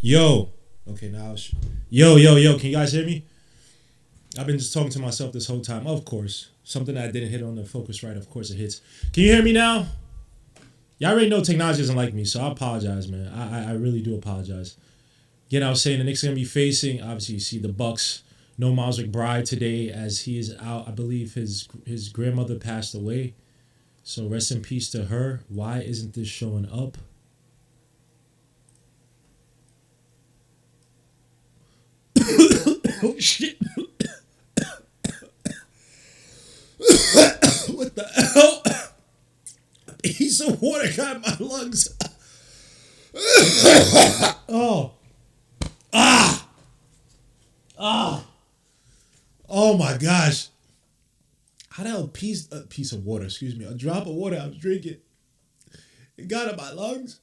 Yo. Okay, now yo. Can you guys hear me? I've been just talking to myself this whole time. Of course. Something that I didn't hit on the focus right. Of course it hits. Can you hear me now? Y'all already know technology doesn't like me, so I apologize, man. I really do apologize. Again, I was saying the Knicks are going to be facing, obviously, you see the Bucks. No Miles McBride today as he is out. I believe his grandmother passed away. So rest in peace to her. Why isn't this showing up? Oh, shit. What the hell? A piece of water got in my lungs. Oh. Oh my gosh. How the hell a piece of water, excuse me, a drop of water I was drinking, it got in my lungs.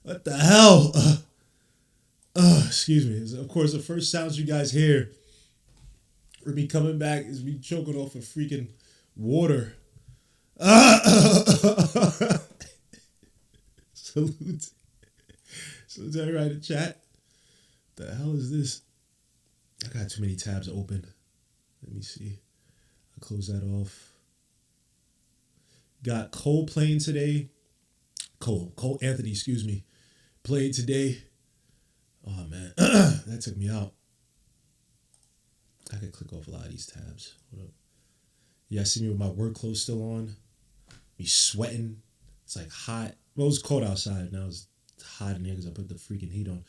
What the hell? Excuse me. Of course, the first sounds you guys hear for me coming back is me choking off a freaking water. Salute. Salute to everybody in the chat. The hell is this? I got too many tabs open. Let me see. I'll close that off. Got Cole playing today. Cole Anthony, excuse me. Played today. Oh, man. That took me out. I could click off a lot of these tabs. What up? Yeah, I see me with my work clothes still on. Me sweating. It's like hot. Well, it was cold outside. Now it's hot in here because I put the freaking heat on.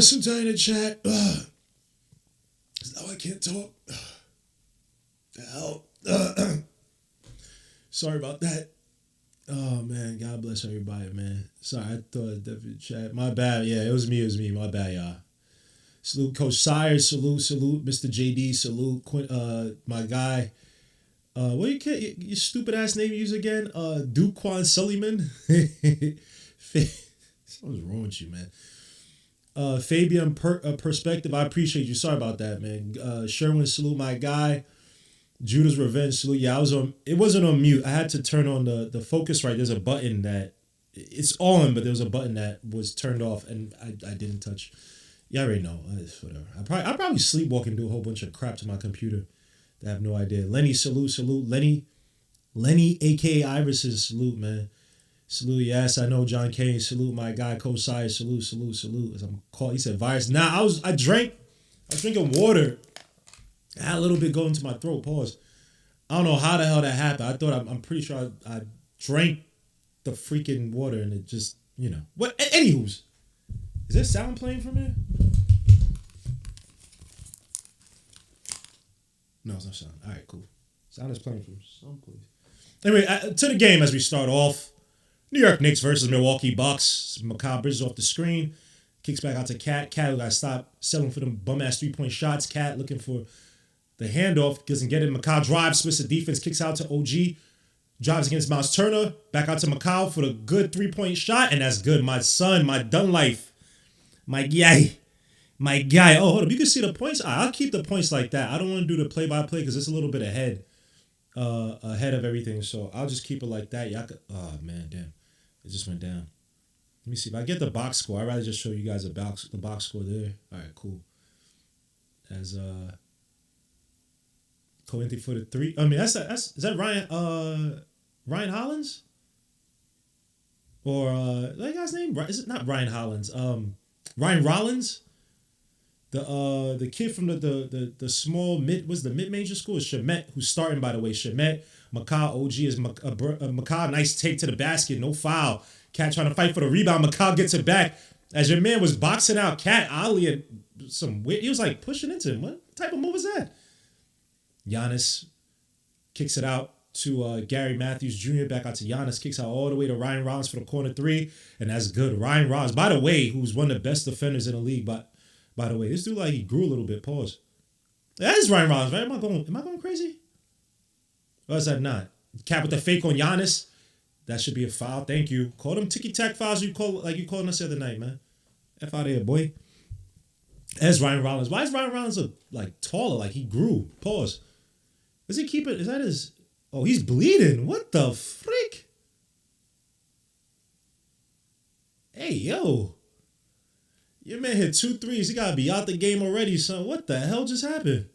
Sometime in the chat. Now I can't talk. The hell. Sorry about that. Oh, man. God bless everybody, man. Sorry, I thought I'd definitely chat. My bad. Yeah, it was me. My bad, y'all. Salute Coach Sire. Salute Mr. JD. Salute my guy. What your stupid ass name you use again? Duquan Sullivan. Something's wrong with you, man. Fabian Perspective, I appreciate you. Sorry about that, man. Sherwin, salute my guy. Judah's Revenge, salute. Yeah, it wasn't on mute. I had to turn on the focus right. There's a button that it's on, but there was a button that was turned off and I didn't touch. Yeah, I already know. Whatever. I probably sleepwalk and do a whole bunch of crap to my computer. I have no idea. Lenny, salute. Lenny, aka Iverson, salute, man. Salute, yes, I know John Kane. Salute, my guy, Kosai. Salute. As I'm called, he said virus. Nah, I was drinking water. I had a little bit go into my throat. Pause. I don't know how the hell that happened. I thought I'm pretty sure I drank the freaking water and it just, What? Anywho's. Is there sound playing from here? No, it's not sound. All right, cool. Sound is playing from someplace. Anyway, to the game as we start off. New York Knicks versus Milwaukee Bucks. Macabre Bridges off the screen. Kicks back out to Cat. Cat who got to stop settling for them bum-ass three-point shots. Cat looking for the handoff. Doesn't get it. Macabre drives. Splits the defense. Kicks out to OG. Drives against Miles Turner. Back out to Macabre for the good three-point shot. And that's good. My son. My done life. My guy. Oh, hold up. You can see the points. I'll keep the points like that. I don't want to do the play-by-play because it's a little bit ahead of everything. So I'll just keep it like that. Y'all could, oh, man, damn. It just went down. Let me see. If I get the box score, I'd rather just show you guys the box score there. All right, cool. As Cointy for the three. I mean, is that Ryan Hollins? Or that guy's name? Is it not Ryan Hollins? Ryan Rollins? The kid from the small mid-major school is Shamet, who's starting, by the way. Shamet. Macabre OG is Macabre. Nice take to the basket. No foul. Cat trying to fight for the rebound. Macabre gets it back. As your man was boxing out Cat, Ali had some weird. He was like pushing into him. What type of move is that? Giannis kicks it out to Gary Matthews Jr. Back out to Giannis. Kicks out all the way to Ryan Rollins for the corner three. And that's good. Ryan Rollins, by the way, who's one of the best defenders in the league. But by the way, this dude he grew a little bit. Pause. That is Ryan Rollins, right? Am I going crazy? Or is that not? Cap with the fake on Giannis. That should be a foul. Thank you. Call them ticky-tack fouls you called us the other night, man. F out of here, boy. As Ryan Rollins. Why is Ryan Rollins taller? Like he grew. Pause. Does he keep it? Is that his? Oh, he's bleeding. What the freak? Hey, yo. Your man hit 2 threes. He got to be out the game already, son. What the hell just happened?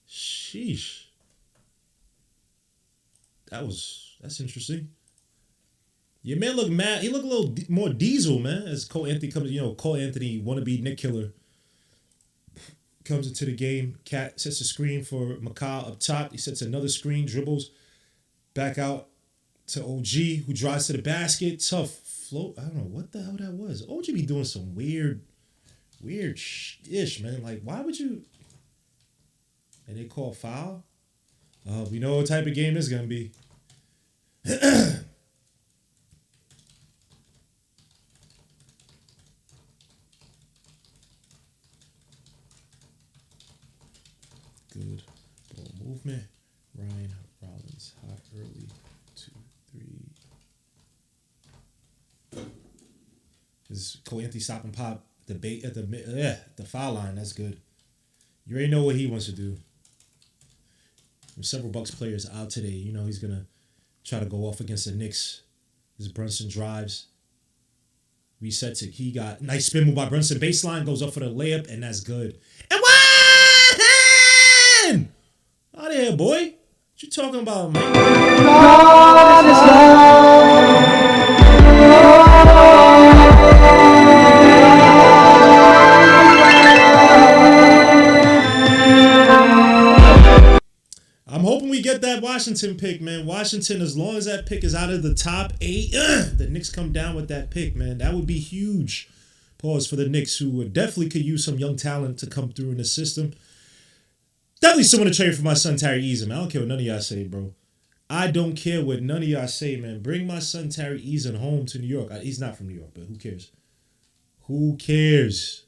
Sheesh. That's interesting. Your man looked mad. He looked a little more diesel, man, as Cole Anthony comes, Cole Anthony, wannabe Nick Killer, comes into the game. Cat sets a screen for McCall up top. He sets another screen, dribbles back out to OG, who drives to the basket. Tough float. I don't know what the hell that was. OG be doing some weird ish, man. Like, why would you? And they call foul? We know what type of game this is going to be. Good ball movement. Ryan Rollins hot early. 2, 3. Is Cole Anthony stop and pop the bait at the foul line? That's good. You already know what he wants to do. There's several Bucks players out today. He's gonna try to go off against the Knicks. As Brunson drives, resets it. He got nice spin move by Brunson. Baseline goes up for the layup, and that's good. And one! Out of here, boy. What you talking about, man? God is I'm hoping we get that Washington pick, man. Washington, as long as that pick is out of the top 8, the Knicks come down with that pick, man. That would be huge. Pause for the Knicks, who definitely could use some young talent to come through in the system. Definitely someone to trade for my son, Tyree Eason, man. I don't care what none of y'all say, bro. I don't care what none of y'all say, man. Bring my son, Tyree Eason, home to New York. He's not from New York, but who cares? Who cares?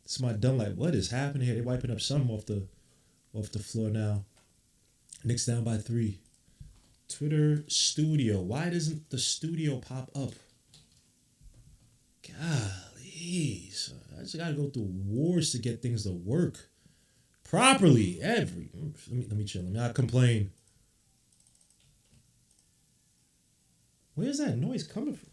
It's my dumb, like, what is happening here? They're wiping up something off the floor now. Knicks down by 3. Twitter studio. Why doesn't the studio pop up? Golly. Son. I just got to go through wars to get things to work properly. Let me chill. Let me not complain. Where's that noise coming from?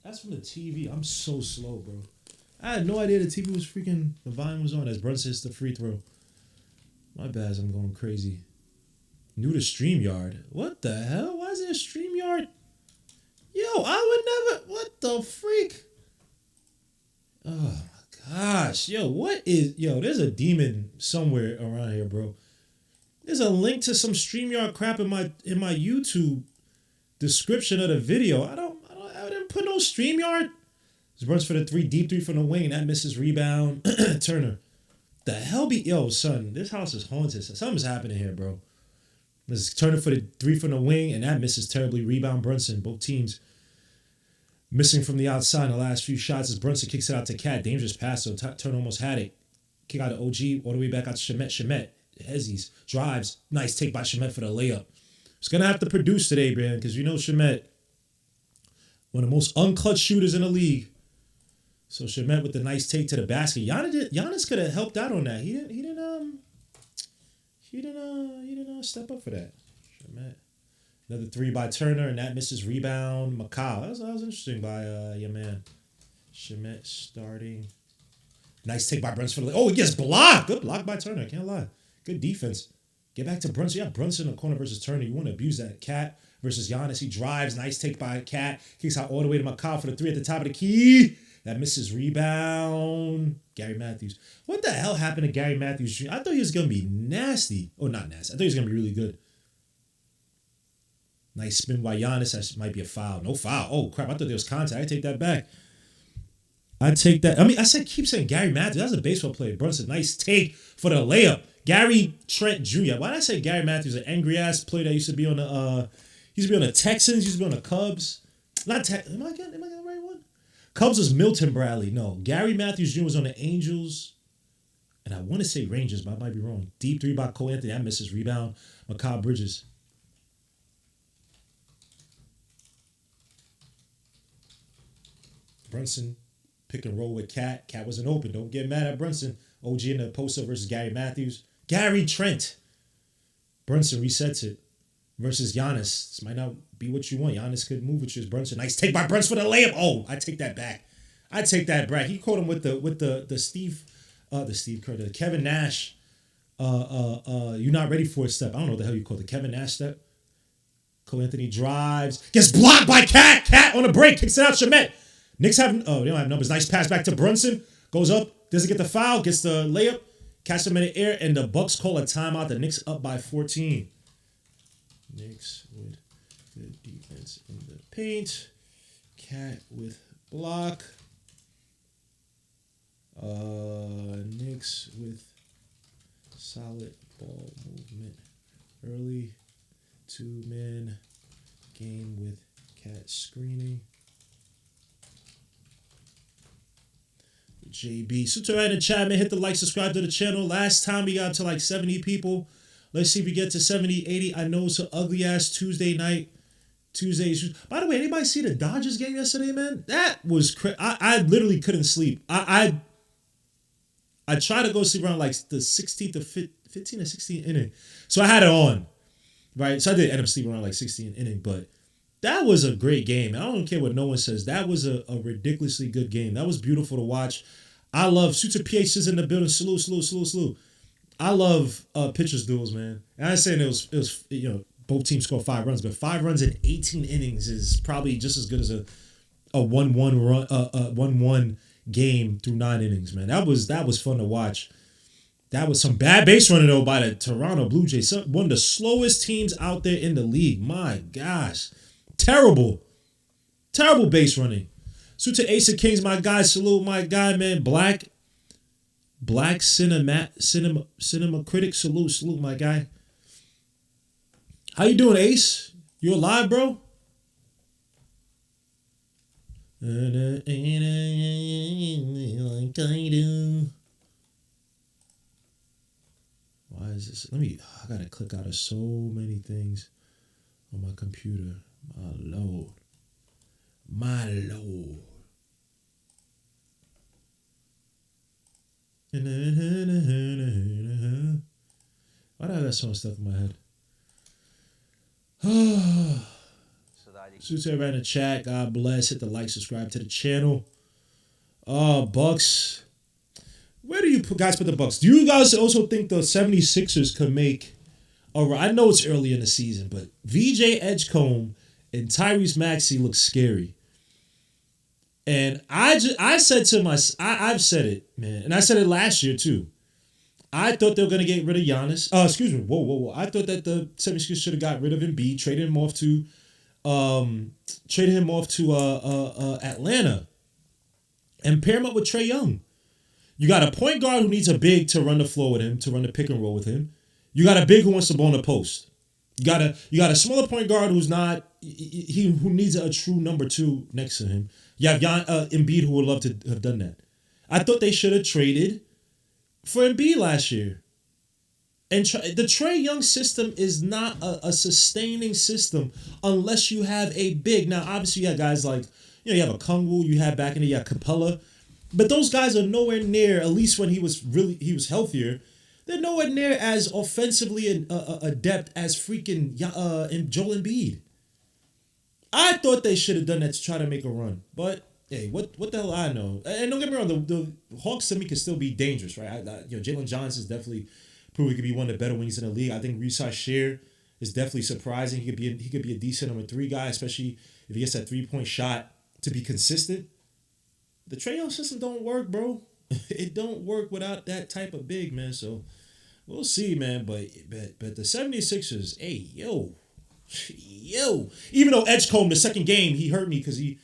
That's from the TV. I'm so slow, bro. I had no idea the TV was the volume was on as Brunson hits the free throw. My bad as I'm going crazy. New to StreamYard. What the hell? Why is it a StreamYard? Yo, I would never. What the freak? Oh my gosh. There's a demon somewhere around here, bro. There's a link to some StreamYard crap in my YouTube description of the video. I didn't put no StreamYard. This runs for the deep three from the wing, and that misses rebound. Turner. The hell son, this house is haunted. Something's happening here, bro. This is Turner for the 3 from the wing, and that misses terribly. Rebound Brunson. Both teams missing from the outside in the last few shots as Brunson kicks it out to Cat. Dangerous pass, so Turner almost had it. Kick out to OG, all the way back out to Shemet. Shemet. Hezzies. Drives. Nice take by Shemet for the layup. It's going to have to produce today, man, because Shemet, one of the most unclutched shooters in the league. So Shemet with the nice take to the basket. Giannis could have helped out on that. He didn't step up for that. Shemet. Another 3 by Turner, and that misses rebound. Macau. That was interesting by your man. Shemet starting. Nice take by Brunson for the. Oh, he gets blocked. Good block by Turner. Can't lie. Good defense. Get back to Brunson. Yeah, Brunson in the corner versus Turner. You want to abuse that. Cat versus Giannis. He drives. Nice take by Cat. Kicks out all the way to Macau for the 3 at the top of the key. That misses rebound. Gary Matthews. What the hell happened to Gary Matthews? I thought he was going to be nasty. Oh, not nasty. I thought he was going to be really good. Nice spin by Giannis. That might be a foul. No foul. Oh, crap. I thought there was contact. I take that back. Keep saying Gary Matthews. That's a baseball player. Brunson, nice take for the layup. Gary Trent Jr. Why did I say Gary Matthews? An angry ass player that used to be on the Texans, used to be on the Cubs. Am I getting the right one? Cubs was Milton Bradley. No, Gary Matthews Jr. was on the Angels. And I want to say Rangers, but I might be wrong. Deep 3 by Cole Anthony. That misses rebound. Macau Bridges. Brunson pick and roll with Cat. Cat wasn't open. Don't get mad at Brunson. OG in the poster versus Gary Matthews. Gary Trent. Brunson resets it versus Giannis. This might not be what you want. Giannis could move with you as Brunson. Nice take by Brunson for the layup. Oh, I take that back. I take that back. He caught him with the Steve Kerr, the Kevin Nash. You're not ready for a step. I don't know what the hell you call it. The Kevin Nash step. Cole Anthony drives, gets blocked by Cat. Cat on the break, kicks it out. Shamet. Knicks have they don't have numbers. Nice pass back to Brunson. Goes up, doesn't get the foul, gets the layup, catches him in the air, and the Bucks call a timeout. The Knicks up by 14. Knicks with good defense in the paint. Cat with block. Knicks with solid ball movement. Early 2-man game with Cat screening. JB. So to in the chat, man, hit the like, subscribe to the channel. Last time we got to like 70 people. Let's see if we get to 70, 80. I know it's an ugly ass Tuesday night. By the way, anybody see the Dodgers game yesterday, man? That was crazy. I literally couldn't sleep. I tried to go sleep around like the 16th or 15th or 16th inning. So I had it on. Right? So I did end up sleeping around like 16th inning, but that was a great game. I don't care what no one says. That was a ridiculously good game. That was beautiful to watch. I love Suits of PHs in the building. Salute. I love pitchers duels, man. And I'm saying it was both teams scored 5 runs, but 5 runs in 18 innings is probably just as good as a 1-1 run 1-1 game through 9 innings, man. That was fun to watch. That was some bad base running though by the Toronto Blue Jays. One of the slowest teams out there in the league. My gosh. Terrible base running. Suit to Ace of Kings, my guy. Salute my guy, man. Black cinema critic. Salute my guy. How you doing, Ace? You alive, bro? Like I do. Why is this? I gotta click out of so many things on my computer. My lord. Why do I have that song stuck in my head? So to everybody in the chat, God bless. Hit the like, subscribe to the channel. Bucks. Where do you guys put the Bucks? Do you guys also think the 76ers could make I know it's early in the season, but VJ Edgecombe and Tyrese Maxey look scary. And I said to I've said it, man, and I said it last year too. I thought they were gonna get rid of Giannis. Excuse me, whoa. I thought that the 76ers should have got rid of Embiid, traded him off to Atlanta, and pair him up with Trae Young. You got a point guard who needs a big to run the floor with him, to run the pick and roll with him. You got a big who wants to ball in the post. You got a smaller point guard who's not who needs a true number 2 next to him. You have Embiid who would love to have done that. I thought they should have traded for Embiid last year. And the Trae Young system is not a sustaining system unless you have a big. Now, obviously, you have guys like you have a Kungwu, you have back in the you have Capella, but those guys are nowhere near. At least when he was healthier. They're nowhere near as offensively adept as freaking Joel Embiid. I thought they should have done that to try to make a run. But, hey, what the hell I know? And don't get me wrong, the Hawks to me can still be dangerous, right? Jalen Johnson is definitely proved he could be one of the better wings in the league. I think Risa Shear is definitely surprising. He could be a decent number 3 guy, especially if he gets that 3-point shot to be consistent. The Trae Young system don't work, bro. It don't work without that type of big, man. So we'll see, man. But the 76ers, hey, yo. Even though Edgecombe, the second game, he hurt me because he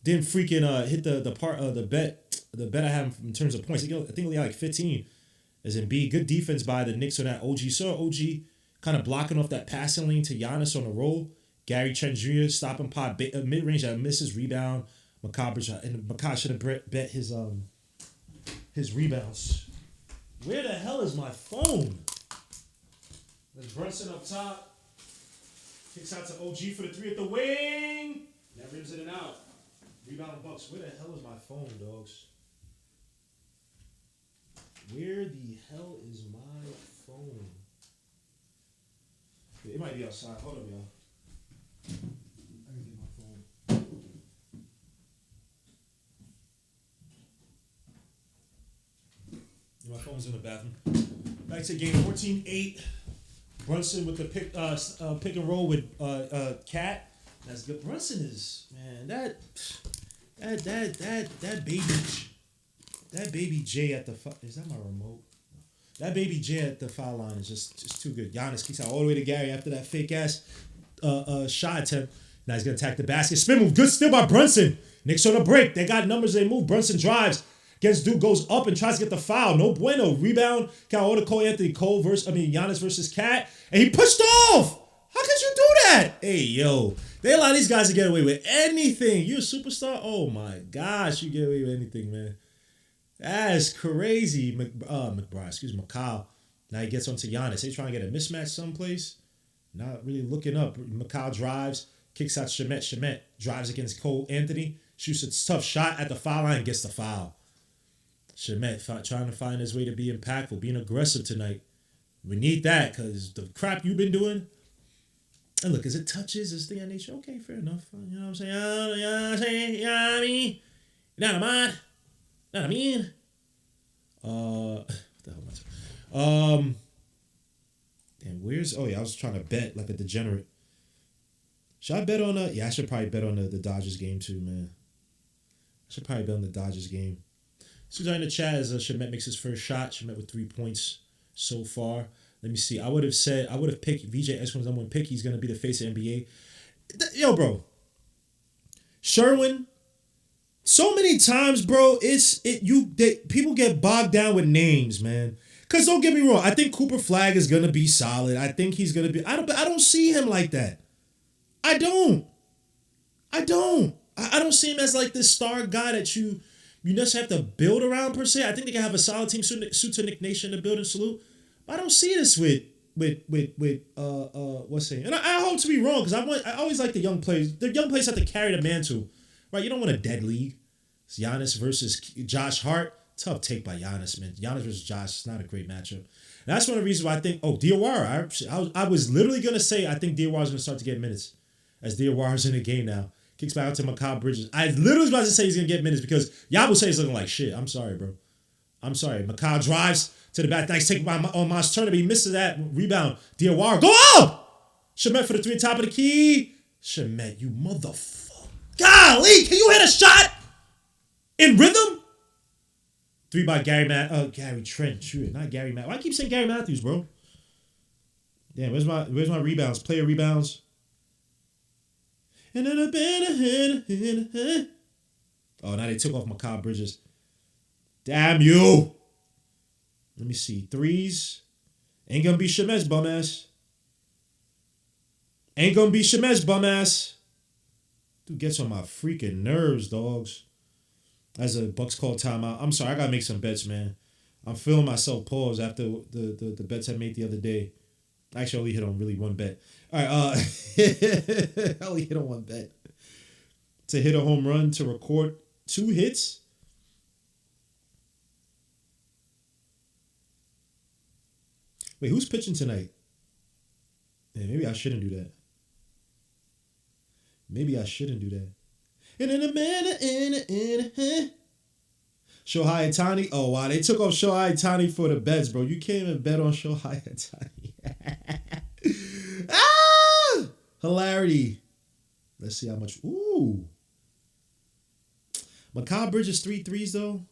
didn't freaking hit the part of the bet I have in terms of points. I think he only had like 15 as in B. Good defense by the Knicks on that OG. So OG kind of blocking off that passing lane to Giannis on the roll. Gary Trent Jr. stopping pot mid-range that misses rebound. Macabre should have bet his rebounds. Where the hell is my phone? There's Brunson up top. Kicks out to OG for the 3 at the wing. That rims in and out. Rebound Bucks. Where the hell is my phone, dogs? hell is my phone? It might be outside. Hold up, y'all. I can get my phone. My phone's in the bathroom. Back to game 14-8. Brunson with the pick and roll with Cat. That's good. Brunson is, man, that baby J at the is that my remote? That baby J at the foul line is just too good. Giannis kicks out all the way to Gary after that fake ass shot attempt. Now he's gonna attack the basket. Spin move, good steal by Brunson. Knicks on the break. They got numbers. They move. Brunson drives. Gets dude, goes up and tries to get the foul. No bueno. Rebound. Giannis versus Cat. And he pushed off. How could you do that? Hey, yo. They allow these guys to get away with anything. You a superstar? Oh, my gosh. You get away with anything, man. That is crazy. McCall. Now he gets onto Giannis. They trying to get a mismatch someplace. Not really looking up. McCall drives. Kicks out Shemet. Shemet drives against Cole Anthony. Shoots a tough shot at the foul line and gets the foul. Shemet trying to find his way to be impactful, being aggressive tonight. We need that because the crap you've been doing. And look, as it touches this thing of nature, okay, fair enough. You know what I'm saying? You know what I'm saying? You know what I mean? You know what I mean? What the hell am I talking? Damn, where's... Oh, yeah, I was trying to bet like a degenerate. Should I bet on... Yeah, I should probably bet on the Dodgers game too, man. I should probably bet on the Dodgers game. Susan in the chat as Shemet makes his first shot. Shemet with 3 points so far. Let me see. I would have picked VJ Esquim's number one pick. He's going to be the face of NBA. Yo, bro. Sherwin. So many times, bro, people get bogged down with names, man. Because don't get me wrong. I think Cooper Flagg is going to be solid. I think he's going to be... I don't see him like that. I don't see him as like this star guy that you necessarily have to build around per se. I think they can have a solid team suit to Nick Nation to build and salute. But I don't see this with what's saying. And I hope to be wrong because I always like the young players. The young players have to carry the mantle, right? You don't want a dead league. It's Giannis versus Josh Hart. Tough take by Giannis, man. Giannis versus Josh. It's not a great matchup. And that's one of the reasons why I think. Oh, Diawara. I was literally gonna say I think Diawara's gonna start to get minutes as Diawara's in the game now. Kicks back out to Mikal Bridges. I literally was about to say he's going to get minutes because y'all will say he's looking like shit. I'm sorry, bro. I'm sorry. Mikal drives to the back. Nice take by Omaz Turner. He misses that rebound. Diawara. Go up! Shemet for the three, top of the key. Shemet, you motherfucker. Golly, can you hit a shot in rhythm? 3 by Gary Trent. Shoot, not Gary Matthews. Why I keep saying Gary Matthews, bro? Damn, where's my rebounds? Player rebounds. And then oh, now they took off Mikal Bridges. Damn you. Let me see. Threes. Ain't gonna be Shemet's bum ass. Ain't gonna be Shemet's bum ass. Dude gets on my freaking nerves, dogs. As a Bucks call timeout. I'm sorry, I gotta make some bets, man. I'm feeling myself pause after the bets I made the other day. Actually, I only hit on really one bet. All right, I only hit on one bet. To hit a home run, to record 2 hits. Wait, who's pitching tonight? Yeah, maybe I shouldn't do that. And in a minute, Shohei Ohtani. Oh, wow. They took off Shohei Ohtani for the bets, bro. You can't even bet on Shohei Ohtani. Ah! Hilarity. Let's see how much. Ooh. Mikal Bridges 3 threes, though.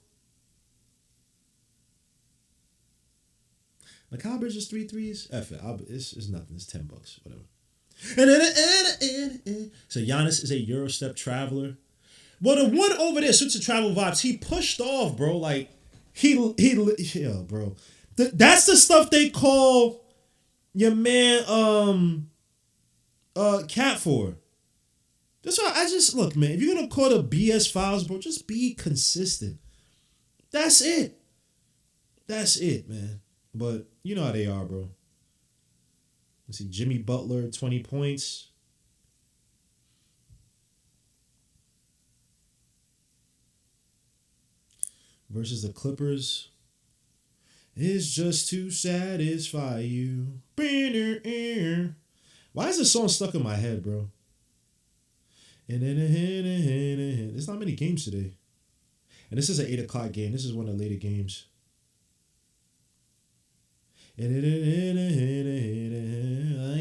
Mikal Bridges 3 threes. F it. It's nothing. It's $10. Whatever. So Giannis is a Eurostep traveler. Well, the one over there, Suits of Travel Vibes, he pushed off, bro. Like, yeah, bro. That's the stuff they call your man, Cat for. That's why I just, look, man, if you're going to call the BS files, bro, just be consistent. That's it, man. But you know how they are, bro. Let's see, Jimmy Butler, 20 points. Versus the Clippers. It's just to satisfy you. Why is this song stuck in my head, bro? There's not many games today. And this is an 8 o'clock game. This is one of the later games. I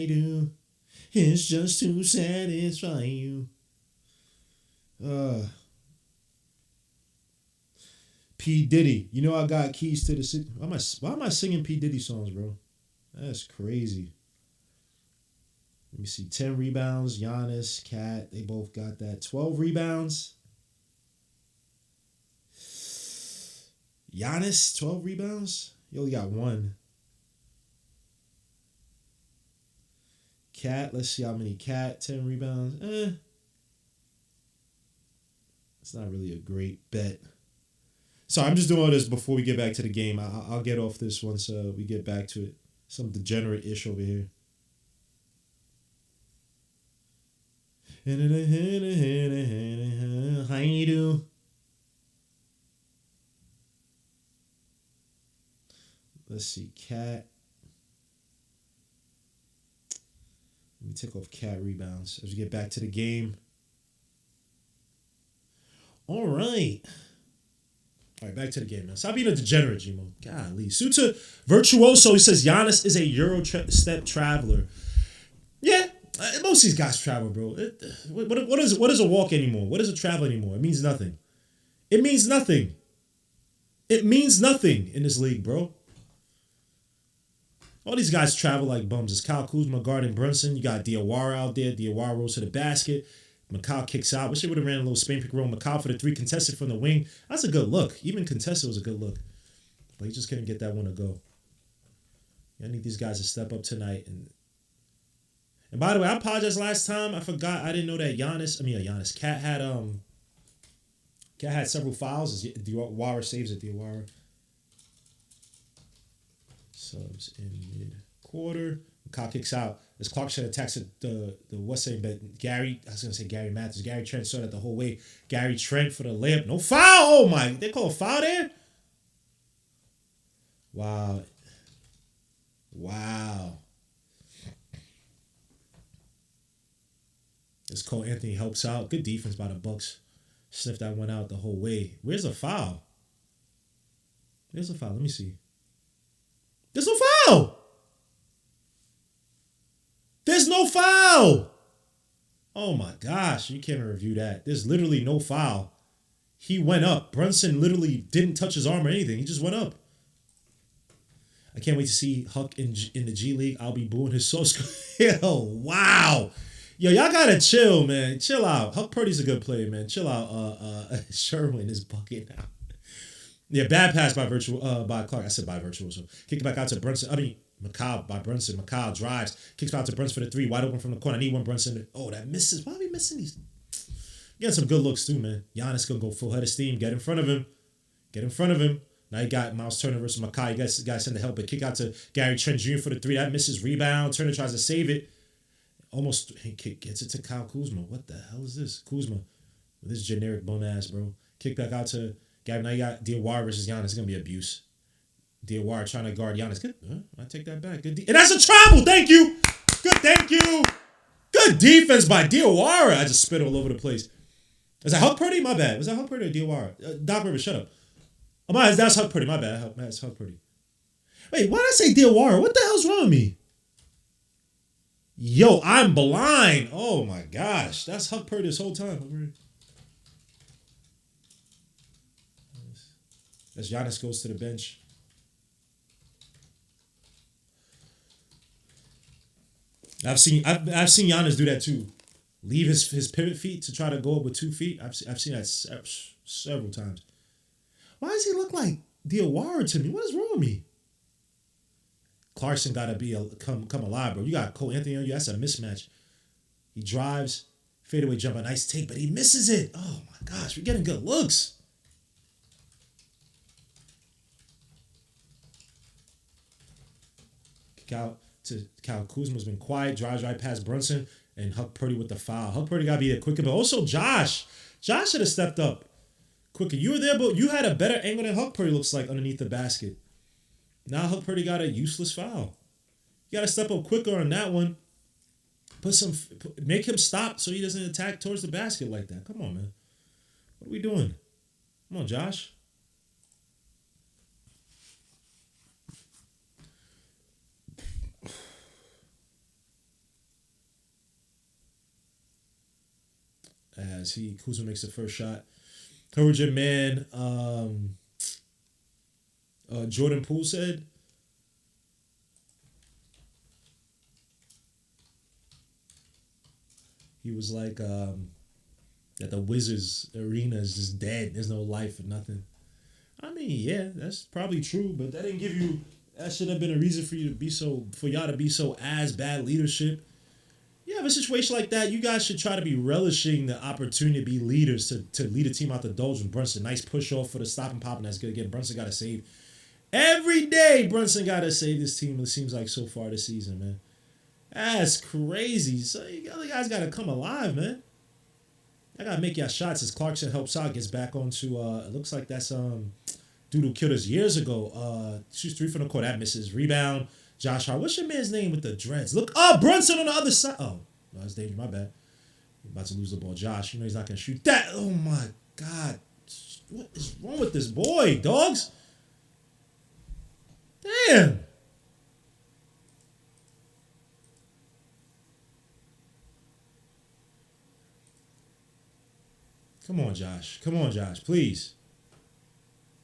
do. It's just to satisfy you. P. Diddy. You know I got keys to the city. Why am I singing P. Diddy songs, bro? That's crazy. Let me see. 10 rebounds. Giannis, Cat. They both got that. 12 rebounds. Giannis, 12 rebounds? He only got one. Cat, let's see how many. Cat, 10 rebounds. It's not really a great bet. So I'm just doing all this before we get back to the game. I'll get off this once we get back to it. Some degenerate-ish over here. How you do? Let's see, Cat. Let me take off Cat rebounds as we get back to the game. All right, back to the game now. Stop being a degenerate, Gmo. Golly. Suta Virtuoso, he says Giannis is a Euro-step traveler. Yeah, most of these guys travel, bro. What is a walk anymore? What is a travel anymore? It means nothing. It means nothing. It means nothing in this league, bro. All these guys travel like bums. It's Kyle Kuzma guarding Brunson. You got Diawara out there. Diawara rolls to the basket. Macau kicks out. Wish they would have ran a little Spain pick roll. Macau for the three, contested from the wing. That's a good look. Even contested was a good look. But he just couldn't get that one to go. I need these guys to step up tonight. And by the way, I apologize last time. I forgot. I didn't know that Cat had several fouls. Diawara saves it. Diawara. Subs in mid-quarter. Kyle kicks out. As Clarkson attacks the what's saying, but Gary, I was going to say Gary Mathers. Gary Trent saw that the whole way. Gary Trent for the layup. No foul. Oh, my. They call a foul there? Wow. As Cole Anthony helps out. Good defense by the Bucks. Sniffed that one out the whole way. Where's the foul? There's a foul. Let me see. There's no foul. There's no foul. Oh my gosh, you can't even review that. There's literally no foul. He went up. Brunson literally didn't touch his arm or anything. He just went up. I can't wait to see Huck in the G League. I'll be booing his source. Yo, wow. Yo, y'all gotta chill, man. Chill out. Huck Purdy's a good player, man. Chill out. Sherwin is bucking out. Yeah, bad pass by Clark. I said by Virtuoso. Kick it back out to Brunson. Macau by Brunson. Macau drives. Kicks out to Brunson for the three. Wide open from the corner. I need one Brunson. Oh, that misses. Why are we missing these? Getting some good looks too, man. Giannis gonna go full head of steam. Get in front of him. Now you got Miles Turner versus Macau. You guys send the help. But kick out to Gary Trent Jr. for the three. That misses. Rebound. Turner tries to save it. Almost gets it to Kyle Kuzma. What the hell is this? Kuzma with his generic bum ass, bro. Kick back out to Gavin. Now you got Diawara versus Giannis. It's going to be abuse. Diawara trying to guard Giannis. Good. I take that back. Good. And that's a travel. Thank you. Good. Thank you. Good defense by Diawara. I just spit all over the place. Is that Huck Purdy? My bad. Was that Huck Purdy or Diawara? Doc Rivers, shut up. Oh, that's Huck Purdy. My bad. That's Huck Purdy. Wait, why did I say Diawara? What the hell's wrong with me? Yo, I'm blind. Oh my gosh. That's Huck Purdy this whole time. As Giannis goes to the bench. I've seen Giannis do that too. Leave his pivot feet to try to go up with 2 feet. I've seen that several times. Why does he look like Diawara to me? What is wrong with me? Clarkson got to come alive, bro. You got Cole Anthony on you. That's a mismatch. He drives, fadeaway jumper, nice take, but he misses it. Oh my gosh, we're getting good looks. Kick out to Kyle Kuzma's been quiet, drives right past Brunson, and Huck Purdy with the foul. Huck Purdy got to be there quicker, but also Josh. Josh should have stepped up quicker. You were there, but you had a better angle than Huck Purdy looks like underneath the basket. Now Huck Purdy got a useless foul. You got to step up quicker on that one. Make him stop so he doesn't attack towards the basket like that. Come on, man. What are we doing? Come on, Josh. As Kuzma makes the first shot. Heard your man, Jordan Poole said. He was like that the Wizards arena is just dead. There's no life or nothing. I mean, yeah, that's probably true, but that didn't give you. That should have been a reason for you to be so. For y'all to be so as bad leadership. You have a situation like that, you guys should try to be relishing the opportunity to be leaders, to lead a team out the doldrums. Brunson, nice push off for the stop and pop, and that's good again. Brunson got to save. Every day, Brunson got to save this team, it seems like so far this season, man. That's crazy. So you other guys got to come alive, man. I got to make y'all shots as Clarkson helps out, gets back onto, it looks like that's dude who killed us years ago. Shoots 3 from the court, that misses. Rebound. Josh Hart. What's your man's name with the dreads? Look, Brunson on the other side. Oh, no, that's dangerous. My bad. You're about to lose the ball. Josh, you know he's not going to shoot that. Oh, my God. What is wrong with this boy, dogs? Damn. Come on, Josh. Come on, Josh. Please.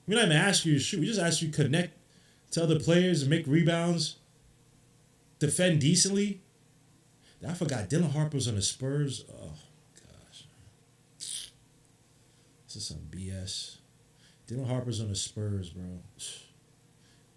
We're not even asking you to shoot. We just ask you to connect to other players and make rebounds. Defend decently. I forgot Dylan Harper's on the Spurs. Oh, gosh. This is some BS. Dylan Harper's on the Spurs, bro.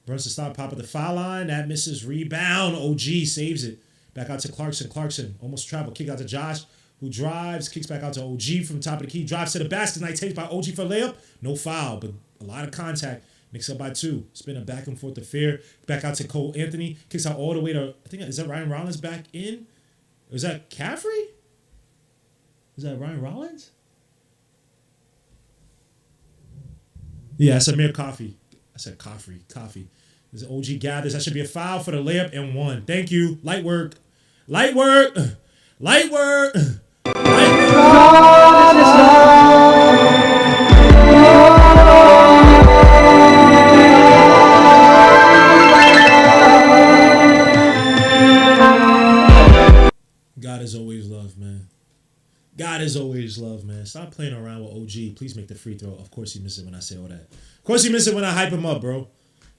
Brunson stop, pop at the foul line. That misses. Rebound. OG saves it. Back out to Clarkson. Clarkson almost traveled. Kick out to Josh, who drives. Kicks back out to OG from the top of the key. Drives to the basket. Nice takes by OG for layup. No foul, but a lot of contact. Knicks up by 2. Spinning back and forth to Fair. Back out to Cole Anthony. Kicks out all the way to, I think, is that Ryan Rollins back in? Or is that Caffrey? Is that Ryan Rollins? Yeah, that's Amir Coffee. I said Coffee. There's an OG gathers. That should be a foul for the layup and 1. Thank you. Light work. Light work. Light work. Light work. God is always love, man. God is always love, man. Stop playing around with OG. Please make the free throw. Of course he misses it when I say all that. Of course he misses it when I hype him up, bro.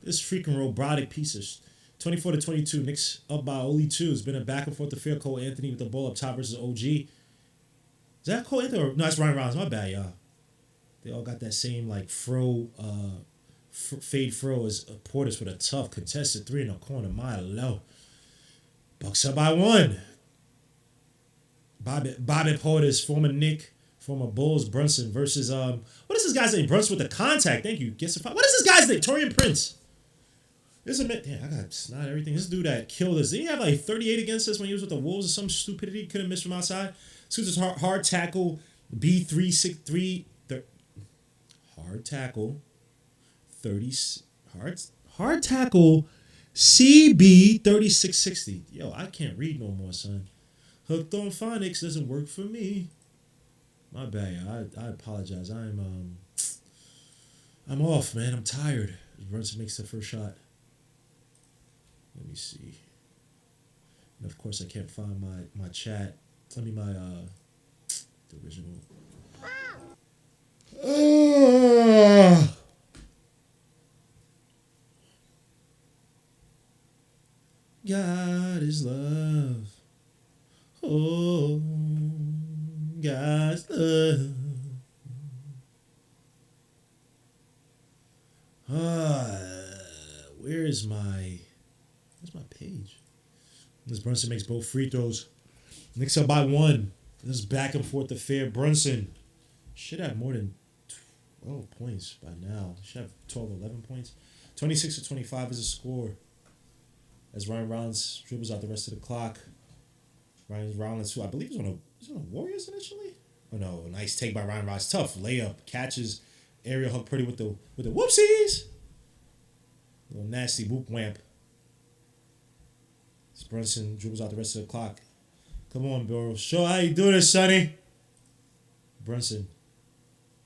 This freaking robotic pieces. 24-22. Knicks up by only 2. It's been a back and forth to Fair. Cole Anthony with the ball up top versus OG. Is that Cole Anthony? No, that's Ryan Rollins. My bad, y'all. They all got that same, like, fade fro as Portis with a tough contested 3 in the corner. My low. Bucks up by 1. Bobby Portis, former Knick, former Bulls, Brunson versus what is this guy's name? Brunson with the contact. Thank you. What is this guy's name? Torian Prince. This is a man. Damn, I got snot everything. This dude that killed us. Did he have like 38 against us when he was with the Wolves or some stupidity? Couldn't miss from outside. So this hard tackle. B363. Hard tackle. 30. Hard tackle. CB3660. Yo, I can't read no more, son. Hooked on phonics doesn't work for me. My bad. I apologize. I'm off, man. I'm tired. Brunson makes the first shot. Let me see. And of course, I can't find my chat. Tell me my the original. God is love. Oh, God's love. Where's my page? This Brunson makes both free throws. Knicks up by 1. This is back and forth to Fair. Brunson should have more than 12 points by now. Should have 12, 11 points. 26-25 is a score. As Ryan Rollins dribbles out the rest of the clock. Ryan Rollins, who I believe was on a Warriors initially. Oh no, nice take by Ryan Rollins. Tough layup, catches, aerial hook pretty with the whoopsies. Little nasty whoop whamp. Brunson dribbles out the rest of the clock. Come on, bro. Show how you do this, Sonny. Brunson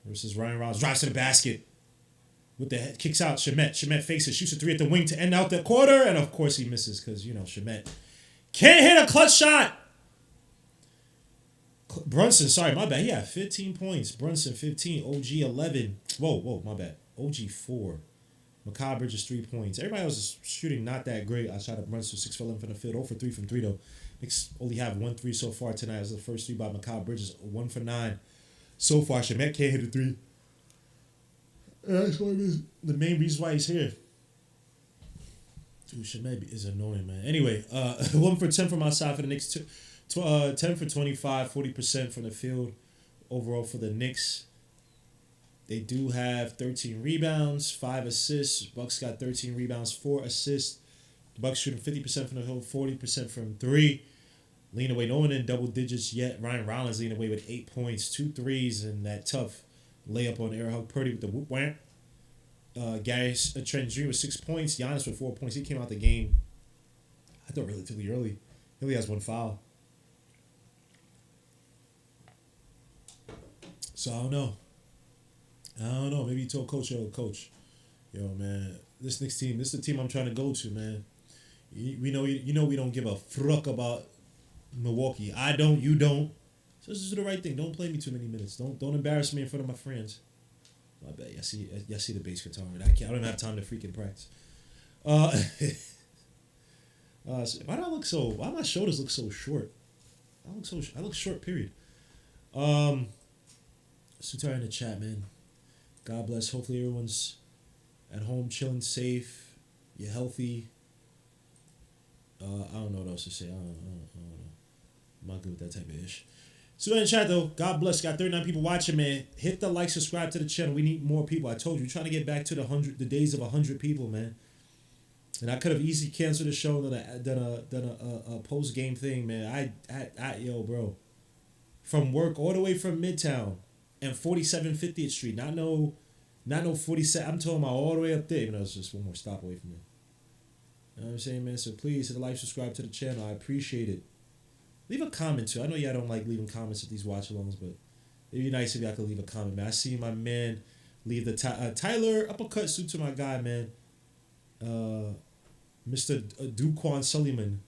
versus Ryan Rollins. Drives to the basket. With the head. Kicks out Shamet. Shamet fakes it. Shoots a three at the wing to end out the quarter. And of course he misses because, Shamet can't hit a clutch shot. Brunson, sorry, my bad. He had 15 points. Brunson, 15. OG, 11. Whoa, my bad. OG, 4. Mikal Bridges, 3 points. Everybody else is shooting not that great. I shot up Brunson 6 for 11 from the field. 0 for 3 from 3, though. Knicks only have 1 3 so far tonight. It was the first 3 by Mikal Bridges. 1 for 9 so far. Shamet can't hit a 3. That's one of the main reasons why he's here. Dude, Shamet is annoying, man. Anyway, 1 for 10 from outside for the Knicks. 10 for 25, 40% from the field overall for the Knicks. They do have 13 rebounds, 5 assists. Bucks got 13 rebounds, 4 assists. The Bucks shooting 50% from the field, 40% from 3. Lean away, no one in double digits yet. Ryan Rollins leading away with 8 points, 2 threes, and that tough layup on Aaron Hug Purdy with the whoop whamp. Gary Trent Jr. with 6 points. Giannis with 4 points. He came out the game, I thought, relatively early. He only has 1 foul. So I don't know. Maybe he told Coach, Coach, man, this Knicks team, this is the team I'm trying to go to, man. We know we don't give a fuck about Milwaukee. I don't. You don't. So just do the right thing. Don't play me too many minutes. Don't embarrass me in front of my friends. My bad. I see the bass guitar. I don't even have time to freaking practice. Why my shoulders look so short? I look short. Period. Sutar in the chat, man. God bless. Hopefully everyone's at home, chilling, safe. You're healthy. I don't know what else to say. I don't know. I'm not good with that type of ish. So in the chat though, God bless. Got 39 people watching, man. Hit the like, subscribe to the channel. We need more people. I told you, we're trying to get back to the days of 100 people, man. And I could have easily canceled the show than a post game thing, man. Yo, bro. From work all the way from Midtown and 47 50th Street. Not no 47. I'm talking about all the way up there. Even though it's just one more stop away from it. You know what I'm saying, man? So please hit the like, subscribe to the channel. I appreciate it. Leave a comment too. I know y'all don't like leaving comments at these watch-alongs, but it'd be nice if y'all could leave a comment, man. I see my man leave the Tyler uppercut suit to my guy, man. Mr. Duquan Sullivan.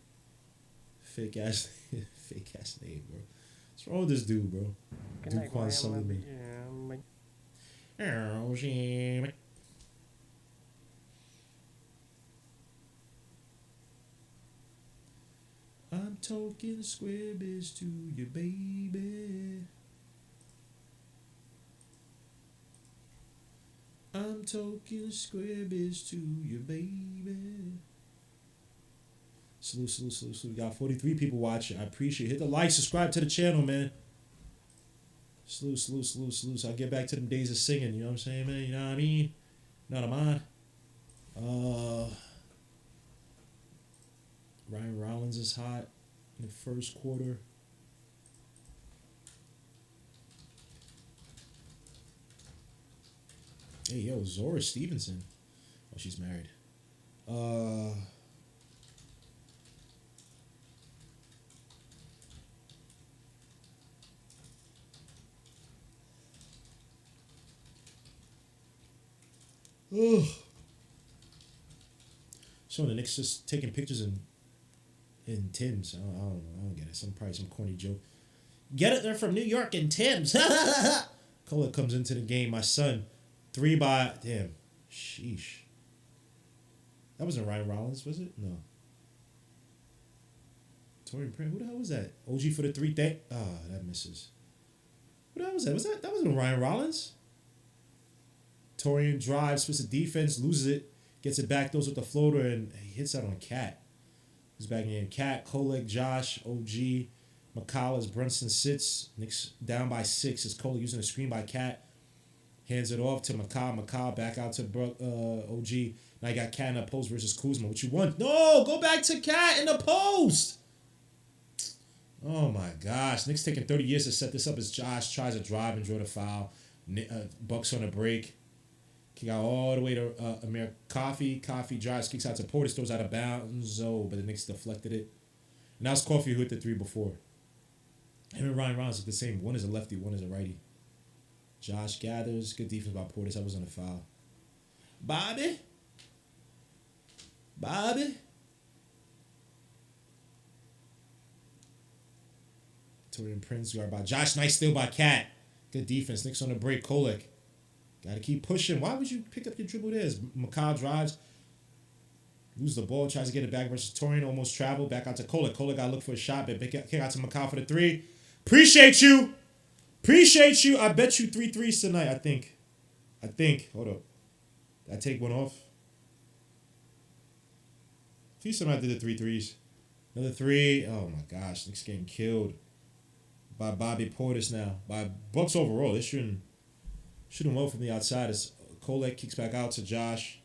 Fake ass name, bro. What's wrong with this dude, bro? Duquan Sullivan. I'm talking square biz to you, baby. I'm talking square biz to you, baby. Salute. We got 43 people watching. I appreciate it. Hit the like, subscribe to the channel, man. Salute. So I'll get back to them days of singing, you know what I'm saying, man? You know what I mean? Not a mind. Ryan Rollins is hot in the first quarter. Hey, yo, Zora Stevenson. Oh, she's married. Ugh. Showing the Knicks just taking pictures in Tim's. I don't get it. Probably some corny joke. Get it? They're from New York and Tim's. Cola comes into the game. My son, 3 by... Damn. Sheesh. That wasn't Ryan Rollins, was it? No. Torian Prince. Who the hell was that? OG for the 3 thing. That misses. Who the hell was that? That wasn't Ryan Rollins. Torian drives, splits the defense, loses it, gets it back, throws with the floater, and he hits that on Cat. He's back in. Cat, Kolek, Josh, OG, Mikal as Brunson sits. Knicks down by 6 as Kolek using a screen by Cat. Hands it off to Mikal. Mikal back out to OG. Now you got Cat in the post versus Kuzma. What you want? No! Go back to Cat in the post! Oh my gosh. Knicks taking 30 years to set this up as Josh tries to drive and draw the foul. Bucks on a break. Kick out all the way to Amir Coffee. Coffee drives, kicks out to Portis, throws out of bounds. Oh, but the Knicks deflected it. And that was Coffee who hit the three before. Him and Ryan Rollins look the same. One is a lefty, one is a righty. Josh gathers. Good defense by Portis. That wasn't a foul. Bobby. Torian Prince guard by Josh. Nice steal by Cat. Good defense. Knicks on the break. Kolek. Got to keep pushing. Why would you pick up your dribble there? As McCall drives. Lose the ball. Tries to get it back versus Torian. Almost traveled. Back out to Kolek. Kolek got to look for a shot. But kick out to McCall for the three. Appreciate you. I bet you 3 threes tonight, I think. Hold up. Did I take one off? I think somebody did the 3 threes. Another 3. Oh my gosh. Knicks getting killed by Bobby Portis now. By Bucks overall. They shooting well from the outside as Kolek kicks back out to Josh.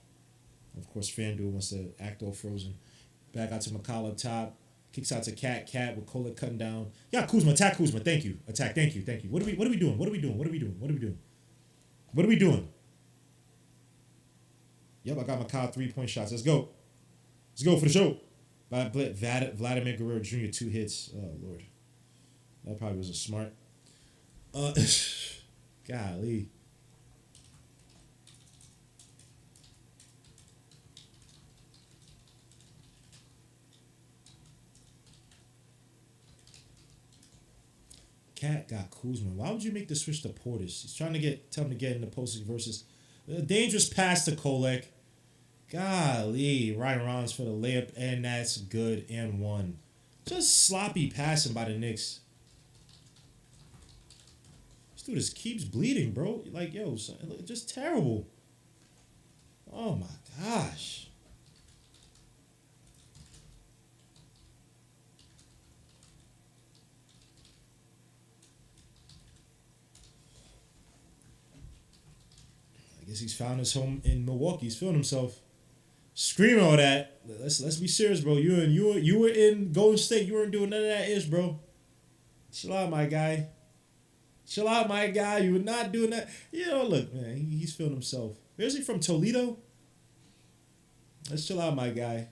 Of course, FanDuel wants to act all frozen. Back out to McCall up top. Kicks out to Cat with Kolek cutting down. Yeah, Kuzma. Attack Kuzma. Thank you. Attack. Thank you. What are we doing? Yep, I got McCall 3-point shots. Let's go for the show. By Vladimir Guerrero Jr. 2 hits. Oh, Lord. That probably wasn't smart. Golly. Cat got Kuzma. Why would you make the switch to Portis? He's trying to tell him to get in the posting versus a dangerous pass to Kolek. Golly, Ryan Rollins for the layup, and that's good and one. Just sloppy passing by the Knicks. This dude just keeps bleeding, bro. Like, yo, son, just terrible. Oh my gosh. I guess he's found his home in Milwaukee. He's feeling himself. Screaming all that. Let's be serious, bro. You were in Golden State. You weren't doing none of that ish, bro. Chill out, my guy. You were not doing that. Look, man, he's feeling himself. Where's he from? Toledo? Let's chill out, my guy.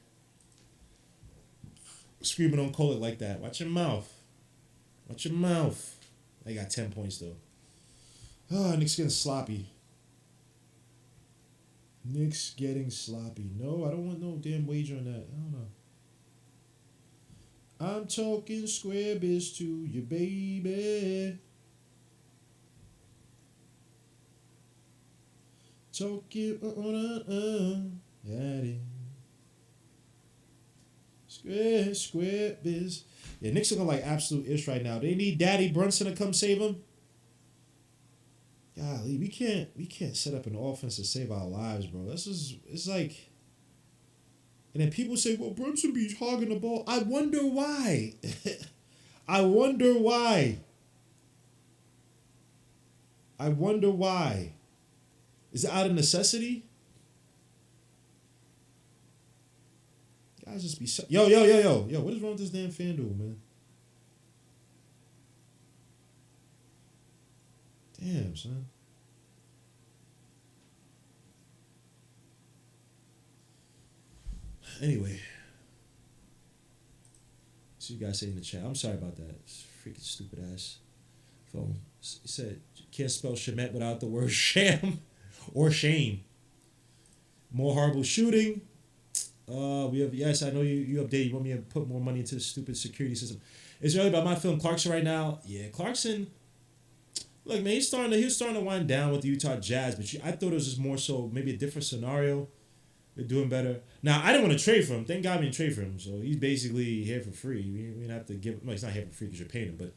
Screaming on Kolek like that. Watch your mouth. They got 10 points, though. Oh, Knicks getting sloppy. Knicks getting sloppy. No, I don't want no damn wager on that. I don't know. I'm talking square biz to you, baby. Talking daddy. Square biz. Yeah, Knicks looking like absolute ish right now. They need Daddy Brunson to come save them. Golly, we can't set up an offense to save our lives, bro. It's like, and then people say, well, Brunson be hogging the ball. I wonder why. Is it out of necessity? Guys just be yo. What is wrong with this damn FanDuel, man? Damn, son. Anyway. So you guys say in the chat. I'm sorry about that. It's freaking stupid ass phone. He said you can't spell Shemet without the word sham or shame. More horrible shooting. We have I know you updated. You want me to put more money into the stupid security system. It's really about my feeling Clarkson right now. Yeah, Clarkson. Look, man, he was starting to wind down with the Utah Jazz, but I thought it was just more so maybe a different scenario. They're doing better. Now, I didn't want to trade for him. Thank God we didn't trade for him. So he's basically here for free. We didn't have to give. No, he's not here for free because you're paying him, but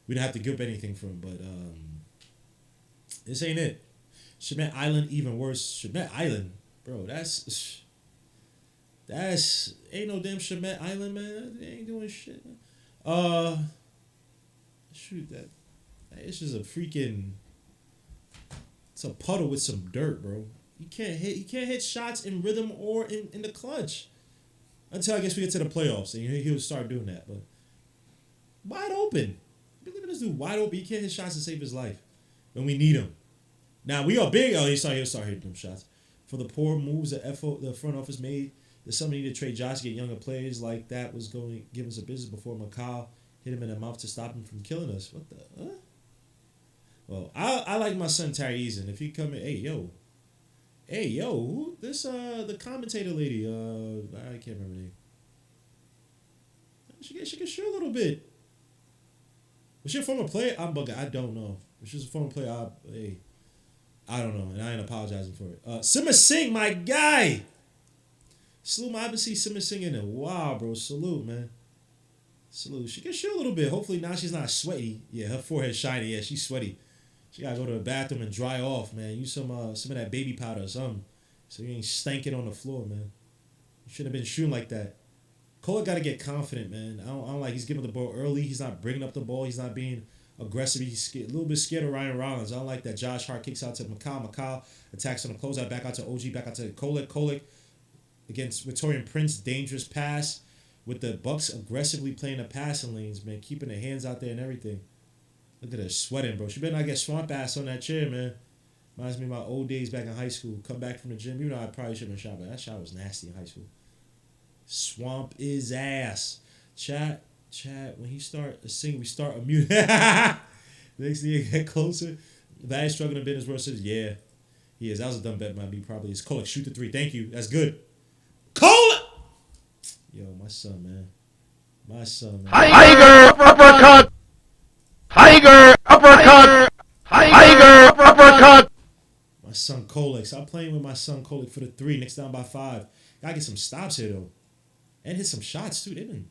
we didn't have to give up anything for him. But this ain't it. Shemet Island even worse. Shemet Island, bro. That's ain't no damn Shemet Island, man. They ain't doing shit. Shoot that. It's just a freaking. It's a puddle with some dirt, bro. He can't hit shots in rhythm or in the clutch. Until I guess we get to the playoffs and he'll start doing that. But wide open. Look at this dude wide open. He can't hit shots to save his life. When we need him. Now we are big. Oh, he'll start hitting them shots. For the poor moves the front office made, there's somebody need to trade Josh to get younger players like that was going to give us a business before McCall hit him in the mouth to stop him from killing us. What the? Huh? Well, I like my son Terry Eason. If he come in, hey yo, who this the commentator lady? I can't remember her name. She can shoot a little bit. Was she a former player? I'm bugging. I don't know. If she's a former player, I don't know, and I ain't apologizing for it. Simmer Singh, my guy. Salute, I haven't seen Simmer Singh in a while, bro. Salute, man. Salute. She can shoot a little bit. Hopefully now she's not sweaty. Yeah, her forehead's shiny. Yeah, she's sweaty. She gotta go to the bathroom and dry off, man. Use some of that baby powder or something, so you ain't stanking on the floor, man. You shouldn't have been shooting like that. Cole got to get confident, man. I don't like he's giving the ball early. He's not bringing up the ball. He's not being aggressive. He's a little bit scared of Ryan Rollins. I don't like that. Josh Hart kicks out to McCall. McCall attacks on the closeout. Back out to OG. Back out to Kolek. Kolek against Victorian Prince. Dangerous pass with the Bucks aggressively playing the passing lanes, man. Keeping their hands out there and everything. Look at her sweating, bro. She better not get swamp ass on that chair, man. Reminds me of my old days back in high school. Come back from the gym. You know, I probably shouldn't have shot, but that shot was nasty in high school. Swamp his ass. Chat, when he start a sing, we start a mute. Next thing you get closer. That is struggling a bit as well. Says, yeah, he is. That was a dumb bet by me, probably. It's Kolek, shoot the three. Thank you. That's good. Kolek! Yo, my son, man. Tiger uppercut! Tiger uppercut! Tiger uppercut! My son Kolek. Stop playing with my son Kolek for the three. Knicks down by 5. Gotta get some stops here, though. And hit some shots, too. They've been,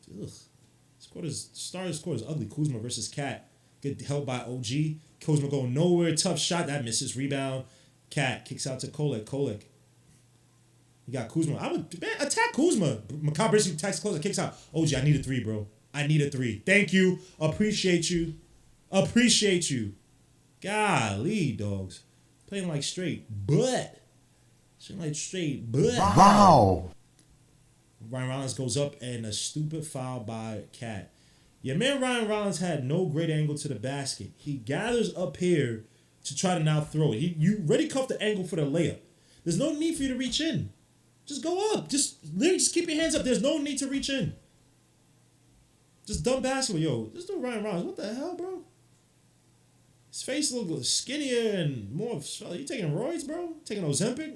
starter score is ugly. Kuzma versus Cat. Good help by OG. Kuzma going nowhere. Tough shot. That misses. Rebound. Cat kicks out to Kolek. Kolek. You got Kuzma. Attack Kuzma. Macabre attacks Kuzma. Kicks out. OG, I need a 3, bro. I need a 3. Thank you. Appreciate you. Golly, dogs. Playing like straight butt. Wow. Ryan Rollins goes up and a stupid foul by Cat. Your man Ryan Rollins had no great angle to the basket. He gathers up here to try to now throw it. You ready cuff the angle for the layup. There's no need for you to reach in. Just go up. Just keep your hands up. There's no need to reach in. Just dumb basketball. Yo, this dude Ryan Rollins. What the hell, bro? His face looks skinnier and more. You taking roids, bro? Taking Ozempic?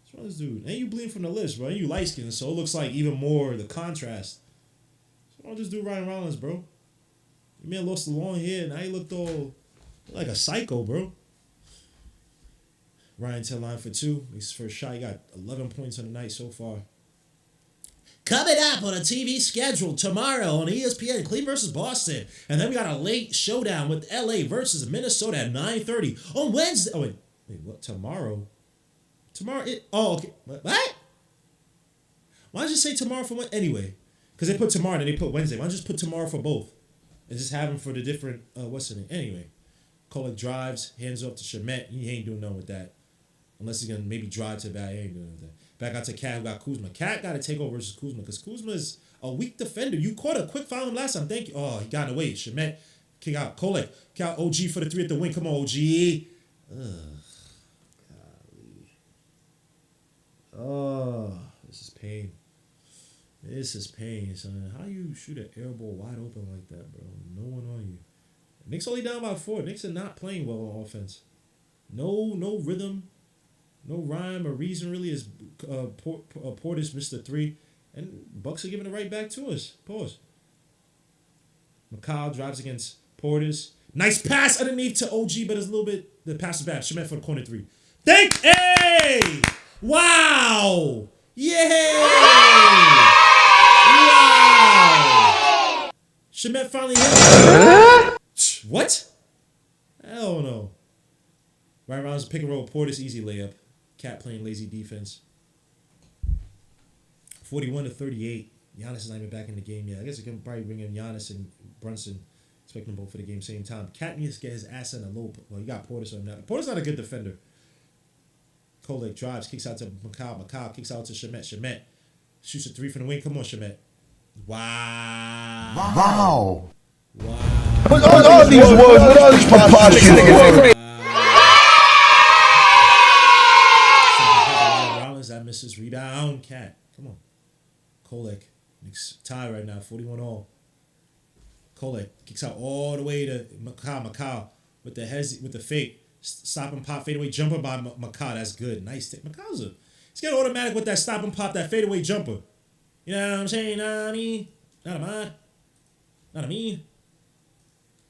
What's wrong with this dude? And you bleeding from the lips, bro. And you light skinned, so it looks like even more the contrast. What's wrong with this dude Ryan Rollins, bro? You man lost the long hair. Now he looked all like a psycho, bro. Ryan 10 line for 2. His first shot. He got 11 points on the night so far. Coming up on a TV schedule tomorrow on ESPN, Cleveland versus Boston. And then we got a late showdown with LA versus Minnesota at 9:30 on Wednesday. Oh, wait, what? Tomorrow? Okay. What? Why don't you say tomorrow for what? Anyway, because they put tomorrow and they put Wednesday. Why don't you just put tomorrow for both? And just have them for the different, what's the name? Anyway, Kolek drives, hands off to Shamet. He ain't doing nothing with that. Unless he's going to maybe drive to the back. He ain't doing nothing with that. Back out to Cat, who got Kuzma. Cat got to take over versus Kuzma because Kuzma is a weak defender. You caught a quick foul him last time. Thank you. Oh, he got away. Shamet, kick out. Kolek, kick out OG for the 3 at the wing. Come on, OG. Ugh. Golly. Oh, this is pain. This is pain, son. How you shoot an air ball wide open like that, bro? No one on you. Knicks only down by 4. Knicks are not playing well on offense. No rhythm. No rhyme or reason really is Portis missed the 3. And Bucks are giving it right back to us. Pause. McCall drives against Portis. Nice pass underneath to OG, but it's a little bit, the pass is bad. Shamet for the corner 3. Hey! Wow! Yay! Wow! Shamet finally hit it. What? Hell no. Ryan Rollins pick and roll. Portis easy layup. Cat playing lazy defense. 41-38. Giannis is not even back in the game yet. I guess we can probably bring in Giannis and Brunson. Expect them both for the game same time. Cat needs to get his ass in a low. Well, you got Portis on that. Portis not a good defender. Kolek drives, kicks out to McCall. McCall kicks out to Shamet. Shamet shoots a 3 from the wing. Come on, Shamet. Wow. Put all these words, put all these preposterous words. misses. Rebound. Cat. Come on. Kolek. Knicks tie right now. 41 all. Kolek kicks out all the way to Macau with the fake. Stop and pop fadeaway jumper by Macau. That's good. Nice take. He's getting automatic with that stop and pop, that fadeaway jumper. You know what I'm saying? Nah, I mean, not a mod. Not a mean.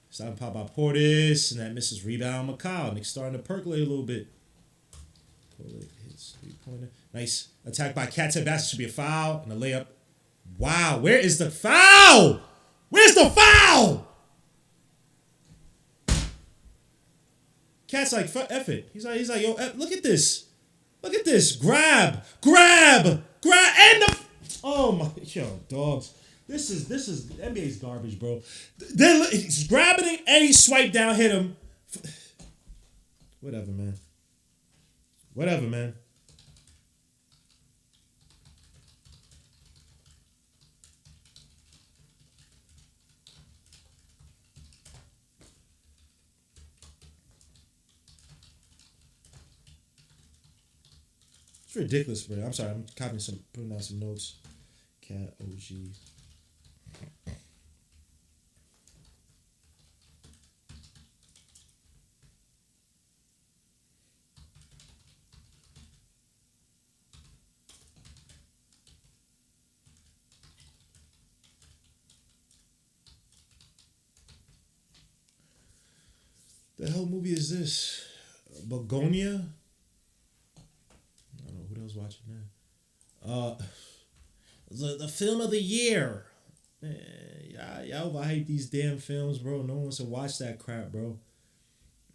Stop and pop by Portis, and that misses rebound Macau. Knicks starting to percolate a little bit. Kolek hits 3-pointer. Nice attack by Cat to basket. Should be a foul and a layup. Wow, where is the foul? Where's the foul? Cat's like, F it. He's like, yo, look at this. Look at this. Grab, and the. Oh my, yo, dogs. This is NBA's garbage, bro. Then he's grabbing it and he swiped down, hit him. Whatever, man. It's ridiculous, bro. I'm sorry. I'm putting down some notes. Cat OG. The hell movie is this? Begonia? I don't know who else watching that. The film of the year. Y'all overhype these damn films, bro. No one wants to watch that crap, bro.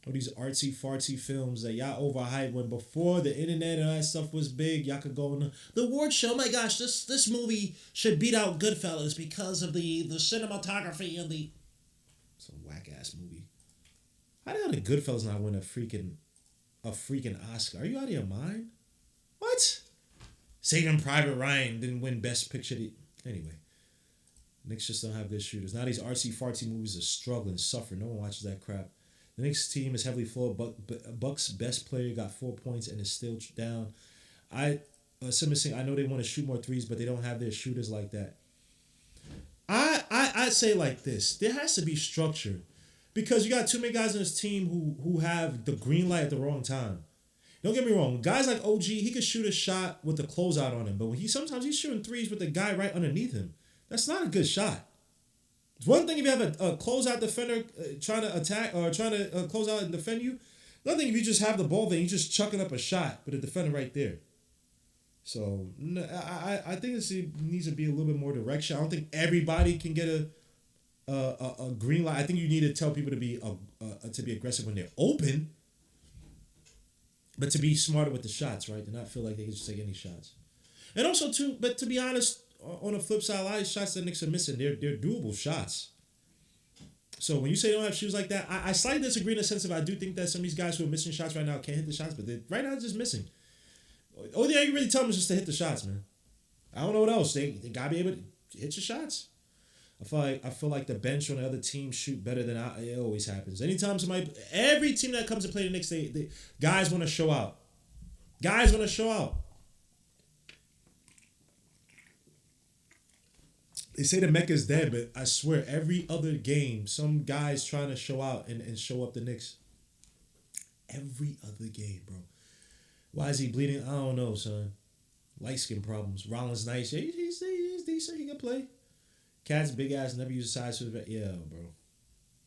All these artsy fartsy films that y'all overhype when before the internet and all that stuff was big, y'all could go on the award show. Oh my gosh, this movie should beat out Goodfellas because of the cinematography and the. It's a whack ass movie. How the hell did Goodfellas not win a freaking Oscar? Are you out of your mind? What? Saving Private Ryan didn't win Best Picture. Anyway, Knicks just don't have good shooters. Now these artsy fartsy movies are struggling, suffering. No one watches that crap. The Knicks team is heavily flawed. Buck's best player got 4 points and is still down. Simmons saying, I know they want to shoot more threes, but they don't have their shooters like that. I say like this. There has to be structure. Because you got too many guys on this team who have the green light at the wrong time. Don't get me wrong. Guys like OG, he could shoot a shot with the closeout on him. But when sometimes he's shooting threes with the guy right underneath him. That's not a good shot. It's one thing if you have a closeout defender trying to attack or trying to close out and defend you. Another thing if you just have the ball there, you're just chucking up a shot with a defender right there. So I think this needs to be a little bit more direction. I don't think everybody can get a green light. I think you need to tell people to be aggressive when they're open, but to be smarter with the shots, right? To not feel like they can just take any shots. And also too, but to be honest, on the flip side, a lot of shots that Knicks are missing, they're doable shots. So when you say they don't have shoes like that, I slightly disagree in the sense of I do think that some of these guys who are missing shots right now can't hit the shots, but right now they're just missing. Only thing I can really tell them is just to hit the shots, man. I don't know what else. They gotta be able to hit your shots. I feel like the bench on the other team shoot better than it always happens. Anytime every team that comes to play the Knicks, they guys want to show out. Guys want to show out. They say the Mecca's dead, but I swear every other game, some guys trying to show out and show up the Knicks. Every other game, bro. Why is he bleeding? I don't know, son. Light skin problems. Rollins nice. Yeah, he's decent. He can play. Cat's big ass never used size for the yeah, bro.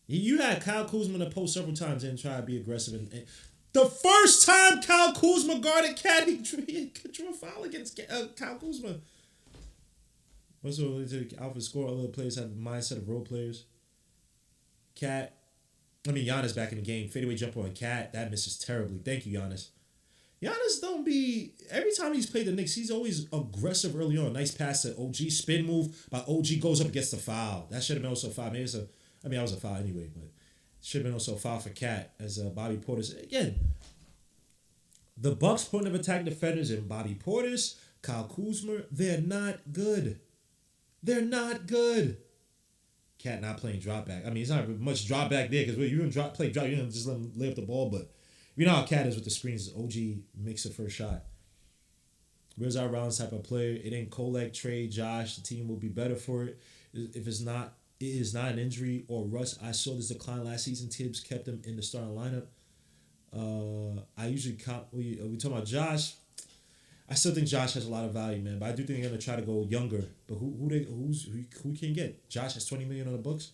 You had Kyle Kuzma in the post several times and try to be aggressive. And the first time Kyle Kuzma guarded Cat, he drew a foul against Kyle Kuzma. Also, Alpha score. Other players have the mindset of role players. Giannis back in the game. Fadeaway jumper on Cat. That misses terribly. Thank you, Giannis. Giannis every time he's played the Knicks, he's always aggressive early on. Nice pass to OG, spin move by OG, goes up against the foul. That should have been also a foul. Maybe that was a foul anyway, but should have been also a foul for Cat as Bobby Portis. Again, the Bucks point of attack defenders in Bobby Portis, Kyle Kuzma, they're not good. They're not good. Cat not playing drop back. I mean, it's not much drop back there because you don't play drop, you don't just let him lay up the ball, but you know how Cat is with the screens. OG makes the first shot. Where's our Rollins type of player? It ain't Kolek, Trey, Josh. The team will be better for it. If it's not, it is not an injury or rust. I saw this decline last season. Tibbs kept him in the starting lineup. I usually count. We talking about Josh. I still think Josh has a lot of value, man. But I do think they're gonna try to go younger. But who can get? Josh has $20 million on the books.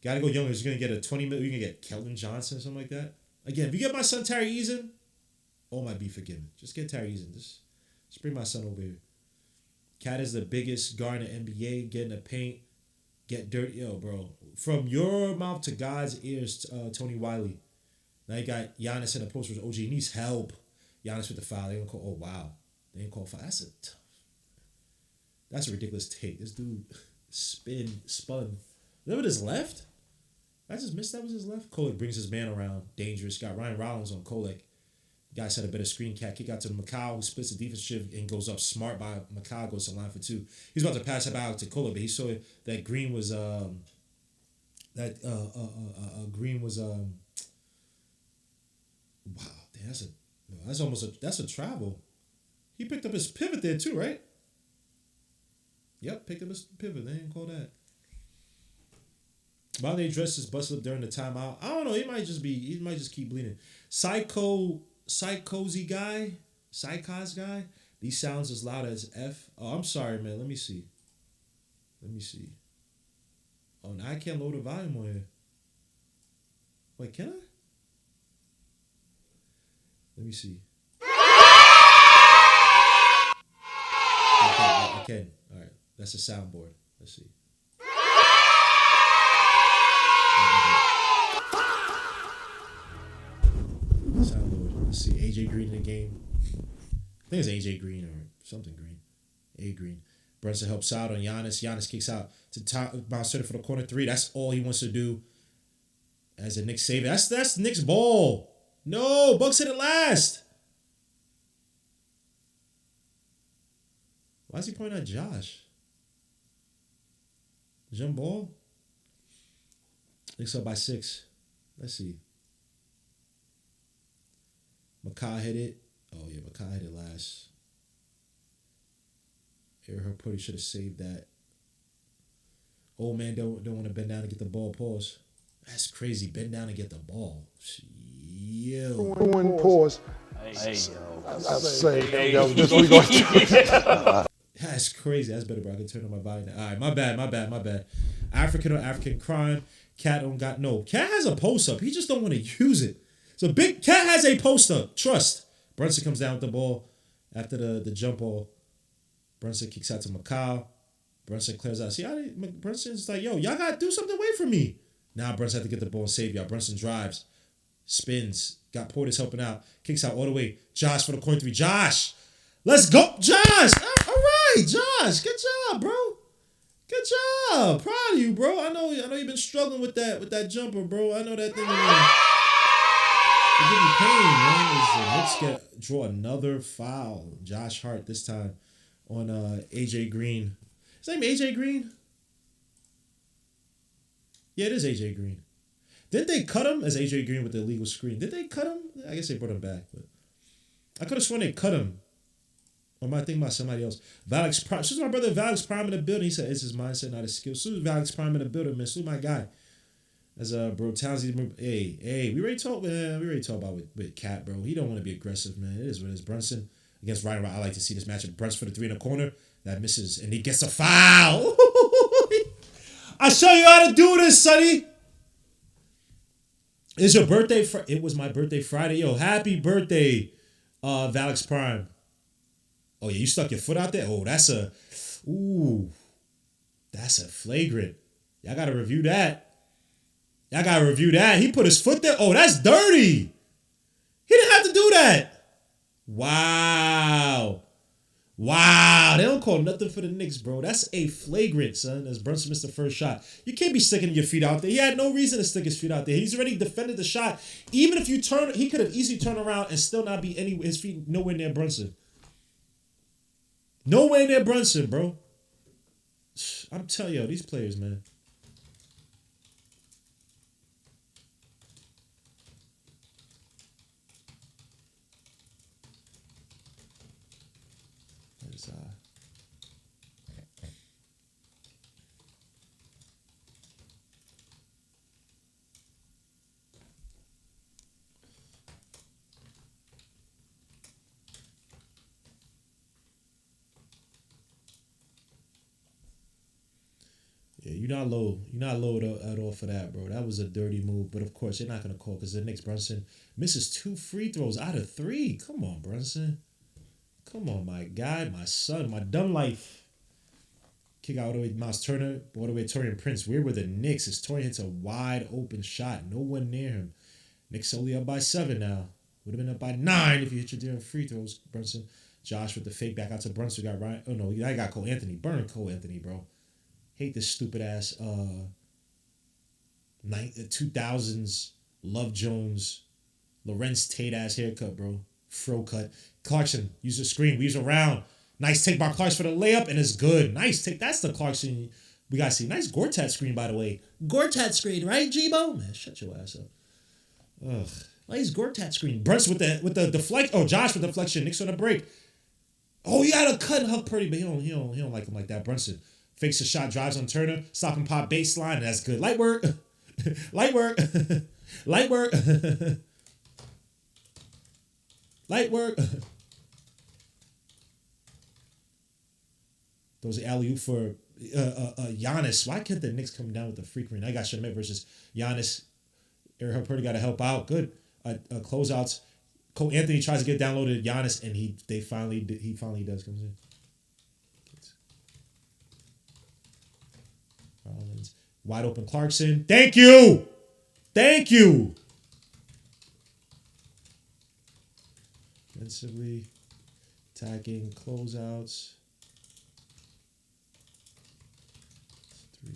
Got to go younger. He's gonna get a $20 million. You can get Keldon Johnson or something like that. Again, if you get my son Terry Eason, all might be forgiven. Just get Terry Eason. Just bring my son over here. Cat is the biggest guard in the NBA. Get in the paint. Get dirty. Yo, bro. From your mouth to God's ears, Tony Wiley. Now you got Giannis in the post with OG. He needs help. Giannis with the foul. They don't call. Oh, wow. They ain't call foul. That's a ridiculous take. This dude spun. Remember this left? I just missed that was his left. Kolek brings his man around. Dangerous. Got Ryan Rollins on Kolek. Guy set a better screen. Cat kick out to Macau, who splits the defense shift and goes up smart by Macau, goes to line for two. He's about to pass it out to Kolek, but he saw that Green was wow, damn, that's a travel. He picked up his pivot there too, right? Yep, picked up his pivot. They didn't call that. Bonnie dressed is busted up during the timeout. I don't know. He might just keep bleeding. Psychos guy. These sounds as loud as F. Oh, I'm sorry, man. Let me see. Oh, now I can't load the volume on here. Wait, can I? Let me see. I can. All right. That's a soundboard. Let's see. Soundboard. Let's see. AJ Green in the game. I think it's AJ Green or something Green. A Green. Brunson helps out on Giannis. Giannis kicks out to top bounce for the corner three. That's all he wants to do. As a Knicks save. That's Knicks ball. No, Bucks hit it last. Why is he pointing at Josh? Jump ball. Knicks up by 6. Let's see. Macau hit it. Oh yeah, Macau hit it last. Her Putty should have saved that. Old man don't want to bend down and get the ball. Pause. That's crazy. Bend down and get the ball. Yo. Pause. Hey, That's crazy. That's better, bro. I can turn on my volume now. All right, my bad. African or African crime. Cat don't got no. Cat has a post up. He just don't want to use it. So big Cat has a post up. Trust. Brunson comes down with the ball after the jump ball. Brunson kicks out to Macau. Brunson clears out. See, Brunson's like, yo, y'all got to do something away from me. Now Brunson had to get the ball and save y'all. Brunson drives. Spins. Got Portis helping out. Kicks out all the way. Josh for the coin 3. Josh. Let's go. Josh. All right, Josh. Good job, bro. Good job. Proud of you, bro. I know you've been struggling with that jumper, bro. I know that thing will give you pain, man. The Knicks draw another foul. Josh Hart this time on AJ Green. His name AJ Green? Yeah, it is AJ Green. Didn't they cut him as AJ Green with the illegal screen? Did they cut him? I guess they brought him back, but I could have sworn they cut him. Or am I thinking about somebody else? Valix Prime. This is my brother Valix Prime in the building. He said it's his mindset, not his skill. So Valix Prime in the building, man. So my guy. As bro, Townsend. Hey, we already talked about with Cat, bro. He don't want to be aggressive, man. It is what it is. Brunson against Ryan. I like to see this matchup. Brunson for the 3 in the corner. That misses, and he gets a foul. I show you how to do this, Sonny. It's your birthday. It was my birthday Friday. Yo, happy birthday, Valix Prime. Oh yeah, you stuck your foot out there. Oh, that's a flagrant. Y'all gotta review that. He put his foot there. Oh, that's dirty. He didn't have to do that. Wow. They don't call nothing for the Knicks, bro. That's a flagrant, son. As Brunson missed the first shot. You can't be sticking your feet out there. He had no reason to stick his feet out there. He's already defended the shot. Even if you turn, he could have easily turned around and still not be his feet nowhere near Brunson. Nowhere near Brunson, bro. I'm telling you, these players, man. Yeah, you're not low. You're not low at all for that, bro. That was a dirty move. But of course, they're not gonna call because the Knicks Brunson misses 2 free throws out of 3. Come on, Brunson. Come on, my guy, my son, my dumb life. Kick out all the way to Miles Turner, all the way to Torian Prince. Where were the Knicks? As Torian hits a wide open shot, no one near him. Knicks only up by 7 now. Would have been up by 9 if you hit your damn free throws, Brunson. Josh with the fake back out to Brunson. Got Ryan. Oh no, I got Cole Anthony. Burn Cole Anthony, bro. Hate this stupid ass 2000s Love Jones, Lorenz Tate ass haircut, bro. Fro cut. Clarkson use a screen, weaves around. Nice take by Clarkson for the layup, and it's good. Nice take. That's the Clarkson we gotta see. Nice Gortat screen, by the way. Gortat screen, right, G-Bo? Man, shut your ass up. Ugh. Nice Gortat screen. Brunson with the deflect. Oh, Josh with the deflection. Knicks on the break. Oh, he had a cut and hug Purdy, but he don't like him like that. Brunson fakes a shot, drives on Turner, stop and pop baseline, and that's good. Light work. Light work. Light work. Light work. Those alley-oop for Giannis. Why can't the Knicks come down with the freak ring? I got Shemet versus Giannis. Eric Purdy got to help out. Good. Closeouts. Cole Anthony tries to get downloaded Giannis, and he finally does. Comes in. Rollins. Wide open Clarkson. Thank you. Thank you. Defensively. Attacking. Closeouts. 3.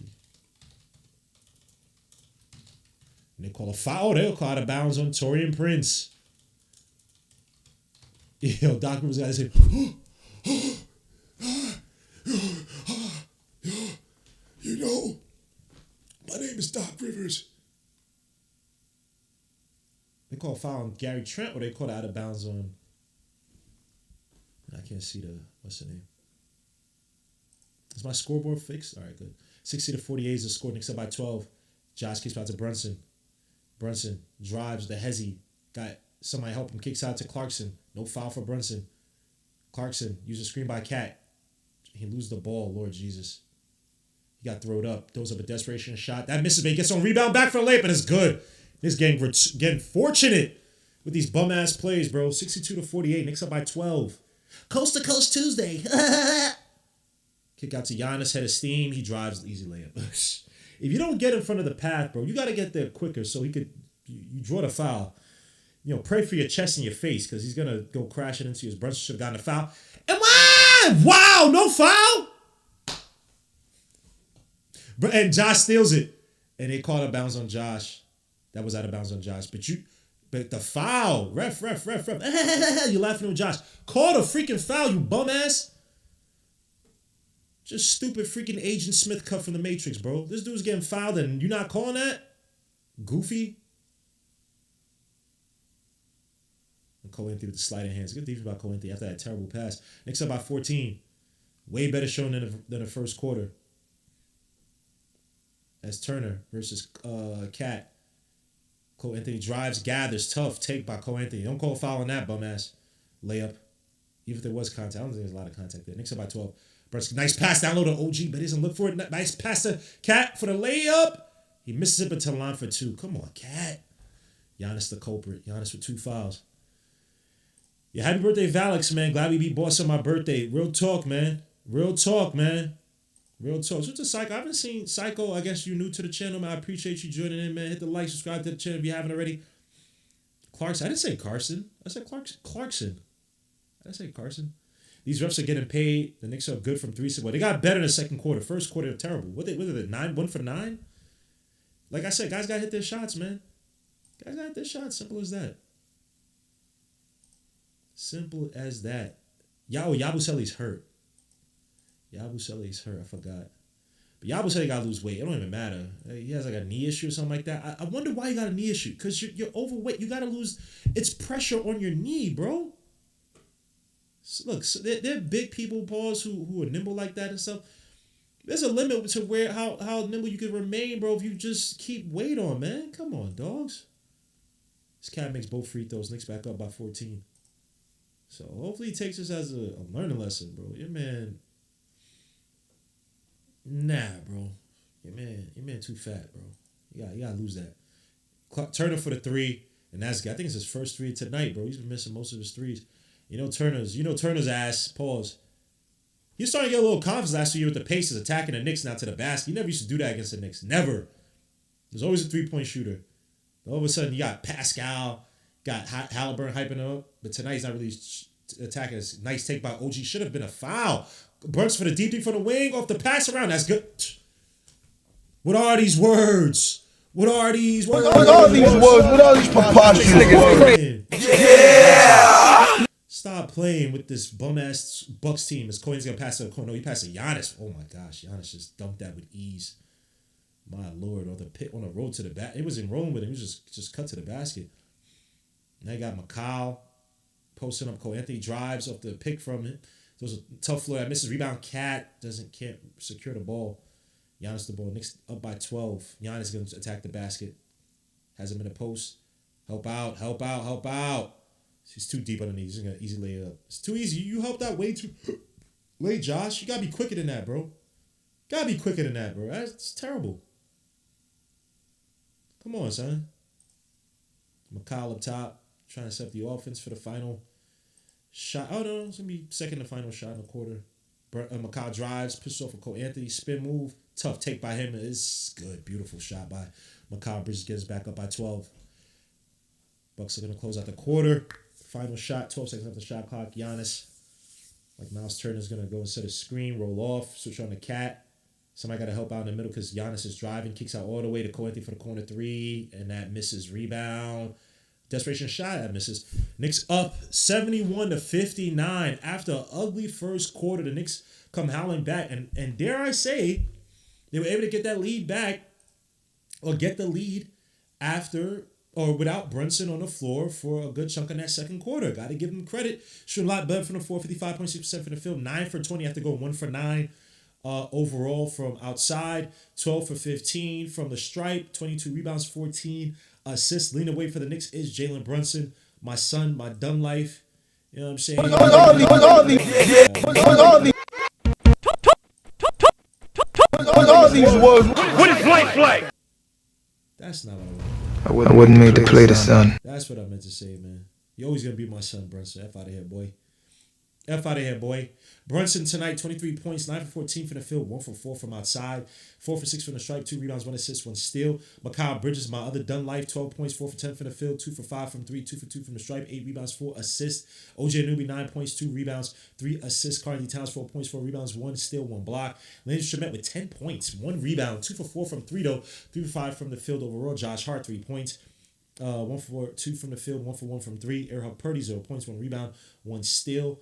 And they call a foul. They'll call out of bounds on Torian Prince. Yo, Doctor was got to say, you know, my name is Doc Rivers. They call a foul on Gary Trent, or they call it out of bounds on. I can't see what's the name. Is my scoreboard fixed? All right, good. 60-48 is the score. Knicks up by 12. Josh kicks out to Brunson. Brunson drives the hezzy. Got somebody help him. Kicks out to Clarkson. No foul for Brunson. Clarkson uses a screen by Cat. He loses the ball. Lord Jesus. He got thrown up. Throws up a desperation shot. That misses, but he gets on rebound back for the layup, and it's good. This game getting fortunate with these bum ass plays, bro. 62-48. Knicks up by 12. Coast to Coast Tuesday. Kick out to Giannis, head of steam. He drives, easy layup. If you don't get in front of the path, bro, you got to get there quicker so he could. You draw the foul. You know, pray for your chest and your face because he's gonna go crashing into his. Brunson should have gotten a foul. Wow, no foul. And Josh steals it, and they called out of bounds on Josh. That was out of bounds on Josh. But the foul, ref. You laughing at Josh? Call the freaking foul, you bum ass. Just stupid freaking Agent Smith cut from the Matrix, bro. This dude's getting fouled and you not calling that? Goofy. And Cole Anthony with the sliding hands. Good defense by Cole Anthony after that terrible pass. Knicks up by 14. Way better showing than the first quarter. As Turner versus Cat. Cole Anthony drives, gathers, tough take by Cole Anthony. Don't call a foul on that bum ass layup. Even if there was contact, I don't think there's a lot of contact there. Knicks up by 12. Nice pass down low to OG, but he doesn't look for it. Nice pass to Cat for the layup. He misses it, but to the line for 2. Come on, Cat. Giannis the culprit. Giannis with 2 fouls. Yeah, happy birthday, Valix, man. Glad we beat Boss on my birthday. Real talk, man. Real talk, man. Real talk. So to Psycho, I haven't seen Psycho. I guess you're new to the channel, man. I appreciate you joining in, man. Hit the like, subscribe to the channel if you haven't already. Clarkson. I didn't say Carson. I said Clarkson. I didn't say Carson. These refs are getting paid. The Knicks are good from 3. Well, they got better in the second quarter. First quarter, they're terrible. What are they? 9? 1 for 9? Like I said, guys got to hit their shots, man. Guys got to hit their shots. Simple as that. Simple as that. Yabusele's hurt. Yabusele's hurt. I forgot. But Yabusele got to lose weight. It don't even matter. He has like a knee issue or something like that. I wonder why he got a knee issue. Because you're overweight. You got to lose. It's pressure on your knee, bro. Look, so they're big people, pause, who are nimble like that and stuff. There's a limit to how nimble you can remain, bro, if you just keep weight on, man. Come on, dogs. This cat makes both free throws. Knicks back up by 14. So hopefully he takes this as a learning lesson, bro. Your man, nah, bro. Your man too fat, bro. You gotta lose that. Turner for the three, and that's good. I think it's his first three tonight, bro. He's been missing most of his threes. Turner's ass. Pause. He's starting to get a little confidence last year with the Pacers attacking the Knicks now to the basket. He never used to do that against the Knicks. Never. There's always a 3-point shooter. All of a sudden, you got Pascal, got Halliburton hyping him up, but tonight he's not really attacking. It's nice take by OG. Should have been a foul. Brunson for the deep three from the wing off the pass around. That's good. What are these words? What are these words? What are these words? What are these preposterous words? Yeah! Stop playing with this bum-ass Bucks team. As Cohen's going to pass to the corner. No, he passed to Giannis. Oh, my gosh. Giannis just dunked that with ease. My Lord. On the road to the basket. It was in Rome with him. He was just cut to the basket. Now you got McCall posting up. Cole Anthony drives off the pick from it. There was a tough floor that misses. Rebound. Can't secure the ball. Giannis the ball. Knicks up by 12. Giannis going to attack the basket. Has him in the post. Help out. He's too deep underneath. He's going to easily lay it up. It's too easy. You helped out way too late, Josh. You got to be quicker than that, bro. That's terrible. Come on, son. McCall up top. Trying to set up the offense for the final shot. Oh, no. It's going to be second to final shot in the quarter. McCall drives. Pushes off of Cole Anthony. Spin move. Tough take by him. It's good. Beautiful shot by McCall. Bridges gets back up by 12. Bucks are going to close out the quarter. Final shot. 12 seconds after the shot clock. Giannis. Like Miles Turner's going to go and set a screen. Roll off. Switch on the cat. Somebody got to help out in the middle because Giannis is driving. Kicks out all the way to Cole Anthony for the corner three. And that misses. Rebound. Desperation shot. That misses. Knicks up 71-59. After an ugly first quarter, the Knicks come howling back. And dare I say, they were able to get that lead back or get the lead after or without Brunson on the floor for a good chunk in that second quarter. Got to give them credit. Shooting a lot better from the floor, 55.6% from the field, 9 for 20 after going 1 for 9 overall from outside, 12 for 15 from the stripe, 22 rebounds, 14 assists. Leading the way for the Knicks is Jalen Brunson, my son, my dumb life. You know what I'm saying? What are these words? What is blank? That's not what I want. I wouldn't mean to play the son. That's what I meant to say, man. You're always going to be my son, Brunson. F out of here, boy. F out of here, boy. Brunson tonight, 23 points, 9 for 14 from the field, 1 for 4 from outside, 4 for 6 from the stripe, 2 rebounds, 1 assist, 1 steal. Mikal Bridges, my other done life, 12 points, 4 for 10 from the field, 2 for 5 from 3, 2 for 2 from the stripe, 8 rebounds, 4 assists. OJ Anunoby, 9 points, 2 rebounds, 3 assists. Carly Towns, 4 points, 4 rebounds, 1 steal, 1 block. Landry Shamet with 10 points, 1 rebound, 2 for 4 from 3 though, 3 for 5 from the field overall. Josh Hart, 3 points. 1 for 2 from the field, 1 for 1 from 3. Erhard Purdy, 0 points, 1 rebound, 1 steal.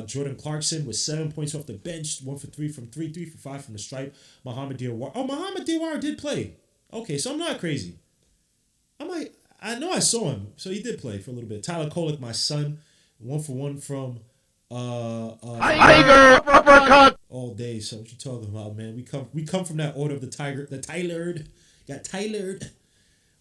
Jordan Clarkson with 7 points off the bench, 1 for 3 from 3, 3 for 5 from the stripe. Muhammad Diawara. Oh, Muhammad Diawara did play. Okay, so I'm not crazy. I know I saw him, so he did play for a little bit. Tyler Kolek, my son, 1 for 1 from Tiger uppercut. all day. So what you talking about, man? We come from that order of the Tiger, the Tylered. Got Tylered.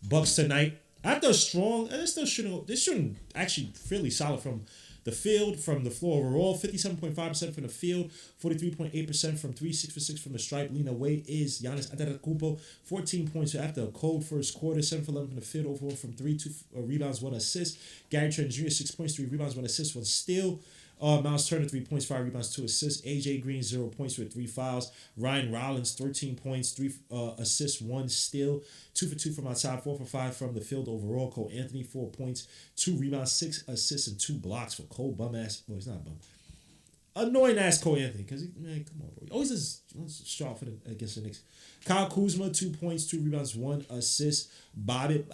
Bucks tonight. After a strong, and they're shooting actually fairly solid from the field, from the floor overall. 57.5% from the field, 43.8% from 3, 6 for 6 from the stripe. Leading away is Giannis Antetokounmpo, 14 points after a cold first quarter, 7 for 11 from the field, overall from 3, 2 rebounds, 1 assist. Gary Trent Jr., 6 points, 3 rebounds, 1 assist, 1 steal. Miles Turner, 3 points, 5 rebounds, 2 assists. AJ Green, 0 points with 3 fouls. Ryan Rollins, 13 points, 3 assists, 1 steal. 2 for 2 from outside, 4 for 5 from the field overall. Cole Anthony, 4 points, 2 rebounds, 6 assists, and 2 blocks for Cole bum-ass. Well, he's not bum. Annoying-ass Cole Anthony, because, man, come on, bro. He always is strong against the Knicks. Kyle Kuzma, 2 points, 2 rebounds, 1 assist. Bobby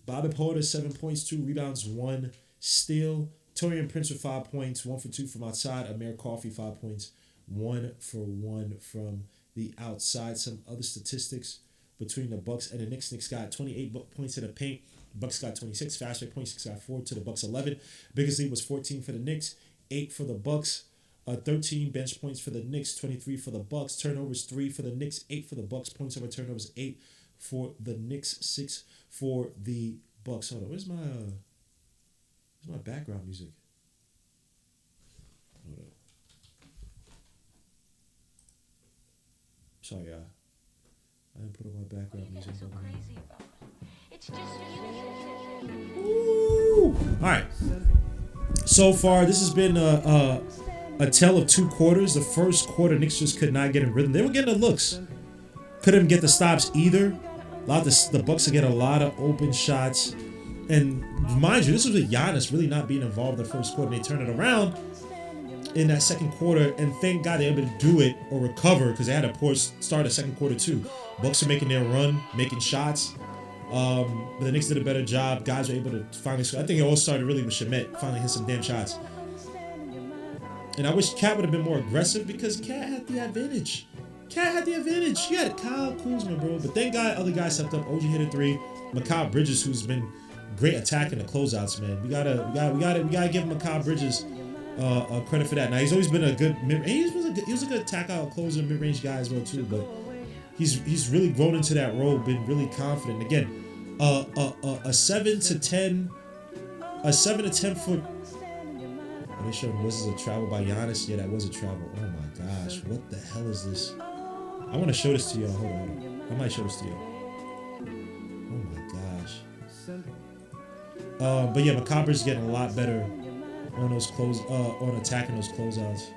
Porter, 7 points, 2 rebounds, 1 steal. Torian Prince with 5 points, 1 for 2 from outside. Amir Coffey, 5 points, 1 for 1 from the outside. Some other statistics between the Bucks and the Knicks. Knicks got 28 points in the paint. Bucks got 26. Fast break points. Knicks got 4 to the Bucks 11. Biggest lead was 14 for the Knicks, 8 for the Bucks. 13 bench points for the Knicks, 23 for the Bucks. Turnovers 3 for the Knicks, 8 for the Bucks. Points over turnovers 8 for the Knicks, 6 for the Bucks. Hold on, where's my background music? Hold up. Sorry, I didn't put on my background music. It's just you. Woo! All right. So far, this has been a tale of two quarters. The first quarter, Knicks just could not get in rhythm. They were getting the looks, couldn't get the stops either. The Bucks are getting a lot of open shots, and mind you, this was with Giannis really not being involved in the first quarter. They turned it around in that second quarter, and thank God they were able to do it or recover because they had a poor start of second quarter too. Bucks are making their run, making shots. But the Knicks did a better job. Guys were able to finally score. I think it all started really with Shamet finally hit some damn shots. And I wish Cat would have been more aggressive because Cat had the advantage. He had Kyle Kuzma, bro. But thank God other guys stepped up. OG hit a three. Mikal Bridges, who's been great attacking the closeouts, man. We gotta give Mikal Bridges credit for that. Now he's always been a good he was a good attack out closer, mid range guy as well too. But he's really grown into that role, been really confident. Again, a 7 to 10 foot. Let me show you, was this a travel by Giannis? Yeah, that was a travel. Oh my gosh, what the hell is this? I want to show this to y'all. Hold on. I might show this to y'all. Oh my gosh. But yeah, McCopper's getting a lot better on those on attacking those closeouts.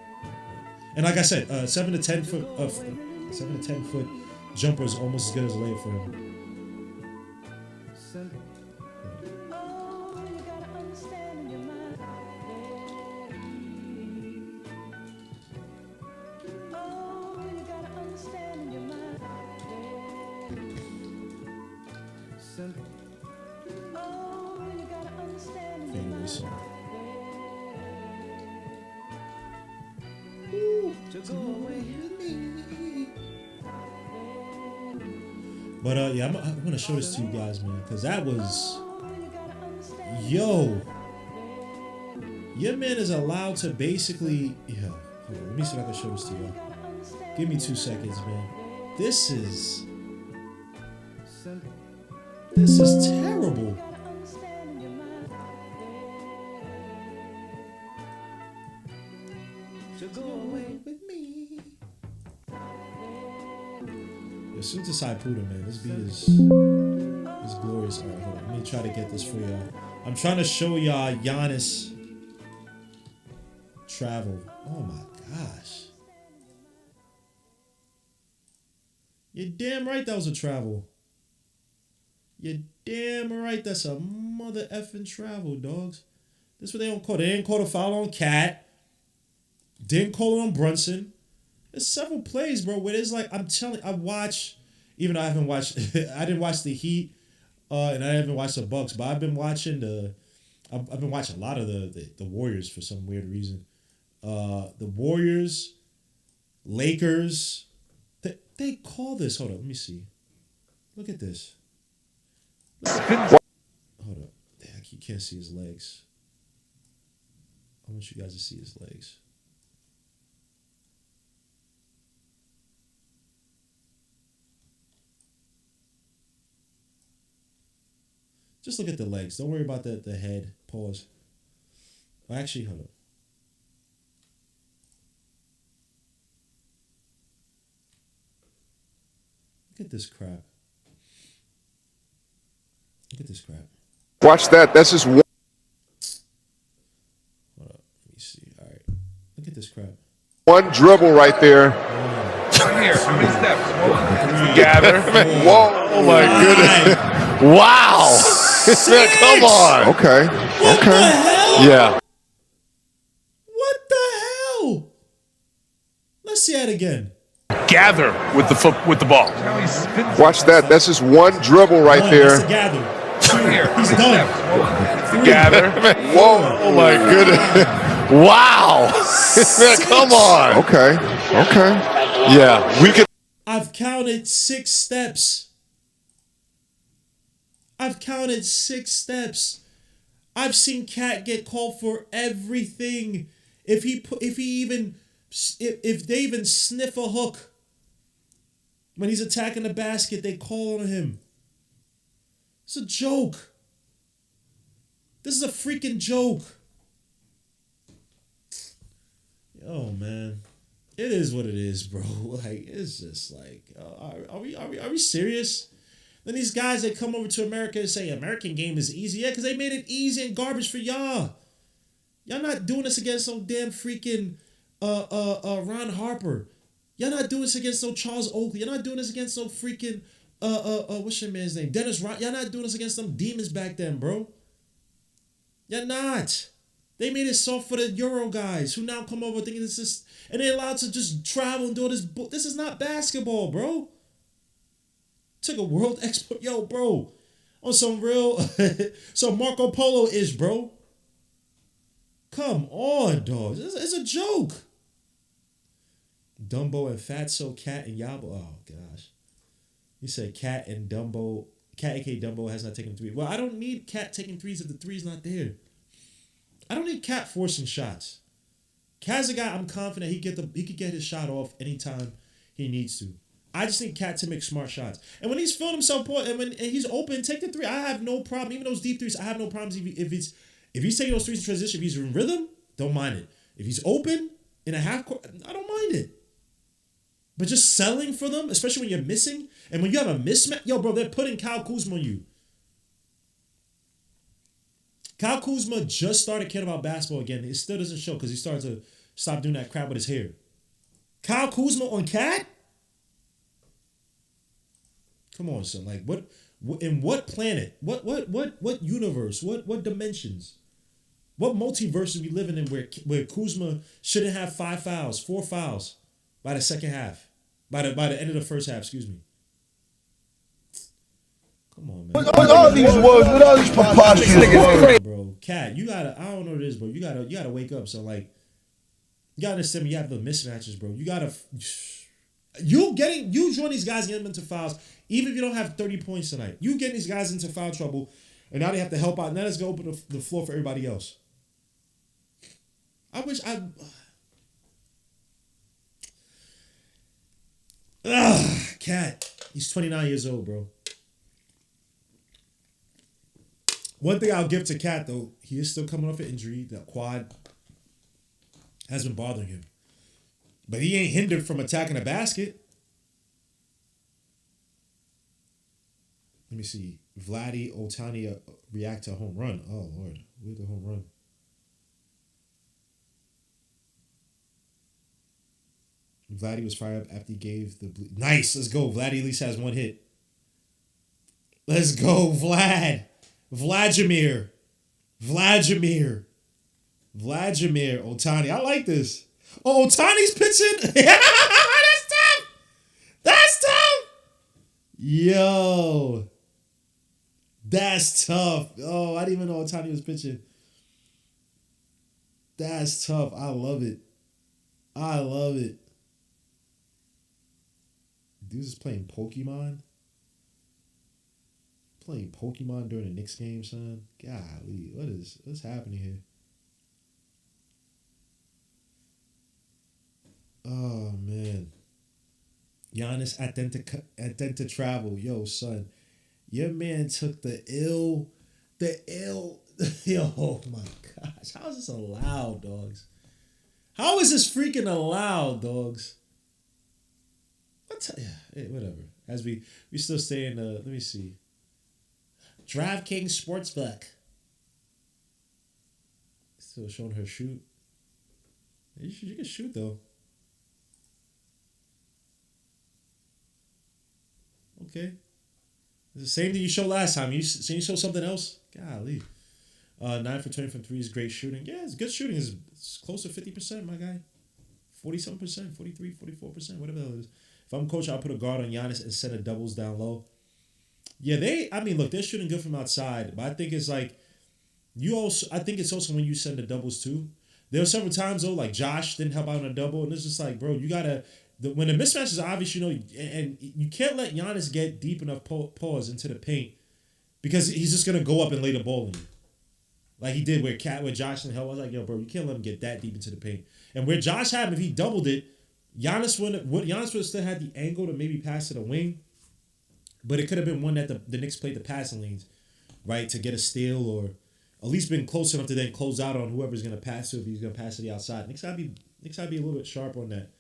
And like I said, 7 to 10 foot jumper is almost as good as a layup for him. But yeah, I'm gonna show this to you guys, man, because that was, yo, your man is allowed to basically, hold on, let me see if I can show this to y'all. Give me 2 seconds, man. This is terrible. Shoot to Sai Puda, man. This beat is glorious. All right, hold on. Let me try to get this for y'all. I'm trying to show y'all Giannis travel. Oh my gosh. You're damn right that was a travel. You're damn right that's a mother effing travel, dogs. This is what they don't call. They didn't call a foul on Cat. Didn't call it on Brunson. There's several plays, bro, where it's like, I'm telling, I watch, even though I haven't watched, I didn't watch the Heat, and I haven't watched the Bucks, but I've been watching I've been watching a lot of the Warriors for some weird reason. The Warriors, Lakers, they call this, hold up, let me see. Look at this. Hold up. You can't see his legs. I want you guys to see his legs. Just look at the legs. Don't worry about the head. Pause. Oh, actually, hold up. Look at this crap. Look at this crap. Watch that. That's just one. Hold up. Let me see. All right. Look at this crap. One dribble right there. Here, how many steps? Gather. Whoa. Oh, my goodness. Wow. Come on. Okay. What the hell? Yeah. What the hell? Let's see that again. Gather with the ball. Watch that. That's just one dribble right One, there. that's a gather. Here, He's done. Gather. Whoa. Oh, my goodness. Wow. Come on. Okay. Yeah. We could. I've counted 6 steps. I've seen Cat get called for everything. If they even sniff a hook when he's attacking the basket, they call on him. It's a joke. This is a freaking joke. Oh man. It is what it is, bro. Like, it's just like, are we serious? Then these guys that come over to America and say American game is easy, yeah, because they made it easy and garbage for y'all. Y'all not doing this against some damn freaking Ron Harper. Y'all not doing this against no Charles Oakley. Y'all not doing this against no freaking what's your man's name? Dennis Rodman. Y'all not doing this against some demons back then, bro. Y'all not. They made it soft for the Euro guys who now come over thinking this is, and they're allowed to just travel and do all this. This is not basketball, bro. Took a world export, yo, bro, on some real, some Marco Polo-ish, bro. Come on, dog. It's a joke. Dumbo and Fatso, Cat and Yabo. Oh gosh, you said Cat and Dumbo. Cat aka Dumbo has not taken three. Well, I don't need Cat taking threes if the three's not there. I don't need Cat forcing shots. Cat's a guy I'm confident he could get his shot off anytime he needs to. I just need Cat to make smart shots. And when he's feeling himself and he's open, take the three. I have no problem. Even those deep threes, I have no problems if he's taking those threes in transition, if he's in rhythm, don't mind it. If he's open in a half court, I don't mind it. But just selling for them, especially when you're missing, and when you have a mismatch, yo, bro, they're putting Kyle Kuzma on you. Kyle Kuzma just started caring about basketball again. It still doesn't show because he started to stop doing that crap with his hair. Kyle Kuzma on Cat? Come on, son. Like, what in what planet? What universe? What dimensions? What multiverse are we living in where Kuzma shouldn't have 4 fouls by the second half? By the end of the first half, excuse me. Come on, man. With all these words, with all these preposterous words. Bro, Cat, you gotta, I don't know what it is, bro. You gotta wake up. So, like, you gotta understand me. You have the mismatches, bro. You gotta, you join these guys, get them into fouls, even if you don't have 30 points tonight. You getting these guys into foul trouble, and now they have to help out. Now let's go open the floor for everybody else. I wish Cat. He's 29 years old, bro. One thing I'll give to Cat, though, he is still coming off an injury. That quad has been bothering him. But he ain't hindered from attacking a basket. Let me see. Vladdy Otani react to a home run. Oh, Lord. Where's the home run? Vladdy was fired up after he gave the... Nice. Let's go. Vladdy at least has one hit. Let's go, Vlad. Vladimir Otani. I like this. Oh, Otani's pitching. That's tough. Yo. That's tough. Oh, I didn't even know Otani was pitching. That's tough. I love it. Dude's just playing Pokemon. Playing Pokemon during the Knicks game, son. Golly, what's happening here? Oh man. Giannis Adenta travel. Yo, son. Your man took the ill. Yo, oh my gosh. How is this allowed, dogs? How is this freaking allowed, dogs? Whatever. As we still stay in let me see. DraftKings Sportsbook. Still showing her shoot. You can shoot though. Okay. It's the same thing you showed last time. You show something else? Golly. 9 for 20 from 3 is great shooting. Yeah, it's good shooting. It's close to 50%, my guy. 40-something%, 43, 44%, whatever that is. If I'm coach, I'll put a guard on Giannis and send a doubles down low. Yeah, look, they're shooting good from outside, but I think it's like, I think it's also when you send the doubles too. There were several times though, like Josh didn't help out on a double, and it's just like, bro, you gotta, when the mismatch is obvious, and you can't let Giannis get deep enough pause into the paint because he's just gonna go up and lay the ball in you. Like he did where Josh didn't help. I was like, yo, bro, you can't let him get that deep into the paint. And where Josh had him, if he doubled it, Giannis would have still had the angle to maybe pass to the wing. But it could have been one that the Knicks played the passing lanes, right, to get a steal or at least been close enough to then close out on whoever's going to pass to if he's going to pass to the outside. Knicks gotta be a little bit sharp on that.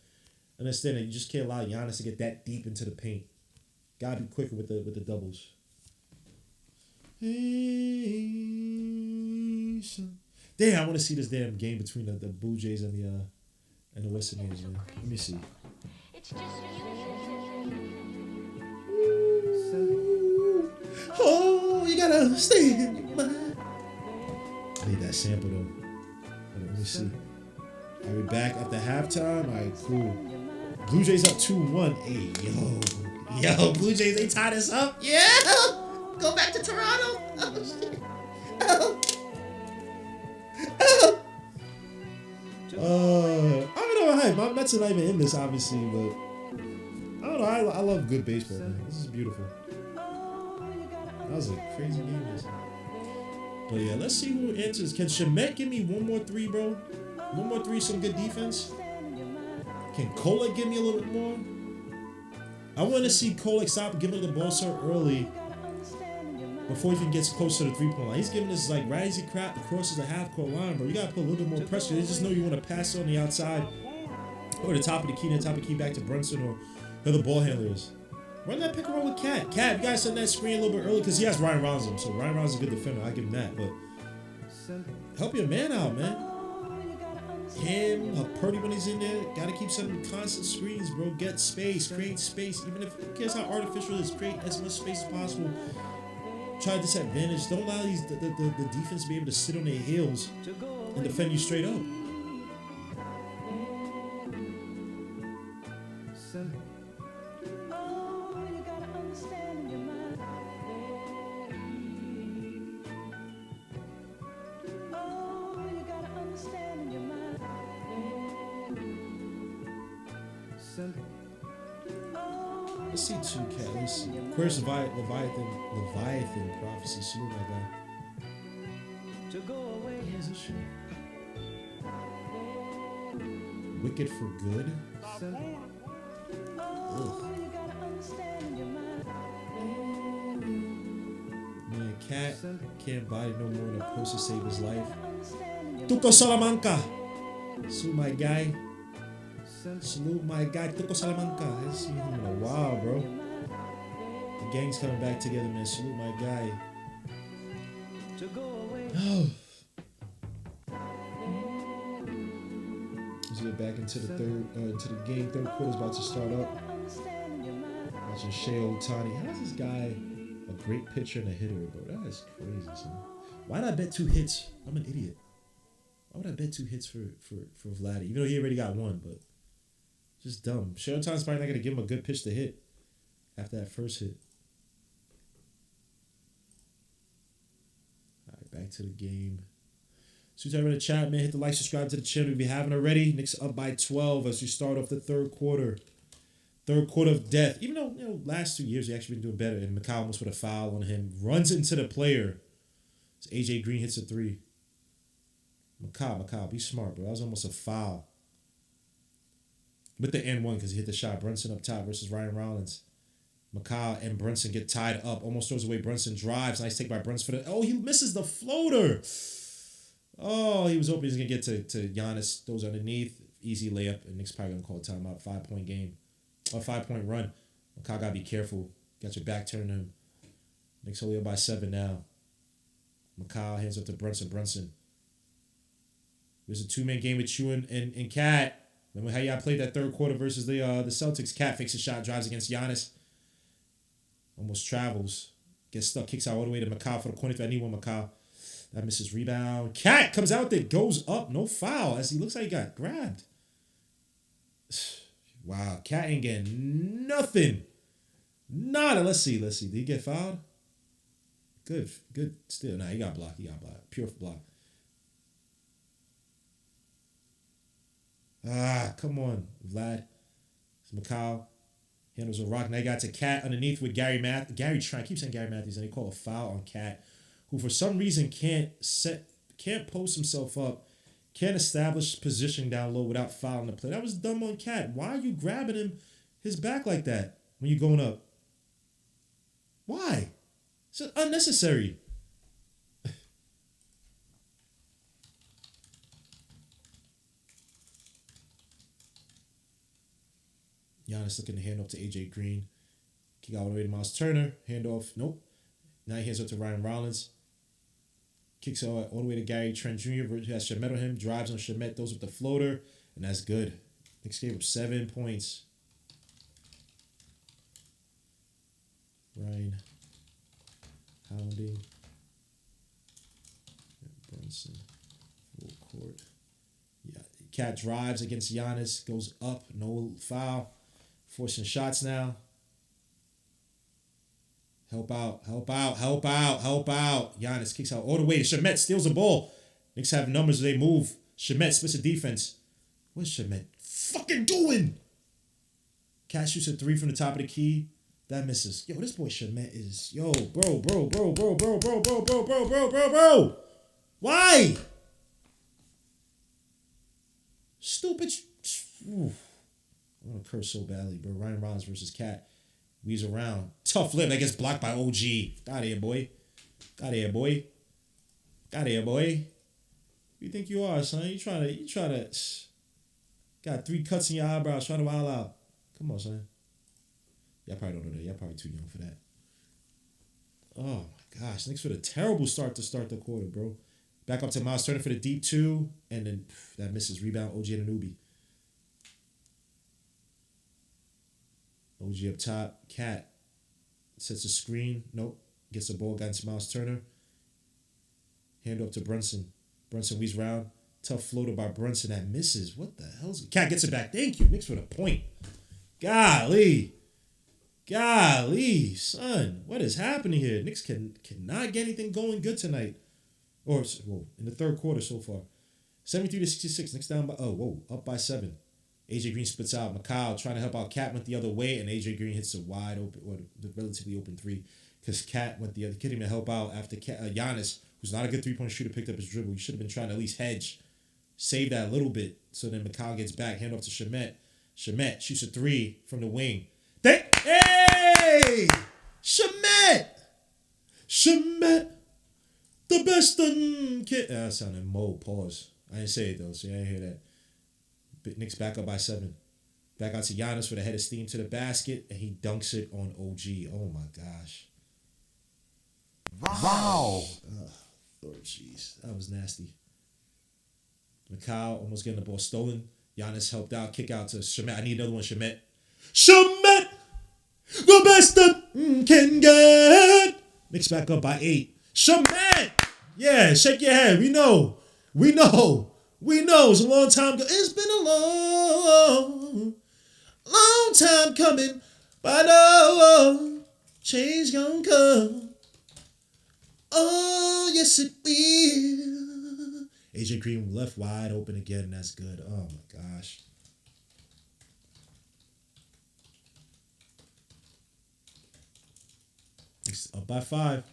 understand that you just can't allow Giannis to get that deep into the paint. Gotta be quicker with the doubles. Damn, I want to see this damn game between the Blue Jays and the West Indians, man. Let me see. It's just you. Oh, you gotta stay in your mind. I need that sample though. Let me see. Are we back after halftime? All right, cool. Blue Jays up 2-1. Hey, yo, Blue Jays, they tied us up. Yeah, go back to Toronto. Oh shit. I don't know. Hey, my Mets are not even in this, obviously, but I don't know. I love good baseball, man. This is beautiful. That was a crazy game, this. But yeah, let's see who answers. Can Shemet give me one more three, bro? One more three, some good defense. Can Kolek give me a little bit more? I want to see Kolek stop giving the ball so early before he even gets close to the 3-point line. He's giving this like rising crap that crosses the half-court line, bro. You got to put a little bit more pressure. They just know you want to pass on the outside or the top of the key, back to Brunson or the ball handlers. Run that pick and roll with Cat. Cat, you guys send that screen a little bit early because he has Ryan Rollins in him. So Ryan Rollins is a good defender. I give him that. But help your man out, man. Him, Purdy when he's in there. Got to keep sending constant screens, bro. Get space. Create space. Even if, who cares how artificial it is, create as much space as possible. Try to disadvantage. Don't allow the defense to be able to sit on their heels and defend you straight up. Let's see 2K. Let's see. Where's Leviathan prophecy? Salute my guy. What is this shit? Wicked for good. Ugh. Man, Cat can't buy no more than a post to save his life. Tuco Salamanca. Salute my guy. Salute my guy, Tuco Salamanca. I haven't seen him in a while, bro. The gang's coming back together, man. Salute my guy. Oh. Let's get back into the game. Third quarter's about to start up. Watching Shea Ohtani. How's this guy a great pitcher and a hitter, bro? That is crazy, son. Why did I bet 2 hits? I'm an idiot. Why would I bet 2 hits for Vladdy? Even though he already got 1, but just dumb. Shea Ohtani's probably not going to give him a good pitch to hit after that first hit. All right, back to the game. So everyone in the chat, man, hit the like, subscribe to the channel if you haven't already. Knicks up by 12 as we start off the third quarter. Third quarter of death. Even though, last 2 years he actually been doing better. And Mikal almost with a foul on him. Runs into the player. As AJ Green hits a 3. Mikal, be smart, bro. That was almost a foul. With the N1 because he hit the shot. Brunson up top versus Ryan Rollins. Mikal and Brunson get tied up. Almost throws away. Brunson drives. Nice take by Brunson for the... Oh, he misses the floater. Oh, he was hoping he was going to get to Giannis. Those underneath. Easy layup. And Knicks probably going to call timeout. 5-point game. A 5-point run. Mikal got to be careful. Got your back turned to him. Knicks only up by 7 now. Mikal hands up to Brunson. Brunson. There's a 2-man game with you and Cat. Remember how y'all played that third quarter versus the Celtics? Cat fakes a shot, drives against Giannis. Almost travels. Gets stuck, kicks out all the way to Mikal for the corner. If I need one, Mikal. That misses rebound. Cat comes out there, goes up, no foul, as he looks like he got grabbed. Wow, Cat ain't getting nothing. Nada. Let's see. Did he get fouled? Good still. Nah, he got blocked. Pure block. Come on, Vlad. It's Mikal. Handles a rock. Now you got to Cat underneath with Gary Matthews. I keep saying Gary Matthews, and they call a foul on Cat, who for some reason can't post himself up, can't establish position down low without fouling the play. That was dumb on Cat. Why are you grabbing his back like that when you're going up? Why? It's unnecessary. Giannis looking to hand off to AJ Green. Kick out all the way to Miles Turner. Hand off. Nope. Now he hands off to Ryan Rollins. Kicks all the way to Gary Trent Jr. Who has Shamet on him. Drives on Shamet. Throws up the floater. And that's good. Knicks gave up 7 points. Ryan hounding. Brunson. Full court. Yeah. Cat drives against Giannis. Goes up. No foul. Forcing shots now. Help out. Giannis kicks out all the way to Shamet. Steals the ball. Knicks have numbers as they move. Shamet splits the defense. What's Shamet fucking doing? Cat shoots a 3 from the top of the key. That misses. Yo, this boy Shamet is... Yo, bro. Why? Stupid... Ooh. I'm going to curse so badly, bro. Ryan Rollins versus Cat. Weaves around. Tough lip. That gets blocked by OG. Got here, boy. Who you think you are, son? You try to... Got 3 cuts in your eyebrows. Trying to wild out. Come on, son. Y'all probably don't know that. Y'all probably too young for that. Oh, my gosh. Knicks with a terrible start to start the quarter, bro. Back up to Miles Turner for the deep 2. And then that misses. Rebound, OG Anunoby. OG up top. Cat sets a screen. Nope. Gets the ball against Miles Turner. Hand up to Brunson. Brunson weaves round. Tough floater by Brunson that misses. What the hell's... Cat gets it back. Thank you. Knicks with a point. Golly, son. What is happening here? Knicks cannot get anything going good tonight. Or, well, in the third quarter so far. 73-66. Knicks down by... up by 7. AJ Green splits out. Mikal trying to help out. Cat went the other way, and AJ Green hits a wide open, or the relatively open 3, because Cat went the other. Couldn't even help out after Giannis, who's not a good 3-point shooter, picked up his dribble. You should have been trying to at least hedge, save that a little bit. So then Mikal gets back, hand off to Shamet. Shamet shoots a 3 from the wing. Hey, Shamet, the best kid. That sounded Mo. Pause. I didn't say it though, so I didn't hear that. Knicks back up by 7. Back out to Giannis with a head of steam to the basket, and he dunks it on OG. Oh my gosh. Wow. Oh jeez, that was nasty. Mikal almost getting the ball stolen. Giannis helped out, kick out to Shamet. I need another one, Shamet. Shamet, the best that can get. Knicks back up by 8. Shamet, yeah, shake your head. We know. It's a long time ago. It's been a long time coming, but no change gonna come. Oh, yes it will. AJ Green left wide open again, and that's good. Oh my gosh. It's up by 5.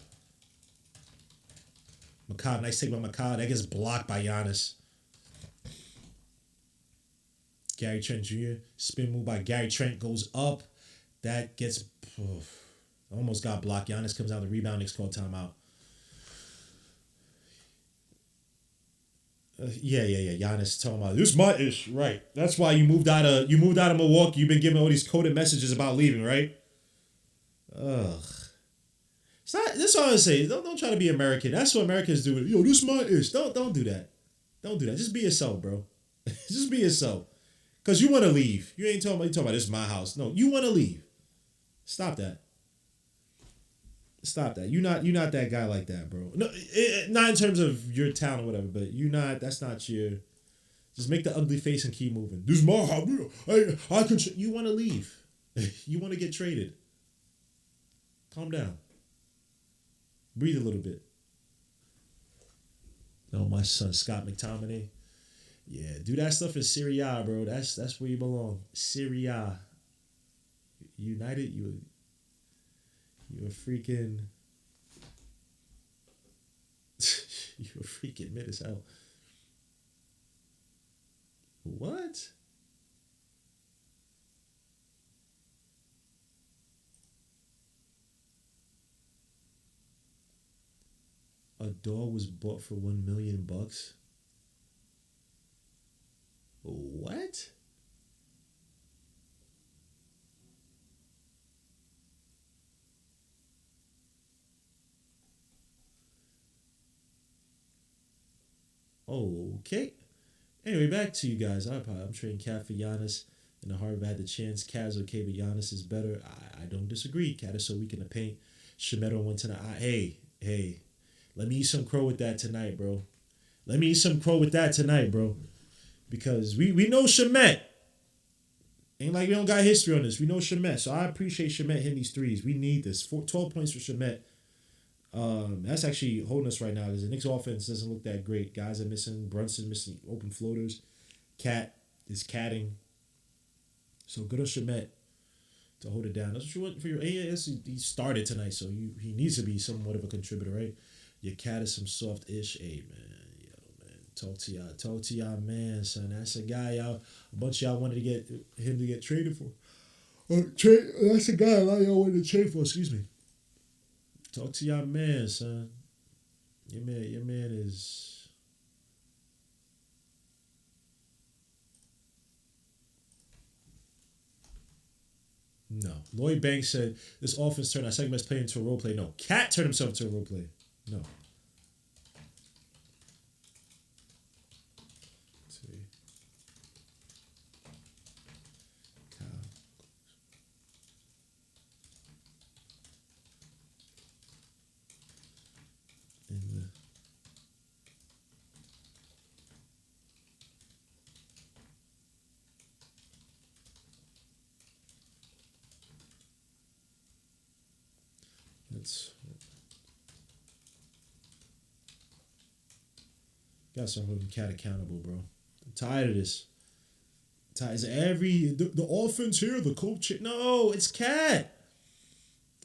Mikal, nice take by Mikal. That gets blocked by Giannis. Gary Trent Jr. Spin move by Gary Trent goes up. That gets... almost got blocked. Giannis comes out the rebound. Knicks call timeout. Yeah. Giannis talking about this is my ish, right? That's why you moved out of Milwaukee. You've been giving all these coded messages about leaving, right? Ugh. It's not. That's all I say. Don't try to be American. That's what Americans do. Yo, this is my ish. Don't do that. Don't do that. Just be yourself, bro. Just be yourself. Cause you want to leave. You ain't talking about this is my house. No, you want to leave. Stop that. You're not that guy like that, bro. No, not in terms of your talent or whatever, but you're not. That's not your. Just make the ugly face and keep moving. This is my house. I can. You want to leave. You want to get traded. Calm down. Breathe a little bit. No, my son Scott McTominay. Yeah, do that stuff in Serie A, bro. That's where you belong. Serie A. United, you a freaking... you a freaking mid as hell. What? A dog was bought for $1 million. What? Okay. Anyway, back to you guys. I'm trading Cat for Giannis. In the heart of it, I had the chance. Cat's okay, but Giannis is better. I don't disagree. Cat is so weak in the paint. Shemet on one tonight. Hey. Let me eat some crow with that tonight, bro. Because we know Shemet. Ain't like we don't got history on this. We know Shemet. So I appreciate Shemet hitting these threes. We need this. 12 points for Shemet. That's actually holding us right now because the Knicks offense doesn't look that great. Guys are missing. Brunson missing open floaters. Cat is catting. So good on Shemet to hold it down. That's what you want for your AAS. He started tonight, so he needs to be somewhat of a contributor, right? Your Cat is some soft-ish. Hey, man. Talk to y'all, man, son. That's a guy a bunch of y'all wanted to get him to get traded for. That's a guy a lot of y'all wanted to trade for, excuse me. Talk to y'all, man, son. Your man is... No. Lloyd Banks said, this offense turned our second best player into a role play. No. Cat turned himself into a role play. No. Gotta start holding Cat accountable, bro. I'm tired of this. Is the offense here, the coach? No, it's Cat.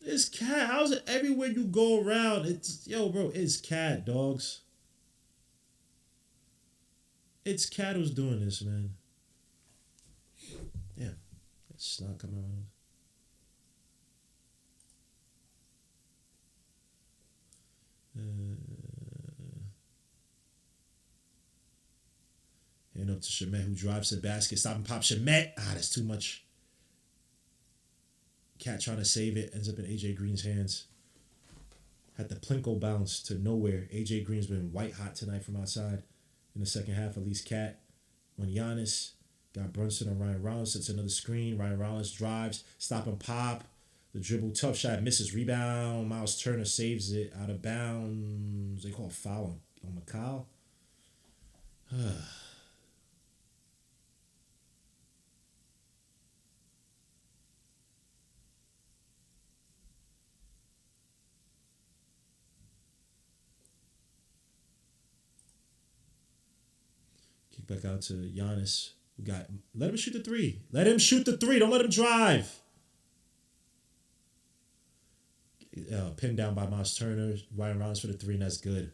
It's Cat. How's it everywhere you go around? It's Cat, dogs. It's Cat who's doing this, man. Damn. It's not coming around. Hand up to Shemet, who drives to the basket. Stop and pop Shemet. That's too much. Cat trying to save it. Ends up in AJ Green's hands. Had the Plinko bounce to nowhere. AJ Green's been white hot tonight from outside. In the second half, at least Cat. On Giannis. Got Brunson on Ryan Rollins. Sets another screen. Ryan Rollins drives. Stop and pop. The dribble. Tough shot. Misses. Rebound. Miles Turner saves it. Out of bounds. They call a foul on McCall. Kick back out to Giannis. Let him shoot the three. Don't let him drive. Pinned down by Miles Turner. Ryan Rollins for the three, and that's good.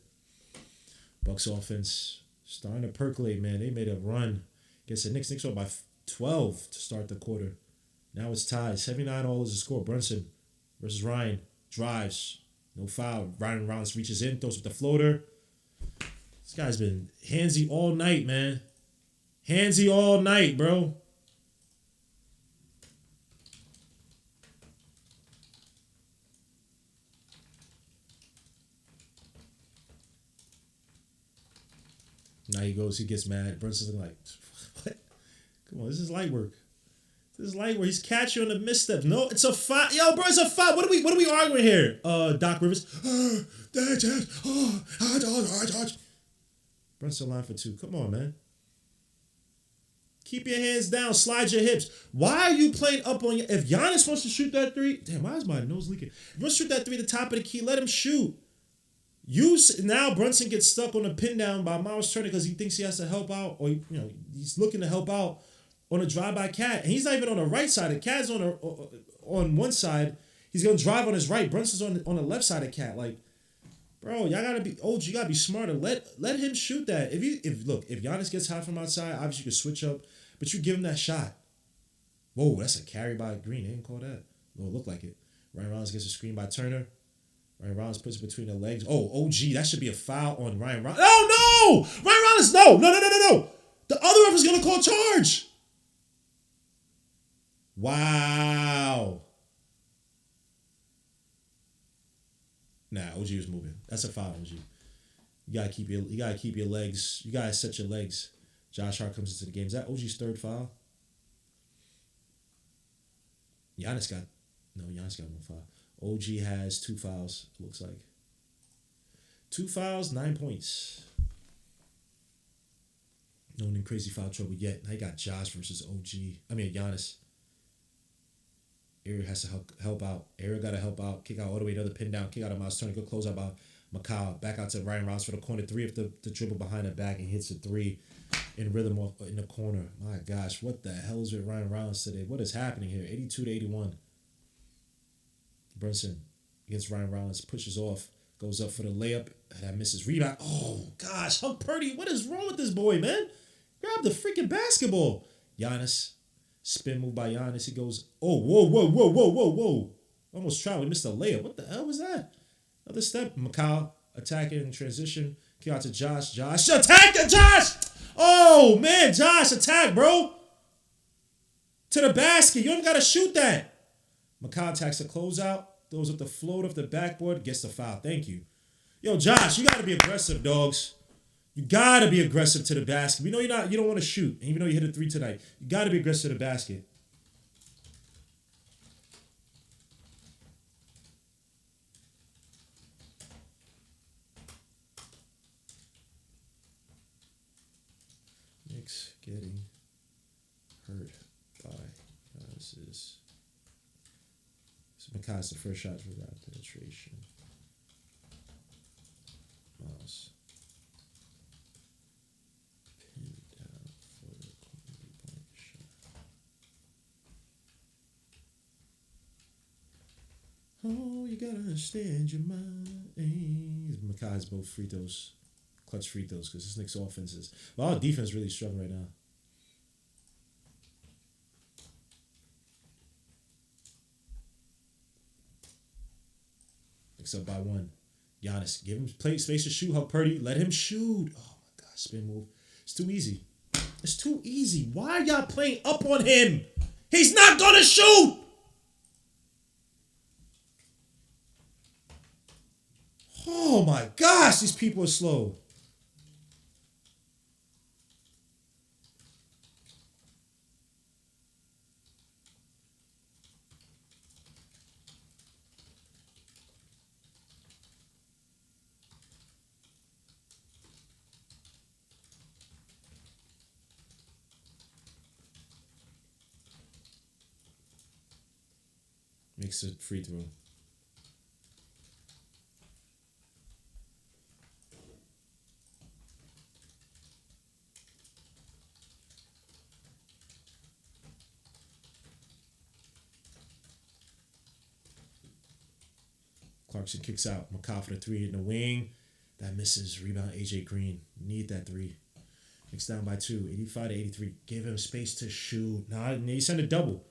Bucks offense starting to percolate, man. They made a run against the Knicks. Knicks were by 12 to start the quarter. Now it's tied. 79 all is the score. Brunson versus Ryan. Drives. No foul. Ryan Rollins reaches in, throws with the floater. This guy's been handsy all night, man. Handsy all night, bro. Now he gets mad. Brunson's like, what? Come on, this is light work. He's catching on the missteps. No, it's a foul. Yo, bro, it's a foul. What are we arguing here? Doc Rivers. Brunson line for two. Come on, man. Keep your hands down. Slide your hips. Why are you playing up on your... If Giannis wants to shoot that three... Damn, why is my nose leaking? If he wants to shoot that three at the top of the key, let him shoot. Now Brunson gets stuck on a pin down by Miles Turner because he thinks he has to help out, or he's looking to help out on a drive by Cat, and he's not even on the right side. The Cat's on one side. He's gonna drive on his right. Brunson's on the left side of Cat. Like, bro, y'all gotta be you gotta be smarter. Let him shoot that. If Giannis gets hot from outside, obviously you can switch up, but you give him that shot. Whoa, that's a carry by Green. They didn't call that. Well, it looked like it. Ryan Rollins gets a screen by Turner. Ryan Rollins puts it between the legs. Oh, OG, that should be a foul on Ryan Rollins. Oh, no! Ryan Rollins, no! The other ref is going to call charge. Wow. Nah, OG was moving. That's a foul, OG. You gotta keep your legs. You gotta set your legs. Josh Hart comes into the game. Is that OG's third foul? Giannis got one foul. OG has 2 fouls, it looks like. 2 fouls, 9 points. No one in crazy foul trouble yet. Now you got Josh versus Giannis. Ariel has to help out. Ariel got to help out. Kick out all the way, another pin down. Kick out of Miles Turner. Good close out by Macau. Back out to Ryan Rollins for the corner 3 of the dribble behind the back and hits a 3 in rhythm in the corner. My gosh, what the hell is with Ryan Rollins today? What is happening here? 82-81. Brunson against Ryan Rollins. Pushes off. Goes up for the layup. That misses. Rebound. Oh, gosh. How Purdy. What is wrong with this boy, man? Grab the freaking basketball. Giannis. Spin move by Giannis. He goes, oh, whoa. Almost tried. We missed a layup. What the hell was that? Another step. Macau attacking in transition. Kick out to Josh. Josh. Attack it, Josh! Oh, man. Josh, attack, bro. To the basket. You don't got to shoot that. Macau attacks the closeout. Throws up the float off the backboard. Gets the foul. Thank you. Yo, Josh, you got to be aggressive, dogs. You got to be aggressive to the basket. We know you don't want to shoot. Even though you hit a 3 tonight. You got to be aggressive to the basket. Knicks getting hurt by Giannis's. So Macau's the first shot without penetration. Miles. Pinned down for the 3-point shot. Oh, you gotta understand your mind. Macau's both free throws. Clutch free throws because this Knicks offense is. Well, our defense is really struggling right now. Knicks up by 1. Giannis, give him space to shoot. Help Purdy. Let him shoot. Oh my God, spin move. It's too easy. It's too easy. Why are y'all playing up on him? He's not gonna shoot. Oh my gosh, these people are slow. Makes a free throw. Clarkson kicks out. Macau for the 3 in the wing. That misses. Rebound AJ Green. Need that 3. Knicks down by 2. 85-83. Give him space to shoot. Nah, he sent a double.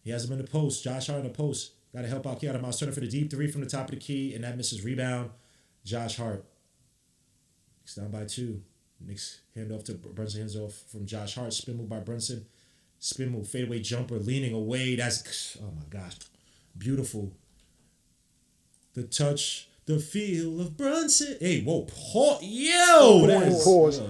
He has him in the post. Josh Hart in the post. Got to help out. Kick out of Miles Turner for the deep 3 from the top of the key. And that misses. Rebound. Josh Hart. Knicks down by 2. Knicks hand off to Brunson. Hands off from Josh Hart. Spin move by Brunson. Spin move. Fadeaway jumper. Leaning away. That's, oh my gosh. Beautiful. The touch. The feel of Brunson. Hey, whoa. Yo. Pause.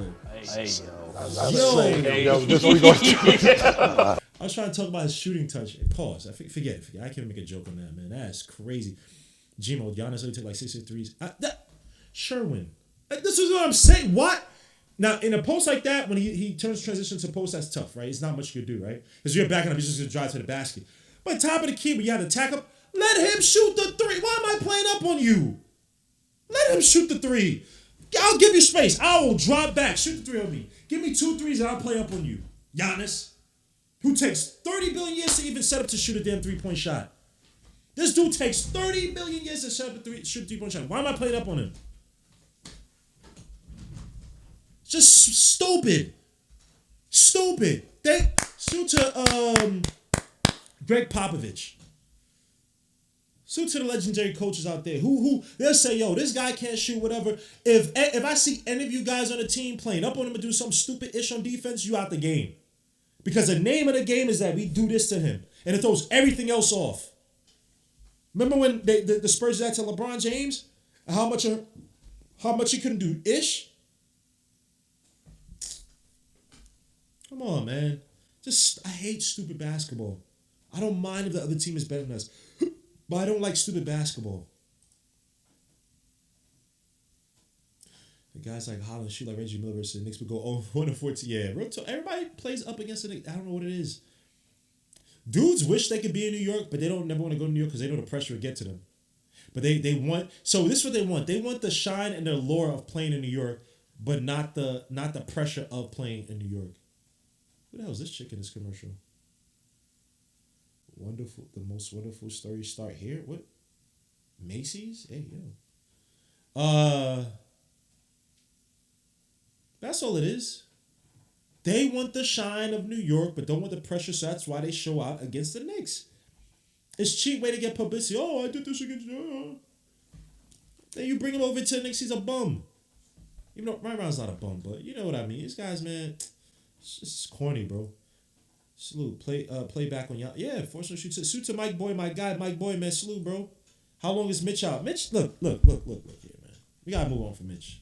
I was trying to talk about his shooting touch. Pause. Forget it. I can't make a joke on that, man. That's crazy. Gmo, Giannis only took like 6 threes. Sherwin. This is what I'm saying. What? Now, in a post like that, when he turns transition to post, that's tough, right? It's not much you can do, right? Because you're backing up, he's just going to drive to the basket. But top of the key, when you have to tack up, let him shoot the 3. Why am I playing up on you? Let him shoot the 3. I'll give you space. I will drop back. Shoot the 3 on me. Give me 2 threes and I'll play up on you. Giannis, who takes 30 billion years to even set up to shoot a damn 3-point shot. This dude takes 30 billion years to set up to shoot a 3-point shot. Why am I playing up on him? Just stupid. Stupid. Sue to Greg Popovich. Sue to the legendary coaches out there who they'll say, yo, this guy can't shoot, whatever. If I see any of you guys on the team playing up on him and do some stupid ish on defense, you out the game. Because the name of the game is that we do this to him. And it throws everything else off. Remember when the Spurs did that to LeBron James? And how much of How much he couldn't do ish? Come on, man. I hate stupid basketball. I don't mind if the other team is better than us, but I don't like stupid basketball. The guys like Holland shoot like Reggie Miller versus the Knicks would go 1-14. Yeah, real talk. Everybody plays up against the Knicks. I don't know what it is. Dudes wish they could be in New York, but they don't never want to go to New York because they know the pressure would get to them. But they want, so this is what they want. They want the shine and the allure of playing in New York, but not the pressure of playing in New York. Who the hell is this chick in this commercial? Wonderful, the most wonderful stories start here. What? Macy's? Hey, yo. That's all it is. They want the shine of New York, but don't want the pressure, so that's why they show out against the Knicks. It's a cheap way to get publicity. Oh, I did this against you. Then you bring him over to the Knicks, he's a bum. Even though Ryan's not a bum, but you know what I mean. These guys, man, it's just corny, bro. Salute. Play back on y'all. Yeah, force shoot to Mike Boy, my guy. Mike Boy, man, salute, bro. How long is Mitch out? Mitch, look here, man. We gotta move on from Mitch.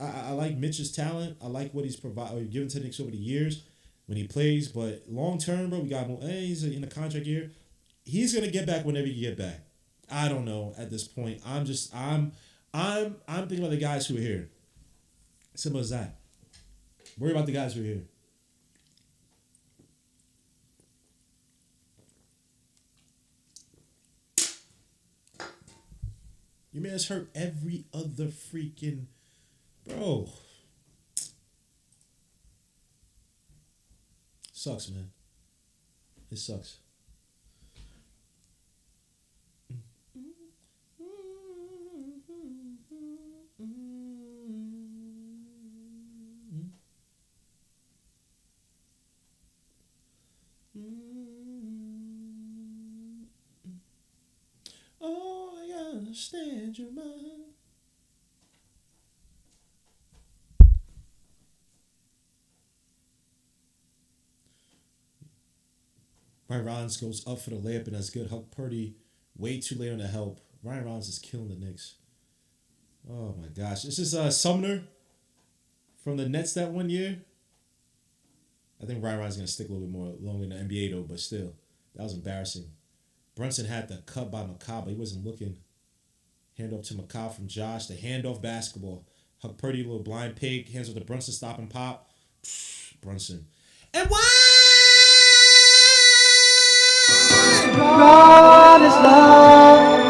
I like Mitch's talent. I like what he's given to the Knicks over the years when he plays. But long term, bro, we got him. Hey, he's in the contract year. He's gonna get back whenever he get back. I don't know at this point. I'm thinking about the guys who are here. Simple as that. Worry about the guys who are here. Your man's hurt every other freaking bro. Sucks, man. It sucks. Oh, I understand your mind. Ryan Rollins goes up for the layup and that's good. Huck Purdy way too late on the help. Ryan Rollins is killing the Knicks. Oh my gosh. This is Sumner from the Nets that one year. I think Ryan Rollins is going to stick a little bit more longer in the NBA though, but still. That was embarrassing. Brunson had the cut by McCall, but he wasn't looking. Handoff to McCall from Josh. The handoff basketball. Huck Purdy, little blind pig. Hands with the Brunson stop and pop. Brunson. And why? God is love.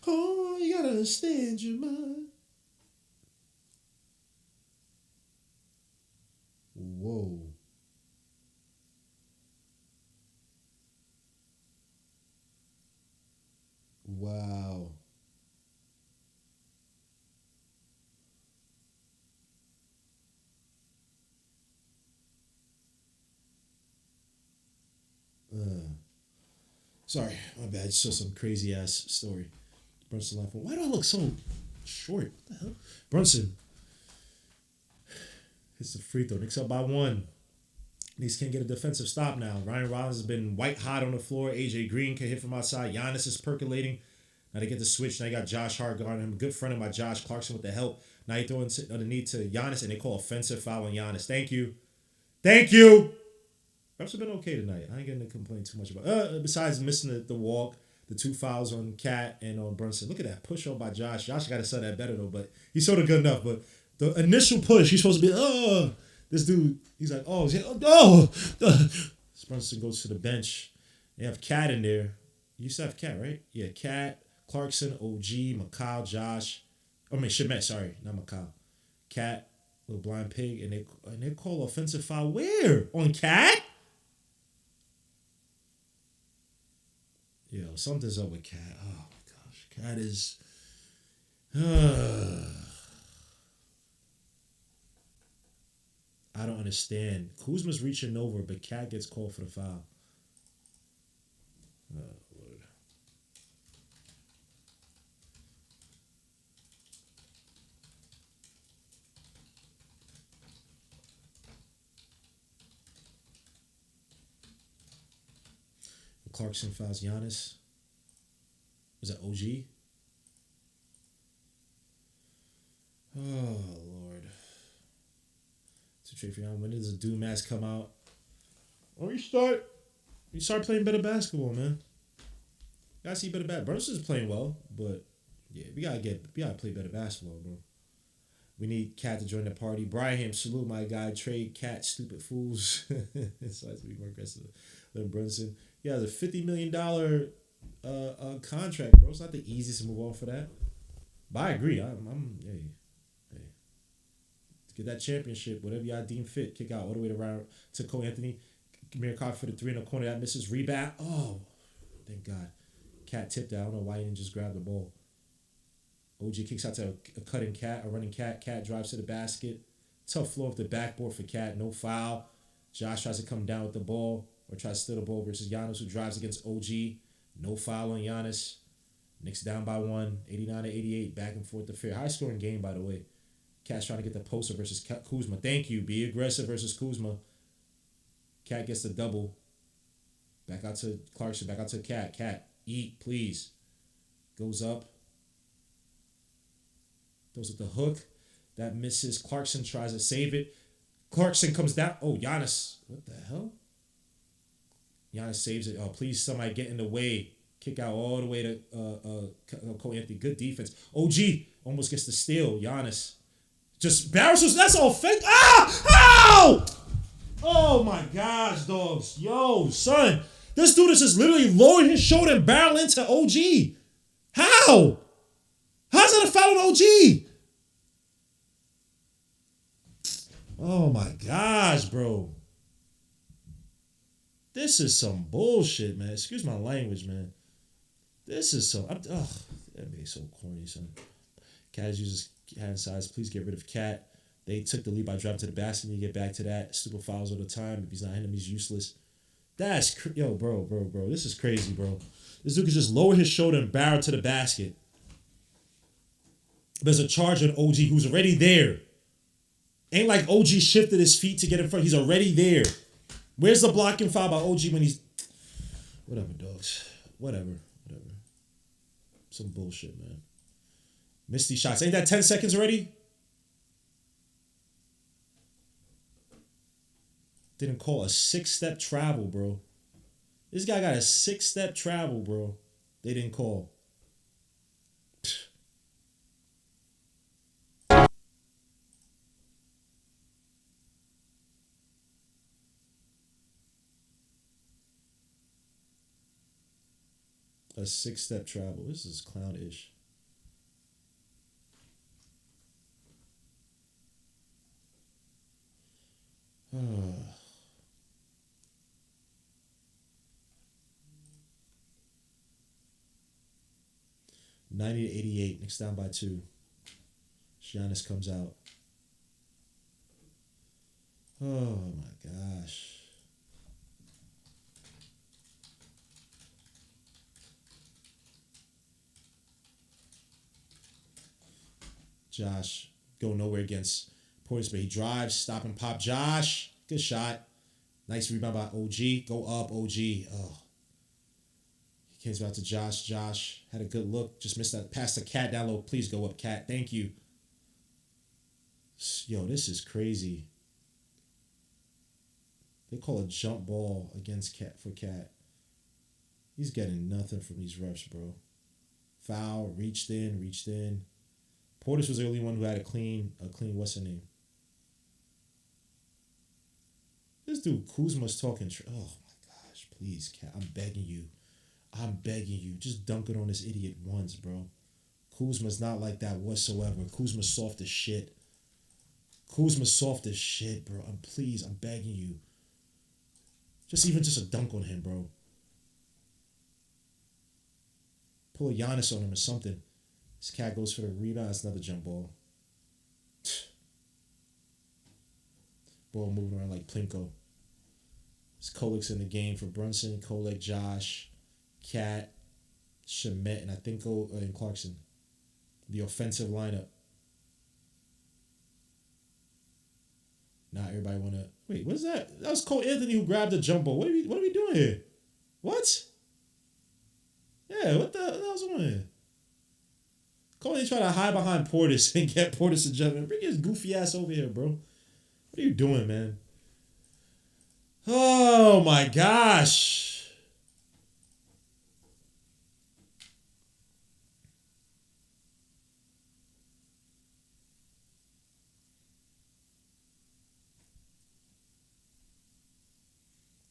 Oh, you gotta understand your mind. Whoa. Wow. Sorry, my bad. Just saw some crazy ass story. Brunson left. Why do I look so short? What the hell? Brunson hits the free throw. Knicks up by 1. Knicks can't get a defensive stop now. Ryan Rollins has been white hot on the floor. AJ Green can hit from outside. Giannis is percolating. Now they get the switch. Now you got Josh Hart guarding him. A good friend of my Josh Clarkson with the help. Now you throwing underneath to Giannis, and they call offensive foul on Giannis. Thank you. Thank you. Refs have been okay tonight. I ain't getting to complain too much about besides missing the walk, the 2 fouls on Cat and on Brunson. Look at that push up by Josh. Josh got to sell that better though, but he's sort of good enough. But the initial push, he's supposed to be, this dude, he's like, Brunson goes to the bench. They have Cat in there. You used to have Cat, right? Yeah, Cat, Clarkson, OG, McCall, Josh. Shamet, sorry, not McCall. Cat, little blind pig, and they call offensive foul where? On Cat? Yo, something's up with Cat. Oh my gosh. Cat is I don't understand. Kuzma's reaching over, but Cat gets called for the foul. Oh, Lord. Clarkson fouls Giannis. Was that OG? Oh, Lord. To trade for Giannis. When does the Doom mask come out? Oh, you start playing better basketball, man. Gotta see better basketball. Brunson's playing well, but yeah, we gotta play better basketball, bro. We need Cat to join the party. Braham, salute my guy. Trade Cat, stupid fools. It's like to be more aggressive than Brunson. Yeah, the $50 million contract, bro. It's not the easiest to move on for that. But I agree. Hey. Get that championship, whatever y'all deem fit. Kick out all the way around to Cole Anthony. Amir Cobb for the 3 in the corner. That misses. Rebound. Oh, thank God. Cat tipped out. I don't know why he didn't just grab the ball. OG kicks out to a cutting Cat, a running Cat. Cat drives to the basket. Tough flow off the backboard for Cat. No foul. Josh tries to come down with the ball or tries to steal the ball versus Giannis, who drives against OG. No foul on Giannis. Knicks down by 1, 89-88. Back and forth. The fair. High scoring game, by the way. Cat's trying to get the poster versus Kuzma. Thank you. Be aggressive versus Kuzma. Cat gets the double. Back out to Clarkson. Back out to Cat. Cat, eat, please. Goes up. Goes with the hook. That misses. Clarkson tries to save it. Clarkson comes down. Oh, Giannis. What the hell? Giannis saves it. Oh, please, somebody get in the way. Kick out all the way to Cole Anthony. Good defense. OG almost gets the steal. Giannis just barrels. That's all fake. Ah! Ow! Oh my gosh, dogs. Yo, son. This dude is just literally lowering his shoulder and barrel into OG. How? How's that a foul on OG? Oh my gosh, bro. This is some bullshit, man. Excuse my language, man. This is so. That made so corny, son. Cat uses hand size. Please get rid of Cat. They took the lead by driving to the basket. You get back to that. Stupid fouls all the time. If he's not hitting him, he's useless. That's yo, bro. This is crazy, bro. This dude can just lower his shoulder and barrel to the basket. There's a charge on OG who's already there. Ain't like OG shifted his feet to get in front. He's already there. Where's the blocking foul by OG when he's... Whatever, dogs. Whatever. Some bullshit, man. Missed these shots. Ain't that 10 seconds already? Didn't call a 6-step travel, bro. This guy got a 6-step travel, bro. They didn't call. A 6-step travel. This is clownish. Oh. 90-88. Knicks down by 2. Giannis comes out. Oh my gosh. Josh go nowhere against Portis, but he drives, stop and pop. Josh, good shot. Nice rebound by OG. Go up, OG. Oh. He came out to Josh. Josh had a good look. Just missed that. Pass the Cat down low. Please go up, Cat. Thank you. Yo, this is crazy. They call a jump ball against Cat for Cat. He's getting nothing from these refs, bro. Foul, reached in. Portis was the only one who had a clean, what's her name? This dude Kuzma's talking. Oh my gosh, please, Cat. I'm begging you. Just dunk it on this idiot once, bro. Kuzma's not like that whatsoever. Kuzma's soft as shit. Bro. I'm begging you. Just a dunk on him, bro. Pull a Giannis on him or something. This Cat goes for the rebound. It's another jump ball. Ball moving around like Plinko. It's Kolik's in the game for Brunson, Kolik, Josh, Cat, Shemet, and I think and Clarkson. The offensive lineup. Now everybody want to... Wait, what is that? That was Cole Anthony who grabbed the jump ball. What are we doing here? What? Yeah, what the hell's on here? Cole trying to hide behind Portis and get Portis a jump. Bring his goofy ass over here, bro. What are you doing, man? Oh my gosh.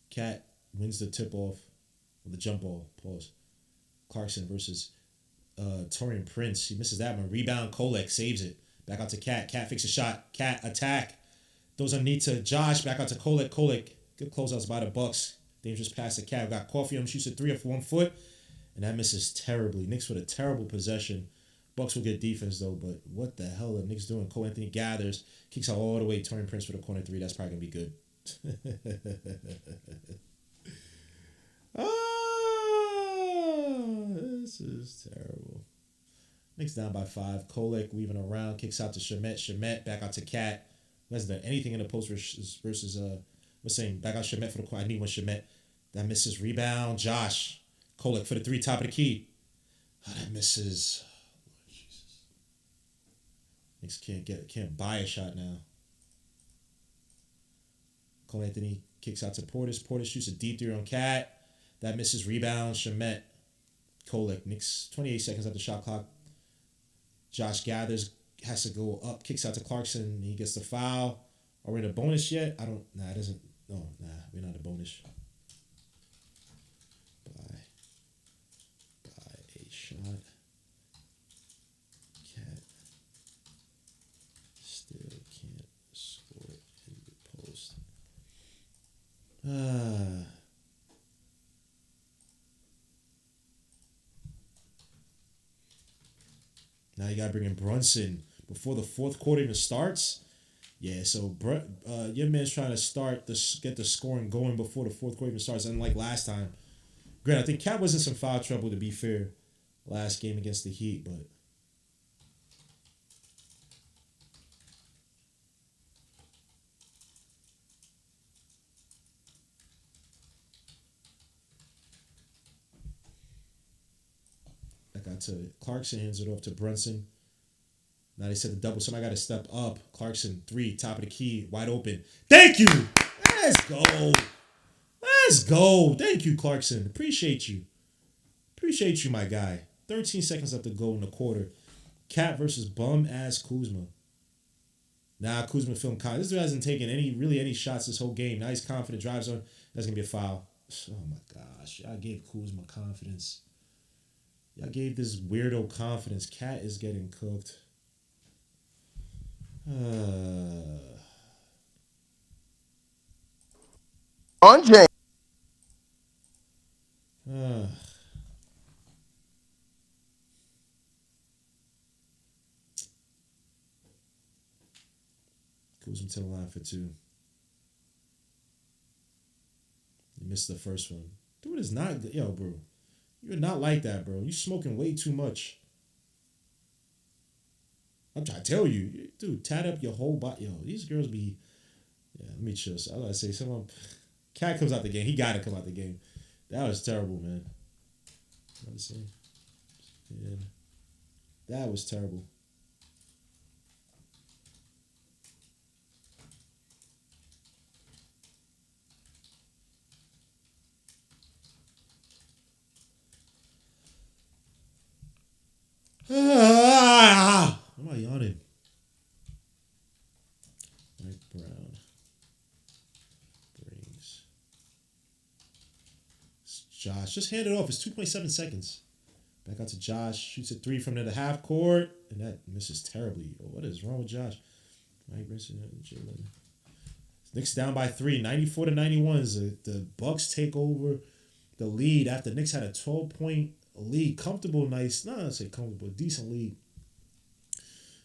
Cat wins the tip off with the jump ball. Pause. Clarkson versus Torian Prince. He misses that one. Rebound. Kolek saves it. Back out to Cat. Cat fixes a shot. Cat attack. Those underneath to Josh. Back out to Kolek. Kolek. Good closeouts by the Bucks. Dangerous pass to Cat. Got Coffee on him. Shoots a 3 off 1 foot. And that misses terribly. Knicks with a terrible possession. Bucks will get defense though, but what the hell are the Knicks doing? Cole Anthony gathers. Kicks out all the way. Torian Prince for the corner 3. That's probably going to be good. This is terrible. Knicks down by 5. Kolek weaving around, kicks out to Shamet. Shamet back out to Cat. Who hasn't done anything in the post versus what's saying? Back out Shamet for the corner. I need one Shamet. That misses. Rebound. Josh. Kolek for the 3, top of the key. Oh, that misses. Lord Jesus. Knicks can't buy a shot now. Cole Anthony kicks out to Portis. Portis shoots a deep 3 on Cat. That misses. Rebound. Shamet. Kolek. Knicks 28 seconds at the shot clock. Josh gathers. Has to go up. Kicks out to Clarkson. He gets the foul. Are we in a bonus yet? It doesn't. No, we're not in a bonus. By a shot. Cat still can't score in the post. Now you gotta bring in Brunson before the fourth quarter even starts. Yeah, so your man's trying to get the scoring going before the fourth quarter even starts. Unlike last time. Granted, I think Cat was in some foul trouble, to be fair, last game against the Heat, but I got to Clarkson, hands it off to Brunson. Now they said the double. Somebody got to step up. Clarkson, 3, top of the key, wide open. Thank you. Let's go. Let's go. Thank you, Clarkson. Appreciate you. Appreciate you, my guy. 13 seconds left to go in the quarter. Cat versus bum-ass Kuzma. Nah, Kuzma feeling confident. This dude hasn't taken any shots this whole game. Now he's confident. Drives on. That's going to be a foul. Oh, my gosh. I gave Kuzma confidence. Y'all gave this weirdo confidence. Cat is getting cooked. On James. Kuzma to the line for 2. You missed the first one. Dude is not good. Yo, bro. You're not like that, bro. You smoking way too much. I'm trying to tell you. Dude, tat up your whole body. Yo, these girls be... Yeah, let me chill. So I gotta say, Cat comes out the game. He gotta come out the game. That was terrible, man. Let's see. Yeah. That was terrible. Why am I yawning? Mike Brown brings Josh. Just hand it off. It's 2.7 seconds. Back out to Josh. Shoots a 3 from the half court. And that misses terribly. What is wrong with Josh? Mike Brinson and Jalen. Knicks down by 3. 94-91. The Bucks take over the lead after Knicks had a 12-point lead. Comfortable, nice. Not to say comfortable, decent lead.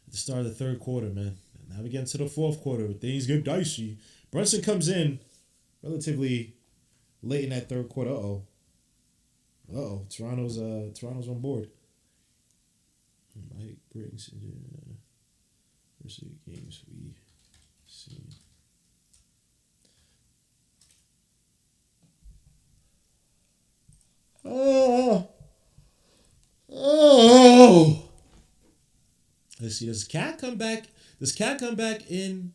At the start of the third quarter, man. And now we get into the fourth quarter. Things get dicey. Brunson comes in relatively late in that third quarter. Toronto's on board. Mike brings versus games we see. Oh, Oh. Let's see. Does Cat come back? Does Cat come back in?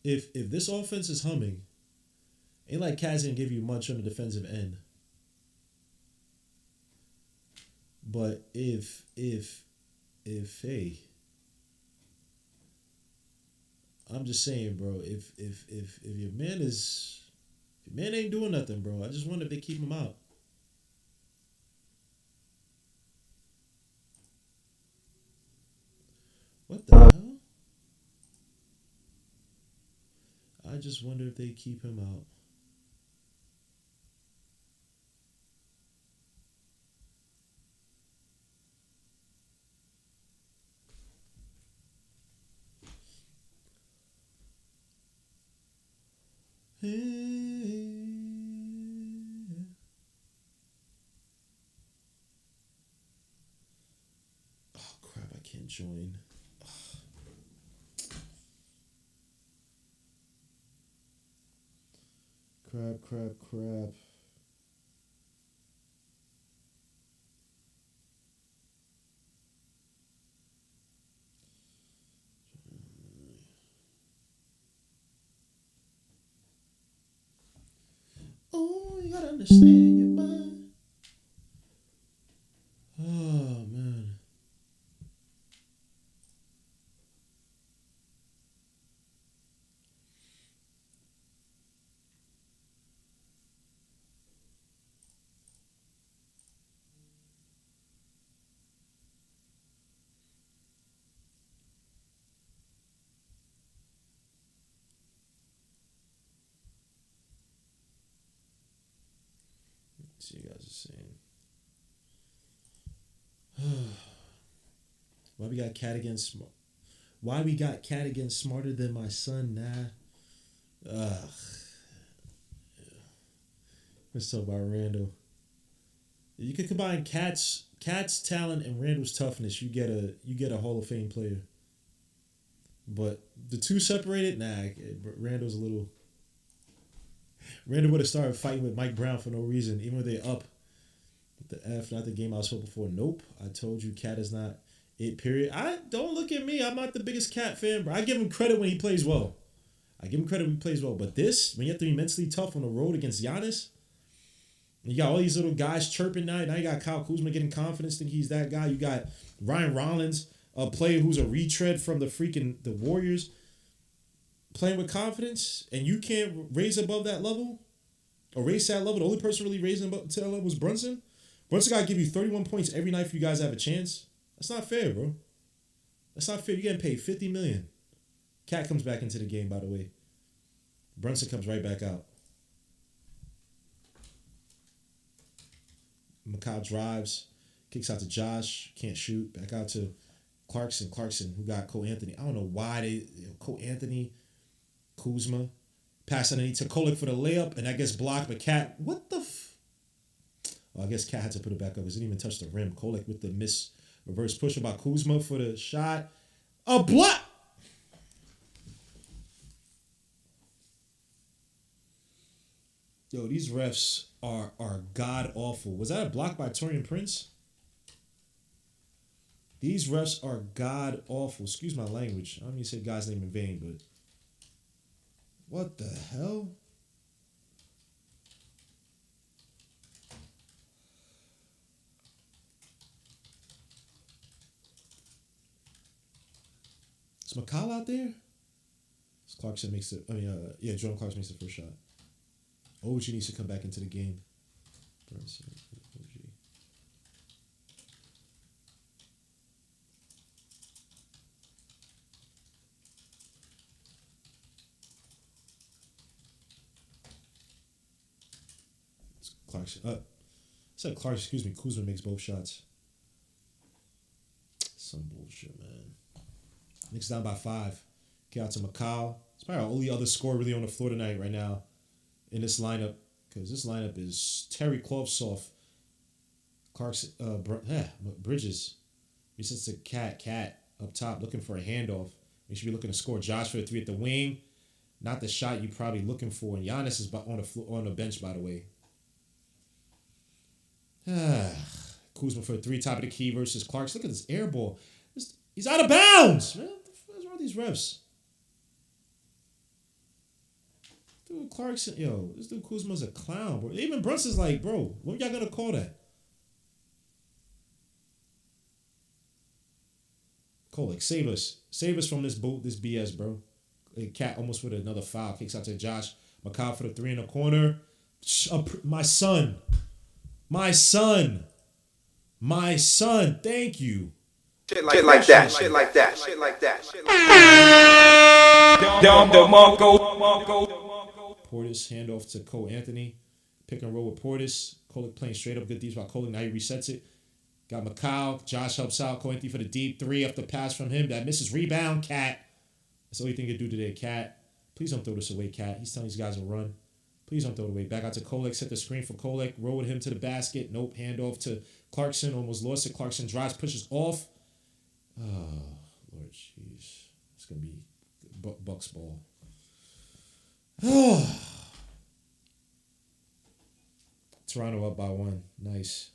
If this offense is humming, ain't like Cat's gonna give you much on the defensive end. But if hey, I'm just saying, bro. If your man ain't doing nothing, bro. I just wonder if they keep him out. What the hell? I just wonder if they keep him out. Oh crap! I can't join. Crap. Oh, you gotta understand your mind. Oh, man. Let's see what you guys are saying. Why we got Cat against Why we got Cat against Smarter Than My Son? Nah. Ugh. Let's talk about Randall. You could combine Cat's talent and Randall's toughness. You get a Hall of Fame player. But the two separated, nah. Randall's a little. Randall would have started fighting with Mike Brown for no reason, even when they're up. The F, not the game I spoke before. Nope. I told you Cat is not it, period. I don't look at me. I'm not the biggest Cat fan, bro. I give him credit when he plays well. But this, when you have to be mentally tough on the road against Giannis, you got all these little guys chirping now. Now you got Kyle Kuzma getting confidence, think he's that guy. You got Ryan Rollins, a player who's a retread from the Warriors, playing with confidence, and you can't raise above that level or raise that level. The only person really raising above to that level was Brunson. Brunson got to give you 31 points every night for you guys to have a chance. That's not fair, bro. That's not fair. You're getting paid $50 million. Cat comes back into the game, by the way. Brunson comes right back out. Macau drives, kicks out to Josh, can't shoot. Back out to Clarkson, who got Cole Anthony. I don't know why Cole Anthony, Kuzma, pass underneath to Kolek for the layup, and that gets blocked. But Cat, what the? Well, I guess Cat had to put it back up because he didn't even touch the rim. Kolek with the reverse push about Kuzma for the shot. A block. Yo, these refs are god awful. Was that a block by Torian Prince? These refs are god awful. Excuse my language. I don't mean to say guy's name in vain, but what the hell? Is McCall out there? Clarkson makes it. Jordan Clarkson makes the first shot. OG needs to come back into the game. Kuzma makes both shots. Some bullshit, man. Knicks down by 5. Get out to Macau. It's probably our only other score really on the floor tonight right now in this lineup, because this lineup is Terry Klopsoff, Clarkson, Bridges. He sits to Cat up top looking for a handoff. You should be looking to score. Josh for the 3 at the wing. Not the shot you're probably looking for. And Giannis is on the bench, by the way. Kuzma for a 3, top of the key versus Clarkson. Look at this air ball. He's out of bounds, man. What the fuck is wrong with these refs? Dude, Clarkson, yo, this dude Kuzma's a clown, bro. Even Brunson's like, bro, what y'all gonna call that? Kolek, save us. Save us from this BS, bro. Cat almost with another foul. Kicks out to Josh McCall for the 3 in the corner. My son. Thank you. Shit like that. Portis, handoff to Cole Anthony. Pick and roll with Portis. Kolek playing straight up. Good deep by Kolek. Now he resets it. Got McCall. Josh helps out. Cole Anthony for the deep 3 off the pass from him. That misses. Rebound. Cat. That's the only thing you do today, Cat. Please don't throw this away, Cat. He's telling these guys to run. Please don't throw it away. Back out to Kolek. Set the screen for Kolek. Roll with him to the basket. Nope. Handoff to Clarkson. Almost lost it. Clarkson drives. Pushes off. Oh, Lord, jeez. It's going to be Bucks ball. Toronto up by 1. Nice.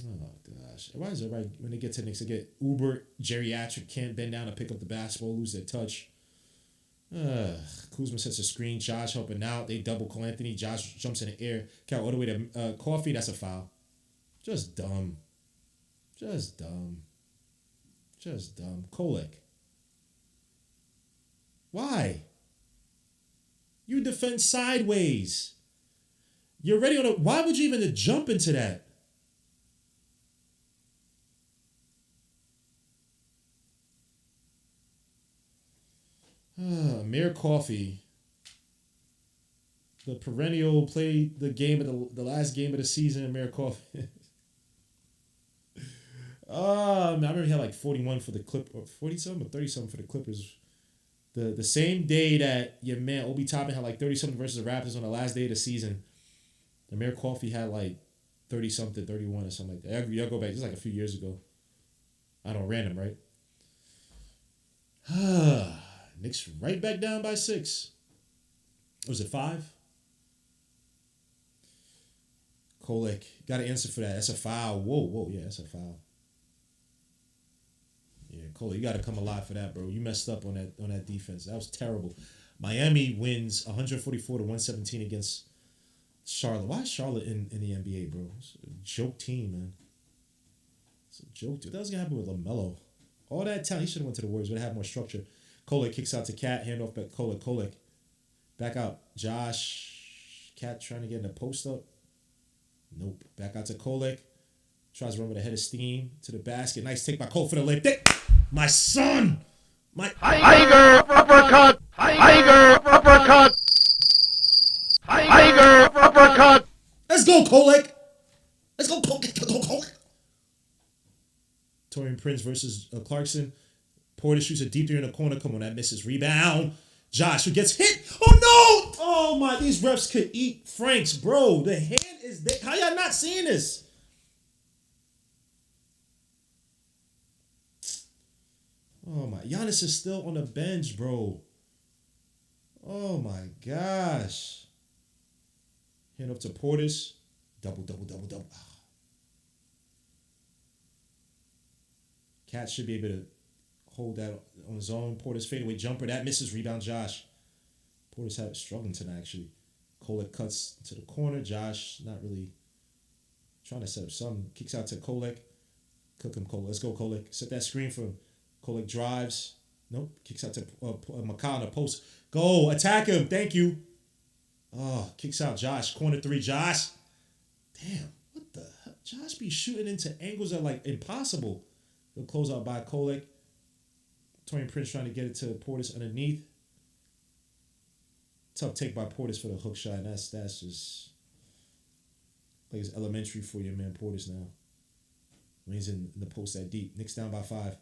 Oh, gosh. Why is everybody, when they get to Knicks, they get uber geriatric, can't bend down to pick up the basketball, lose their touch. Kuzma sets a screen. Josh helping out. They double Cole Anthony. Josh jumps in the air. Count all the way to Coffee. That's a foul. Just dumb. Kolek. Why? You defend sideways. You're ready on a... Why would you even jump into that? Amir Coffey, the perennial play the game of the last game of the season. Amir Coffey. I remember he had like 41 for the Clip, or 40-something or 30-something for the Clippers. The same day that your man Obi Toppin had like 30-something versus the Raptors on the last day of the season. Amir Coffey had like 30-something, 31 or something like that. Y'all go back, this is like a few years ago. I don't random, right? Knicks right back down by 6. Was it 5? Kolek, got to answer for that. That's a foul. Whoa, yeah, that's a foul. Yeah, Kolek, you got to come alive for that, bro. You messed up on that defense. That was terrible. Miami wins 144-117 against Charlotte. Why is Charlotte in the NBA, bro? It's a joke team, man. It's a joke team. What was going to happen with LaMelo? All that talent. He should have went to the Warriors. Would have had more structure. Kolek kicks out to Cat. Handoff back. Kolek. Back out. Josh. Cat trying to get in the post up. Nope. Back out to Kolek. Tries to run with a head of steam to the basket. Nice take by Cole for the lip. My son. Tiger uppercut. Tiger uppercut. Tiger uppercut. Let's go, Kolek. Let's go, Kolek. Torian Prince versus Clarkson. Porter shoots a deep 3 in the corner. Come on, that misses. Rebound. Josh, who gets hit. Oh, no. Oh, my. These refs could eat Franks, bro. The hand is there. How y'all not seeing this? Oh, my. Giannis is still on the bench, bro. Oh, my gosh. Hand up to Portis. Double. Cat should be able to hold that on his own. Portis fadeaway jumper. That misses. Rebound, Josh. Portis struggling tonight, actually. Kolek cuts to the corner. Josh not really trying to set up something. Kicks out to Kolek. Cook him, Kolek. Let's go, Kolek. Set that screen for him. Kolek drives. Nope. Kicks out to McCall in the post. Go. Attack him. Thank you. Oh, kicks out Josh. Corner 3, Josh. Damn. What the hell? Josh be shooting into angles that are like impossible. He'll close out by Kolek. Torian Prince trying to get it to Portis underneath. Tough take by Portis for the hook shot. That's just like it's elementary for your man Portis now. When he's in the post that deep. Knicks down by 5.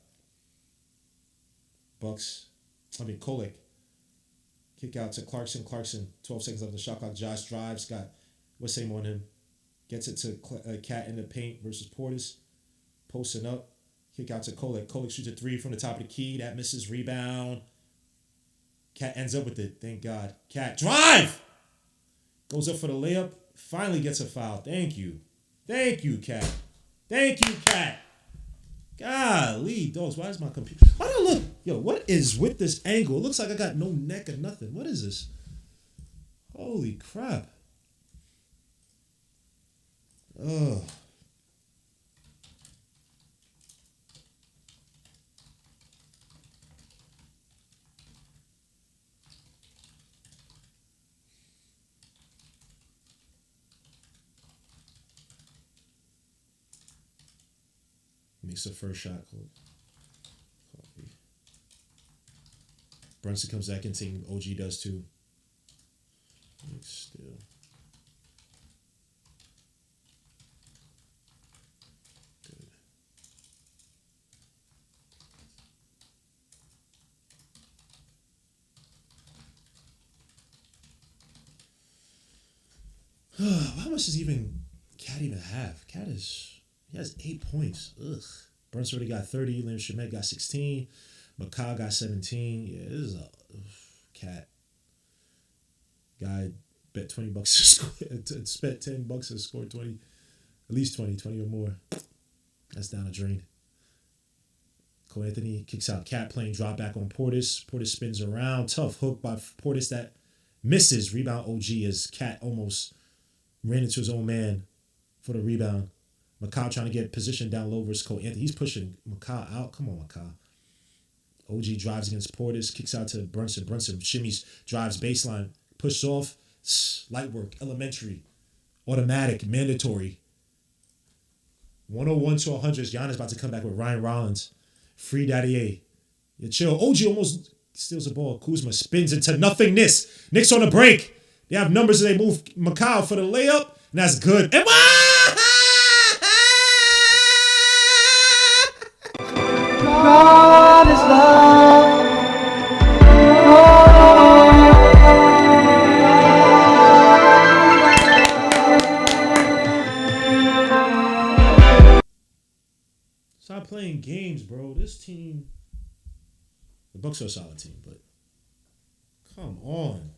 Kolek. Kick out to Clarkson. 12 seconds left the shot clock. Josh drives. Got what's same on him. Gets it to Cat in the paint versus Portis. Posting up. Kick out to Kolek. Kolek shoots a 3 from the top of the key. That misses. Rebound. Cat ends up with it. Thank God. Cat drive! Goes up for the layup. finally gets a foul. Thank you. Thank you, Cat. Thank you, Cat. Golly, dogs. Why is my computer? Why do I look? Yo, what is with this angle? It looks like I got no neck or nothing. What is this? Holy crap. Ugh. Makes the first shot. Copy. Brunson comes back in, team. OG does too. Still. Good. How much does Cat even have? He has 8 points. Ugh. Brunson already got 30. Leonard Shemet got 16. McCall got 17. Yeah, this is a Cat. Guy bet $20 to score. Spent $10 to score 20. At least 20 or more. That's down the drain. Cole Anthony kicks out Cat, playing drop back on Portis. Portis spins around. Tough hook by Portis that misses. Rebound OG as Cat almost ran into his own man for the rebound. McCall trying to get position down low versus Cole Anthony. He's pushing McCall out. Come on, McCall. OG drives against Portis. Kicks out to Brunson. Brunson shimmies, drives baseline. Pushed off. Light work. Elementary. Automatic. Mandatory. 101 to 100. Giannis about to come back with Ryan Rollins. Free Daddy A. Yeah, chill. OG almost steals the ball. Kuzma spins into nothingness. Knicks on the break. They have numbers and they move McCall for the layup. And that's good. And God is love. stop playing games, bro. This team, the Bucks are a solid team, but come on.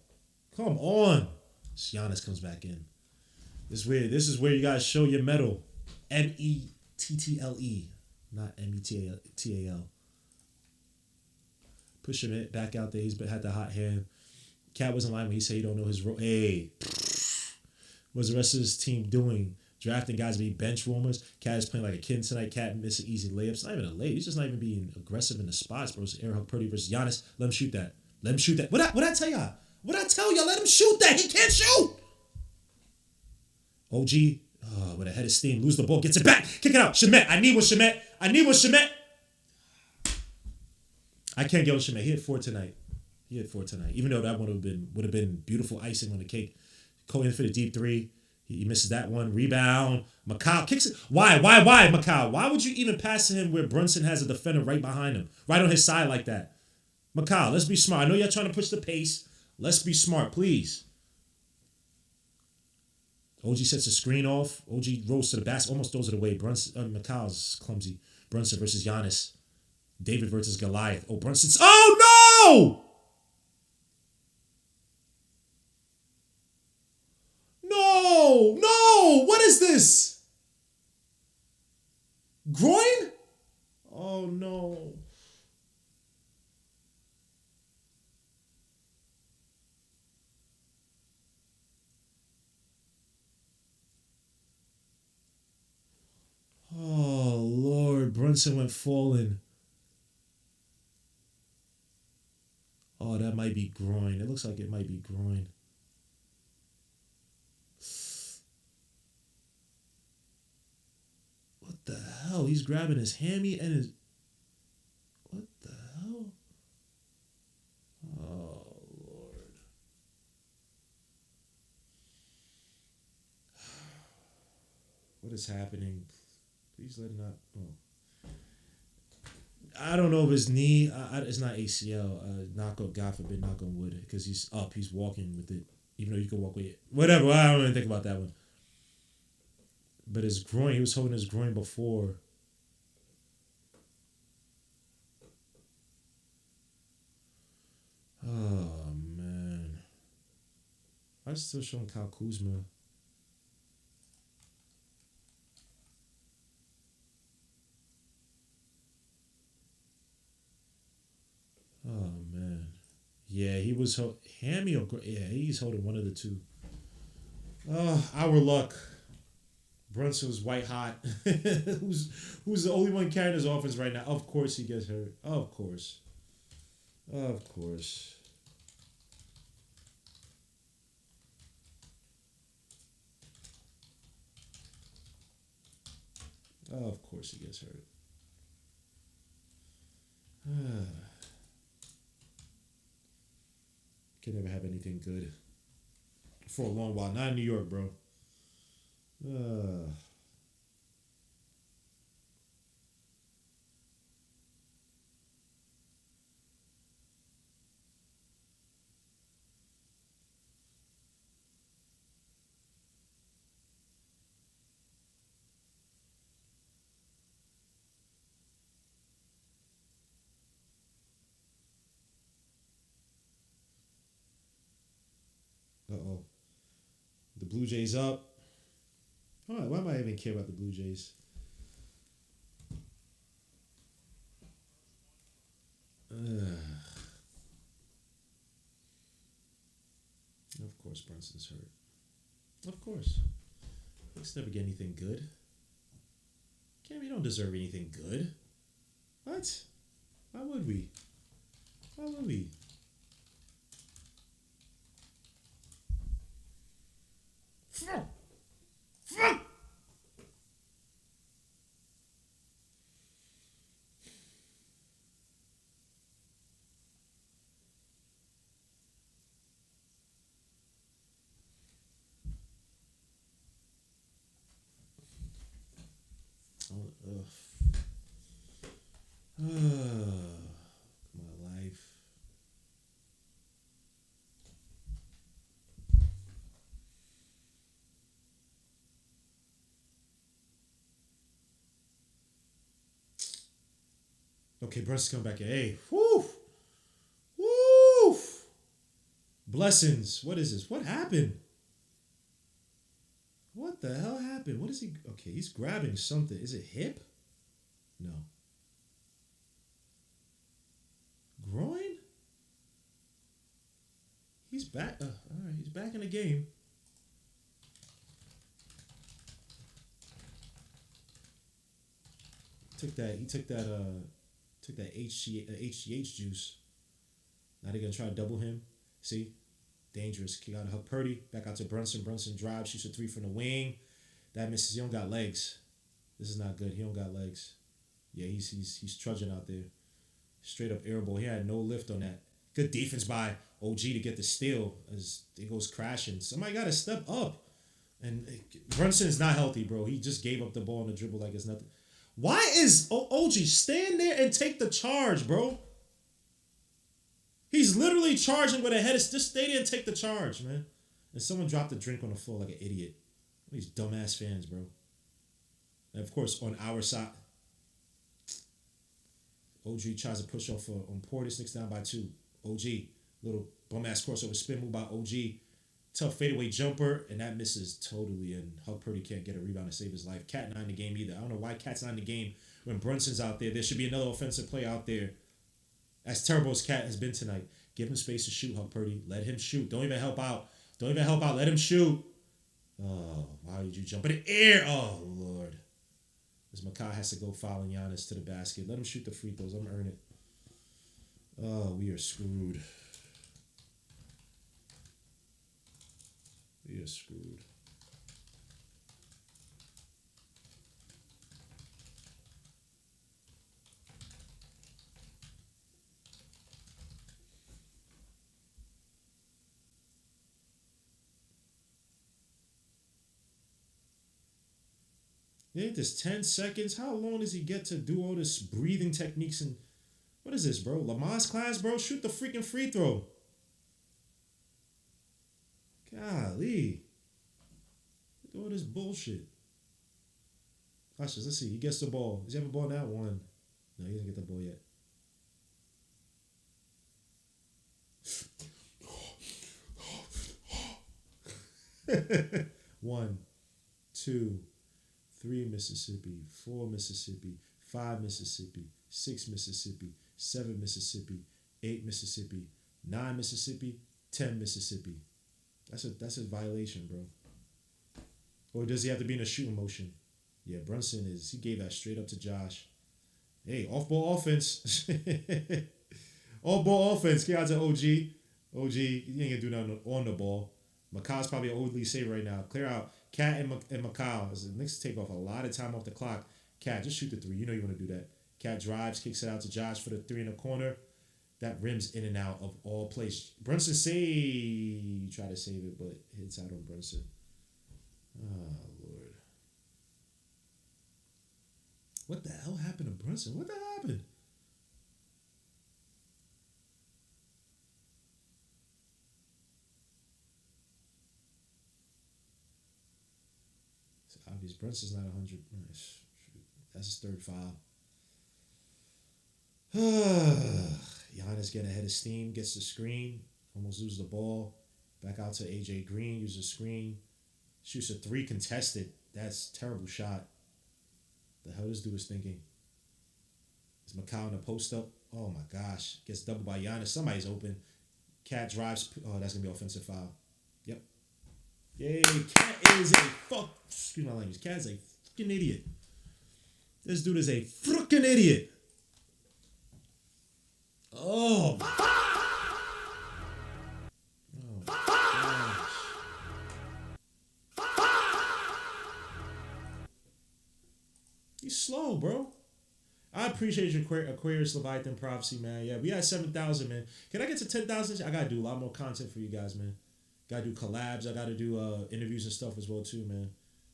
Giannis comes back in. This is where you guys show your mettle. METTLE, not METAL. Push him back out there. He's had the hot hand. Cat was in line when he said he don't know his role. Hey, what's the rest of his team doing? Drafting guys to be bench warmers. Cat is playing like a kid tonight. Cat missing easy layups. It's not even a lay. He's just not even being aggressive in the spots, bro. It's Aaron Hug Purdy versus Giannis. Let him shoot that. What I tell y'all? Let him shoot that. He can't shoot. OG, with a head of steam, lose the ball, gets it back, kick it out. Shemet, I need one, Shemet. I can't get with Shemet. He hit four tonight. Even though that one would have been beautiful icing on the cake. Cole in for the deep three. He misses that one. Rebound. Macau kicks it. Why, Macau? Why would you even pass to him where Brunson has a defender right behind him, right on his side like that? Macau, let's be smart. I know y'all trying to push the pace. Let's be smart, please. OG sets the screen off. OG rolls to the basket, almost throws it away. Macau's clumsy. Brunson versus Giannis. David versus Goliath. Oh, Brunson's. Oh, no! No! What is this? Groin? Oh, no. Oh, Lord. Brunson went falling. Oh, that might be groin. It looks like it might be groin. What the hell? He's grabbing his hammy and his... What the hell? Oh, Lord. What is happening? Please let it not... Oh. I don't know if his knee... it's not ACL. God forbid, knock on wood. Because he's up. He's walking with it. Even though you can walk with it. Whatever. I don't even think about that one. But his groin, he was holding his groin before. Oh, man. I'm still showing Kyle Kuzma. was Hammy or yeah, he's holding one of the two. Our luck. Brunson's white hot. who's the only one carrying his offense right now? Of course he gets hurt. Of course. Of course. Of course he gets hurt. Can never have anything good for a long while. Not in New York, bro. Uh-oh. The Blue Jays up. All right, why am I even care about the Blue Jays? Of course, Brunson's hurt. Of course. Knicks never get anything good. We don't deserve anything good. What? Why would we? Why would we? Fuck! My life. Okay, Brunson's coming back. Hey, whoo, whoo, blessings. What is this? What happened? What the hell happened? What is he? Okay, he's grabbing something. Is it hip? No. Groin? He's back. All right, he's back in the game. He took that HGH juice. Now they're gonna try to double him. See, dangerous. Kick out of Purdy. Back out to Brunson. Brunson drives, shoots a three from the wing. That misses. He don't got legs. This is not good. He don't got legs. Yeah, he's trudging out there. Straight up air ball. He had no lift on that. Good defense by OG to get the steal as it goes crashing. Somebody got to step up. And Brunson is not healthy, bro. He just gave up the ball on the dribble like it's nothing. Why is OG stand there and take the charge, bro? He's literally charging with a head. Just stay there and take the charge, man. And someone dropped a drink on the floor like an idiot. These dumbass fans, bro. And of course, on our side, OG tries to push off on Portis. Knicks down by 2. OG, little bum ass crossover spin move by OG. Tough fadeaway jumper, and that misses totally. And Hug Purdy can't get a rebound to save his life. Cat not in the game either. I don't know why Cat's not in the game when Brunson's out there. There should be another offensive play out there. As terrible as Cat has been tonight, give him space to shoot, Hug Purdy. Let him shoot. Don't even help out. Don't even help out. Let him shoot. Oh, why did you jump in the air? Oh, Lord. As Makai has to go fouling Giannis to the basket. Let him shoot the free throws. I'm going to earn it. Oh, we are screwed. We are screwed. Ain't this 10 seconds? How long does he get to do all this breathing techniques and what is this, bro? Lamar's class, bro? Shoot the freaking free throw. Golly. All this bullshit. Watch this. Let's see. He gets the ball. Does he have a ball now? 1. No, he doesn't get the ball yet. One, 2, 3 Mississippi, 4 Mississippi, 5 Mississippi, 6 Mississippi, 7 Mississippi, 8 Mississippi, 9 Mississippi, 10 Mississippi. That's a violation, bro. Or does he have to be in a shooting motion? Yeah, Brunson he gave that straight up to Josh. Hey, off-ball offense. Off-ball offense. Get out to OG. OG, he ain't gonna do nothing on the ball. Macau's probably an overly safe right now. Clear out. Cat and Macau. As the Knicks take off a lot of time off the clock. Cat, just shoot the 3. You know you want to do that. Cat drives, kicks it out to Josh for the 3 in the corner. That rims in and out of all plays. Brunson try to save it, but hits out on Brunson. Oh, Lord. What the hell happened to Brunson? What the hell happened? It's obvious Brunson's not 100. That's his 3rd foul. Giannis getting ahead of steam, gets the screen, almost loses the ball. Back out to AJ Green, uses a screen. Shoots a 3 contested. That's a terrible shot. The hell this dude is thinking? Is Macau in the post up? Oh my gosh. Gets doubled by Giannis. Somebody's open. Cat drives. Oh, that's going to be offensive foul. Yep. Yay. Cat is excuse my language. Cat is a fucking idiot. This dude is a freaking idiot. Oh. Oh gosh. He's slow, bro. I appreciate your Aquarius Leviathan prophecy, man. Yeah, we had 7,000, man. Can I get to 10,000? I gotta do a lot more content for you guys, man. Gotta do collabs. I gotta do interviews and stuff as well too, man.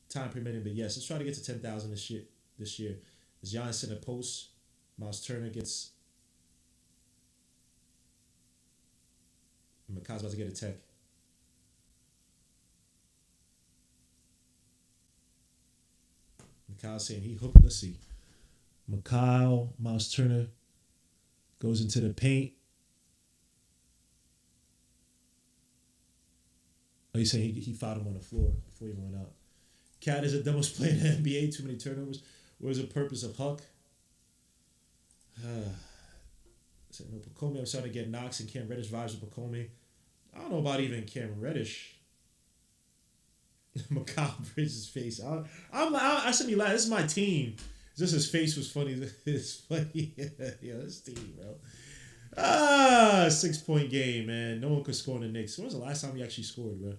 Time permitting, but yes, let's try to get to 10,000 this year. As Giannis in a post, Miles Turner gets. Macau's about to get a tech. Macau's saying he hooked. Let's see. Macau, Miles Turner goes into the paint. Oh, he's saying he fouled him on the floor before he went out. Cat is the dumbest player in the NBA. Too many turnovers. Where's the purpose of Huck? No, Pacome, I'm starting to get Knox and Cam Reddish vibes with Pacome. I don't know about even Cam Reddish. Macau Bridges' face. I shouldn't be laughing. This is my team. Just his face was funny. It's funny. Yeah, this team, bro. 6-point game, man. No one could score in the Knicks. When was the last time we actually scored, bro?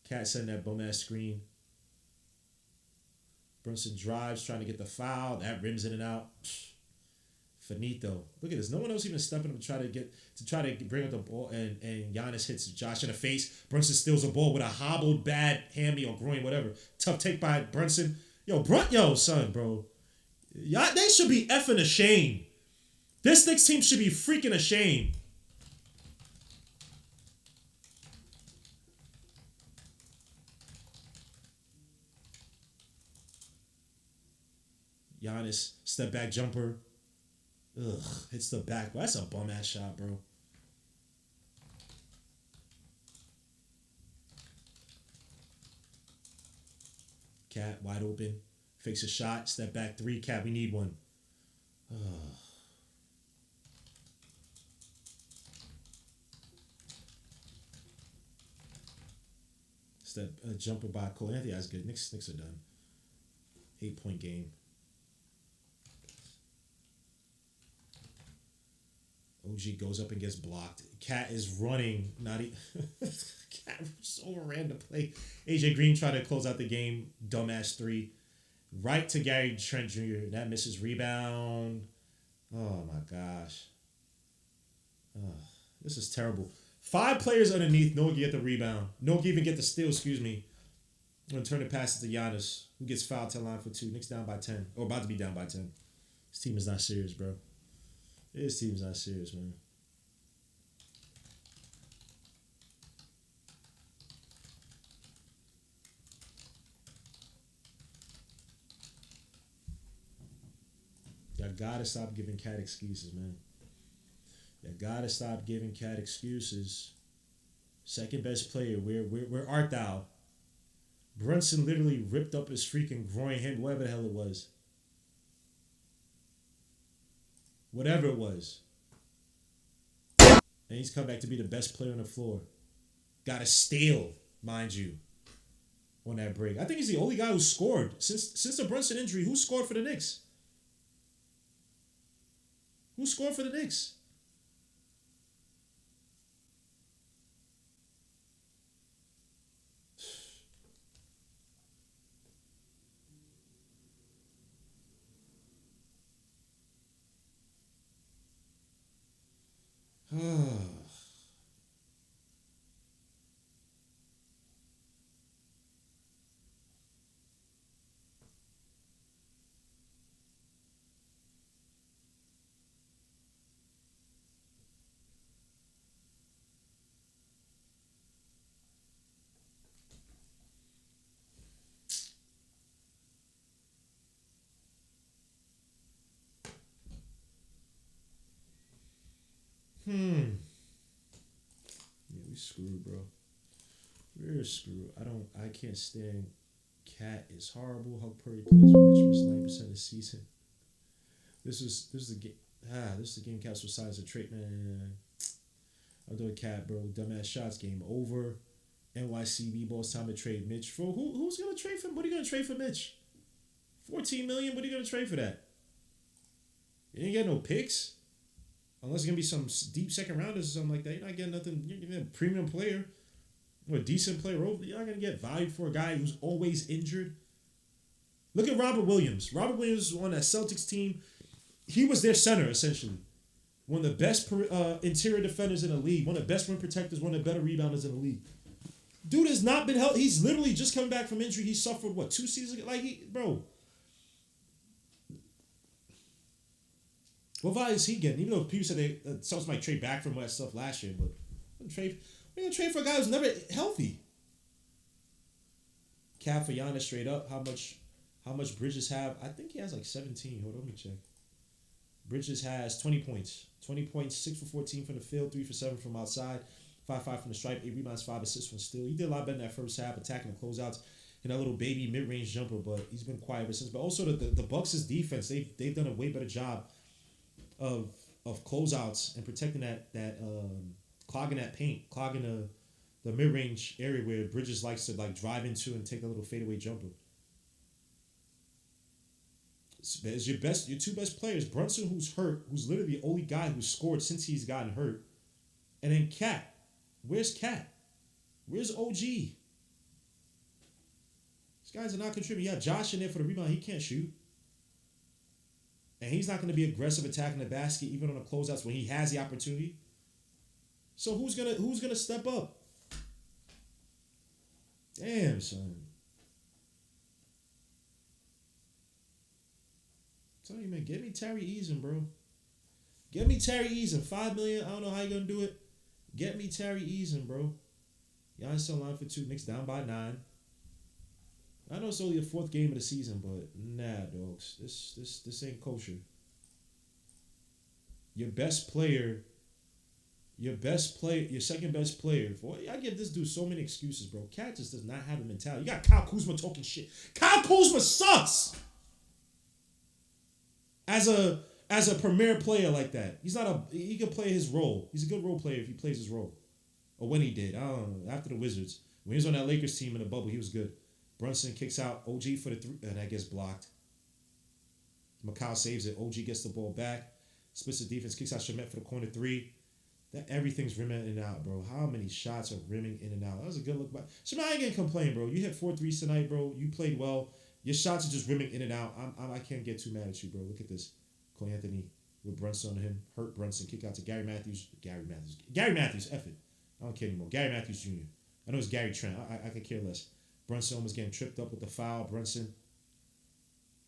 Cat sending that bum-ass screen. Brunson drives, trying to get the foul. That rims in and out. Finito. Look at this. No one else even stepping up to try to bring up the ball, and Giannis hits Josh in the face. Brunson steals a ball with a hobbled bad hammy or groin, whatever. Tough take by Brunson. Son, bro. They should be effing ashamed. This Knicks team should be freaking ashamed. Giannis, step back jumper. Ugh, hits the back. Well, that's a bum ass shot, bro. Cat wide open. Fakes a shot. Step back 3. Cat, we need one. Ugh. Step jumper by Cole Anthony. That's good. Knicks are done. 8-point game. OG goes up and gets blocked. Cat is running. Cat just overran the play. AJ Green tried to close out the game. Dumbass 3. Right to Gary Trent Jr. That misses rebound. Oh my gosh. This is terrible. 5 players underneath. No one can get the rebound. No one can even get the steal, excuse me. I'm going to turn the passes to Giannis, who gets fouled to the line for 2. Knicks down by 10. Or about to be down by 10. This team is not serious, bro. This team's not serious, man. Y'all gotta stop giving Cat excuses, man. You gotta stop giving Cat excuses. Second best player. Where art thou? Brunson literally ripped up his freaking groin hand, whatever the hell it was. Whatever it was. And he's come back to be the best player on the floor. Got a steal, mind you, on that break. I think he's the only guy who scored. Since the Brunson injury, who scored for the Knicks? Who scored for the Knicks? Yeah, we screwed, bro. We're screwed. I can't stand. Cat is horrible. Hulk Purdy plays for Mitch missed 9% of the season. This is the game. This is the game Cats was signed as a trade. Man, I'm doing Cat, bro. Dumbass shots. Game over. NYCB balls. Time to trade Mitch. Bro, who's gonna trade for? What are you gonna trade for Mitch? $14 million. What are you gonna trade for that? You ain't get no picks. Unless it's going to be some deep second rounders or something like that. You're not getting nothing. You're getting a premium player or a decent player. You're not going to get valued for a guy who's always injured. Look at Robert Williams. Robert Williams was on that Celtics team. He was their center, essentially. One of the best interior defenders in the league. One of the best rim protectors. One of the better rebounders in the league. Dude has not been healthy. He's literally just coming back from injury. He suffered, 2 seasons ago? Bro. What value is he getting? Even though people said they Celtics might trade back from that stuff last year, but we're gonna trade for a guy who's never healthy. Cap for Giannis straight up. How much Bridges have? I think he has like 17. Hold on, let me check. Bridges has 20 points. 20 points, 6 for 14 from the field, 3 for 7 from outside, 5-5 from the stripe, 8 rebounds, 5 assists from steal. He did a lot better in that first half, attacking the closeouts and that little baby mid-range jumper, but he's been quiet ever since. But also the Bucks' defense, they've done a way better job of closeouts and protecting that clogging that paint, clogging the mid-range area where Bridges likes to drive into and take a little fadeaway jumper. It's your two best players. Brunson, who's hurt, who's literally the only guy who's scored since he's gotten hurt. And then Cat. Where's Cat? Where's OG? These guys are not contributing. Yeah, Josh in there for the rebound. He can't shoot. And he's not going to be aggressive attacking the basket even on the closeouts when he has the opportunity. So who's gonna step up? Damn, son. I'm telling you, man, get me Terry Eason, bro. Get me Terry Eason. $5 million. I don't know how you're gonna do it. Get me Terry Eason, bro. Giannis still line for 2. Knicks down by 9. I know it's only the 4th game of the season, but nah, dogs. This ain't kosher. Your second best player. Boy, I give this dude so many excuses, bro. Cat just does not have the mentality. You got Kyle Kuzma talking shit. Kyle Kuzma sucks. As a premier player like that, he can play his role. He's a good role player if he plays his role. Or when he did. I don't know. After the Wizards. When he was on that Lakers team in the bubble, he was good. Brunson kicks out OG for the 3, and that gets blocked. Macau saves it. OG gets the ball back. Splits the defense, kicks out Shamet for the corner 3. That everything's rimming in and out, bro. How many shots are rimming in and out? That was a good look. Shamet, I ain't gonna complain, bro. You hit 4 threes tonight, bro. You played well. Your shots are just rimming in and out. I can't get too mad at you, bro. Look at this. Cole Anthony with Brunson on him. Hurt Brunson. Kick out to Gary Matthews. Gary Matthews, F it. I don't care anymore. Gary Matthews Jr. I know it's Gary Trent. I could care less. Brunson almost getting tripped up with the foul. Brunson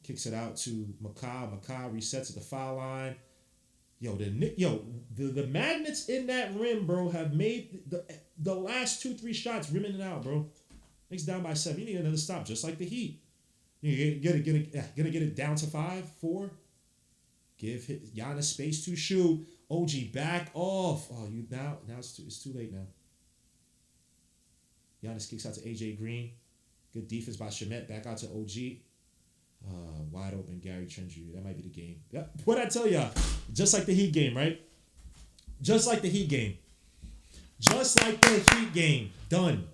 kicks it out to Macau. Macau resets at the foul line. The magnets in that rim, bro, have made the last 2-3 shots rimming it out, bro. Knicks down by 7. You need another stop, just like the Heat. You gonna get it down to 5, 4. Give Giannis space to shoot. OG back off. Oh, now it's too late now. Giannis kicks out to AJ Green. Good defense by Shamet. Back out to OG. Wide open Gary Trent Jr. That might be the game. Yep. What'd I tell y'all? Just like the Heat game, right? Just like the Heat game. Just like the Heat game. Done.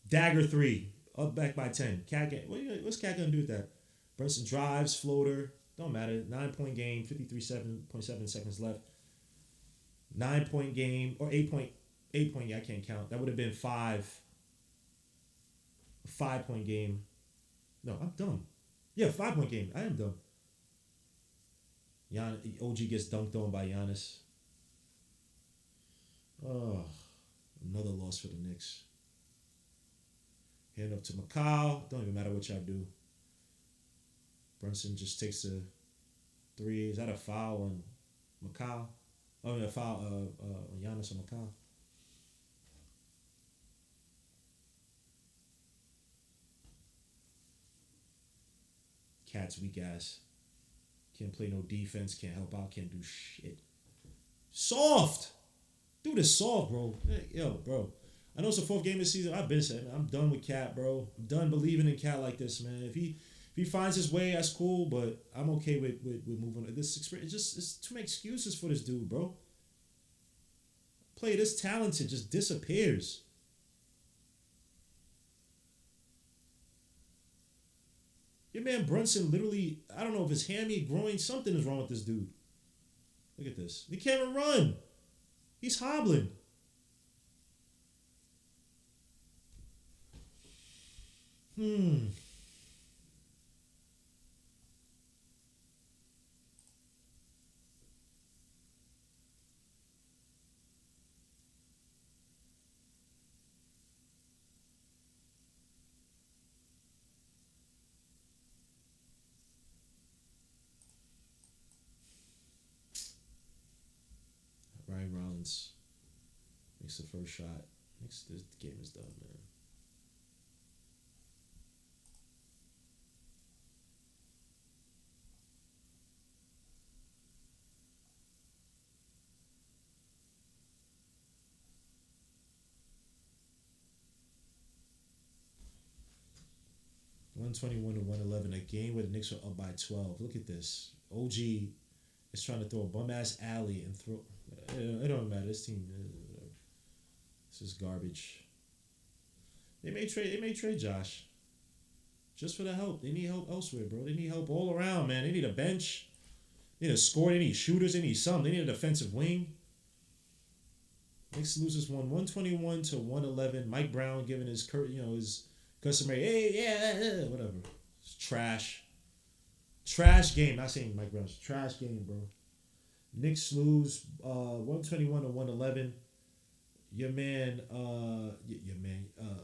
Dagger 3. Up back by 10. Cat game. What's Cat gonna do with that? Brunson drives, floater. Don't matter. 9-point game. 53.7 seconds left. 9-point game or 8 point. Yeah, I can't count. That would have been 5. A 5-point game. No, I'm dumb. Yeah, 5-point game. I am dumb. OG gets dunked on by Giannis. Oh, another loss for the Knicks. Hand up to Macau. Don't even matter what y'all do. Brunson just takes a 3. Is that a foul on Macau? Oh, a foul on Giannis on Macau. Cat's weak ass. Can't play no defense. Can't help out. Can't do shit. Soft. Dude is soft, bro. Yo, bro. I know it's the 4th game of the season. I've been saying, man, I'm done with Cat, bro. I'm done believing in Cat like this, man. If he finds his way, that's cool. But I'm okay with moving on. This experience, it's too many excuses for this dude, bro. Play this talented just disappears. Your man Brunson literally, I don't know if his hammy, groin, something is wrong with this dude. Look at this. He can't even run. He's hobbling. Ryan Rollins makes the first shot. This game is done, man. $121 to $111. A game where the Knicks are up by 12. Look at this. OG is trying to throw a bum ass alley and throw. It don't matter. This team. This is garbage. They may trade Josh. Just for the help. They need help elsewhere, bro. They need help all around, man. They need a bench. They need a score. They need shooters. They need something. They need a defensive wing. Knicks loses 121 to 111. Mike Brown giving his customary, hey, yeah, whatever. It's trash. Trash game. Not saying Mike Brown's trash game, bro. Knicks lose 121 to 111.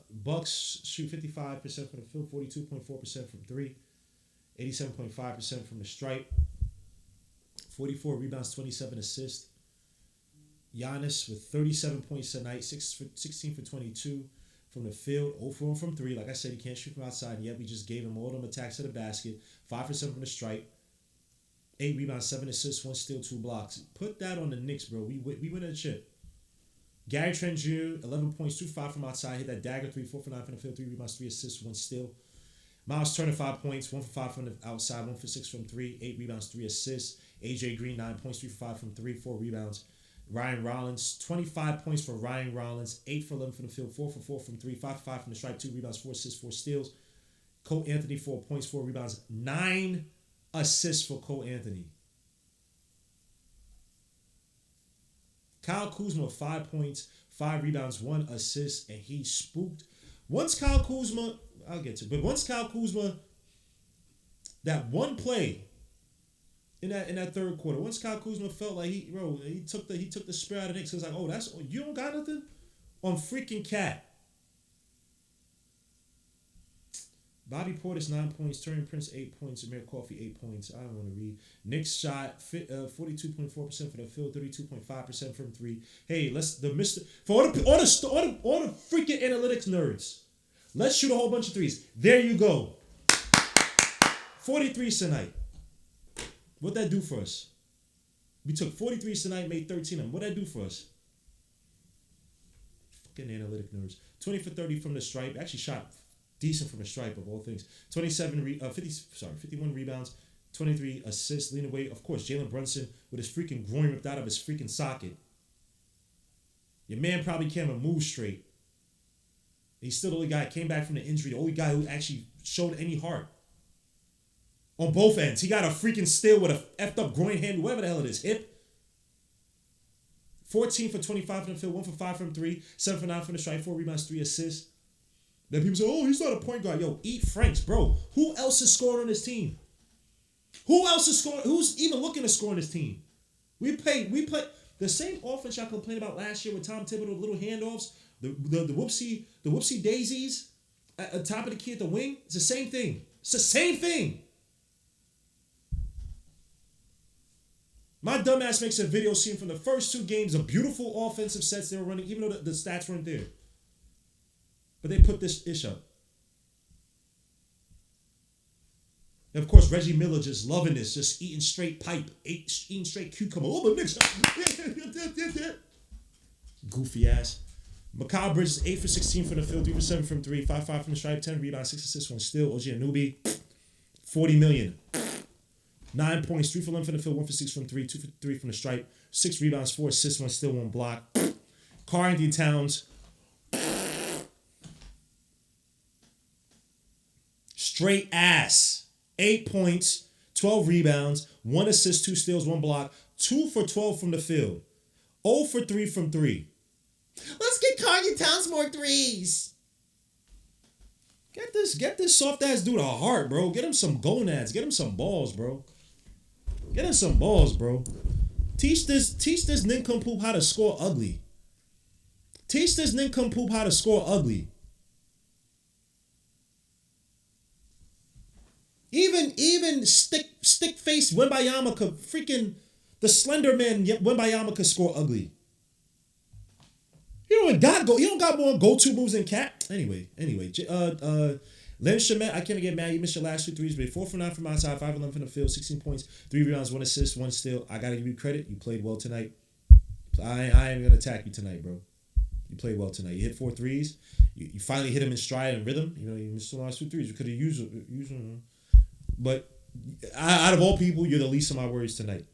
Bucks shoot 55% from the field, 42.4% from 3, 87.5% from the stripe, 44 rebounds, 27 assists. Giannis with 37 points tonight, 16 for 22 from the field, 0 for 1 from 3. Like I said, he can't shoot from outside yet. We just gave him all them attacks to the basket, 5 for 7 from the stripe, 8 rebounds, 7 assists, 1 steal, 2 blocks. Put that on the Knicks, bro. We win a chip. Gary Trent Jr., 11 points, 2 for 5 from outside. Hit that dagger 3, 4 for 9 from the field, 3 rebounds, 3 assists, 1 steal. Miles Turner, 5 points, 1 for 5 from the outside, 1 for 6 from 3, 8 rebounds, 3 assists. AJ Green, 9 points, 3 for 5 from 3, 4 rebounds. Ryan Rollins, 25 points for Ryan Rollins, 8 for 11 from the field, 4 for 4 from 3, 5 for 5 from the stripe, 2 rebounds, 4 assists, 4 steals. Cole Anthony, 4 points, 4 rebounds, 9 assists for Cole Anthony. Kyle Kuzma, 5 points, 5 rebounds, 1 assist, and he spooked. Once Kyle Kuzma, I'll get to it, but once Kyle Kuzma, that one play in that third quarter, once Kyle Kuzma felt like he took the spirit out of the Knicks, it was like, oh, you don't got nothing on freaking Cat. Bobby Portis, 9 points. Turian Prince, 8 points. Amir Coffey, 8 points. I don't want to read. Knicks shot 42.4% for the field, 32.5% from 3. Hey, for all the freaking analytics nerds, let's shoot a whole bunch of threes. There you go. 43s tonight. What'd that do for us? We took 43s tonight, made 13 of them. What'd that do for us? Fucking analytic nerds. 20 for 30 from the stripe. Actually shot decent from the stripe of all things. 51 rebounds, 23 assists, leading away. Of course, Jalen Brunson with his freaking groin ripped out of his freaking socket. Your man probably can't even move straight. He's still the only guy came back from the injury, the only guy who actually showed any heart. On both ends. He got a freaking steal with a effed up groin hand, whatever the hell it is, hip. 14 for 25 from the field, 1 for 5 from 3, 7 for 9 from the strike, 4 rebounds, 3 assists. Then people say, oh, he's not a point guard. Yo, eat Franks, bro. Who else is scoring on this team? Who else is scoring? Who's even looking to score on this team? We play the same offense y'all complained about last year with Tom Thibodeau, little handoffs, the whoopsie daisies at the top of the key at the wing. It's the same thing. It's the same thing. My dumbass makes a video scene from the first 2 games of beautiful offensive sets they were running, even though the stats weren't there. But they put this ish up. And of course, Reggie Miller just loving this, just eating straight pipe, eating straight cucumber. Oh, but Knicks. Goofy ass. Mikal Bridges, 8 for 16 from the field, 3 for 7 from 3, 5 from the stripe, 10 rebounds, 6 assists, 1 steal. OG Anunoby, $40 million. 9 points, 3 for 11 from the field, 1 for 6 from 3, 2 for 3 from the stripe, 6 rebounds, 4 assists, 1 steal, 1 block. Karl-Anthony Towns, straight ass. 8 points, 12 rebounds, 1 assist, 2 steals, 1 block, 2 for 12 from the field, 0 for 3 from 3. Let's get Karl-Anthony Towns more threes. Get this soft ass dude a heart, bro. Get him some gonads. Get him some balls, bro. Get him some balls, bro. Teach this nincompoop how to score ugly. Teach this nincompoop how to score ugly. Even stick face Wembayama could freaking the Slender Man Wembayama could score ugly. He don't got more go-to moves than Cat. Anyway. Len Shamet, I can't get mad. You missed your last 2 threes, but 4 for 9 from outside, 5 11 from the field, 16 points, 3 rebounds, 1 assist, 1 steal. I gotta give you credit. You played well tonight. I ain't gonna attack you tonight, bro. You played well tonight. You hit 4 threes. You finally hit him in stride and rhythm. You know, you missed the last 2 threes. You could have used them. But out of all people, you're the least of my worries tonight.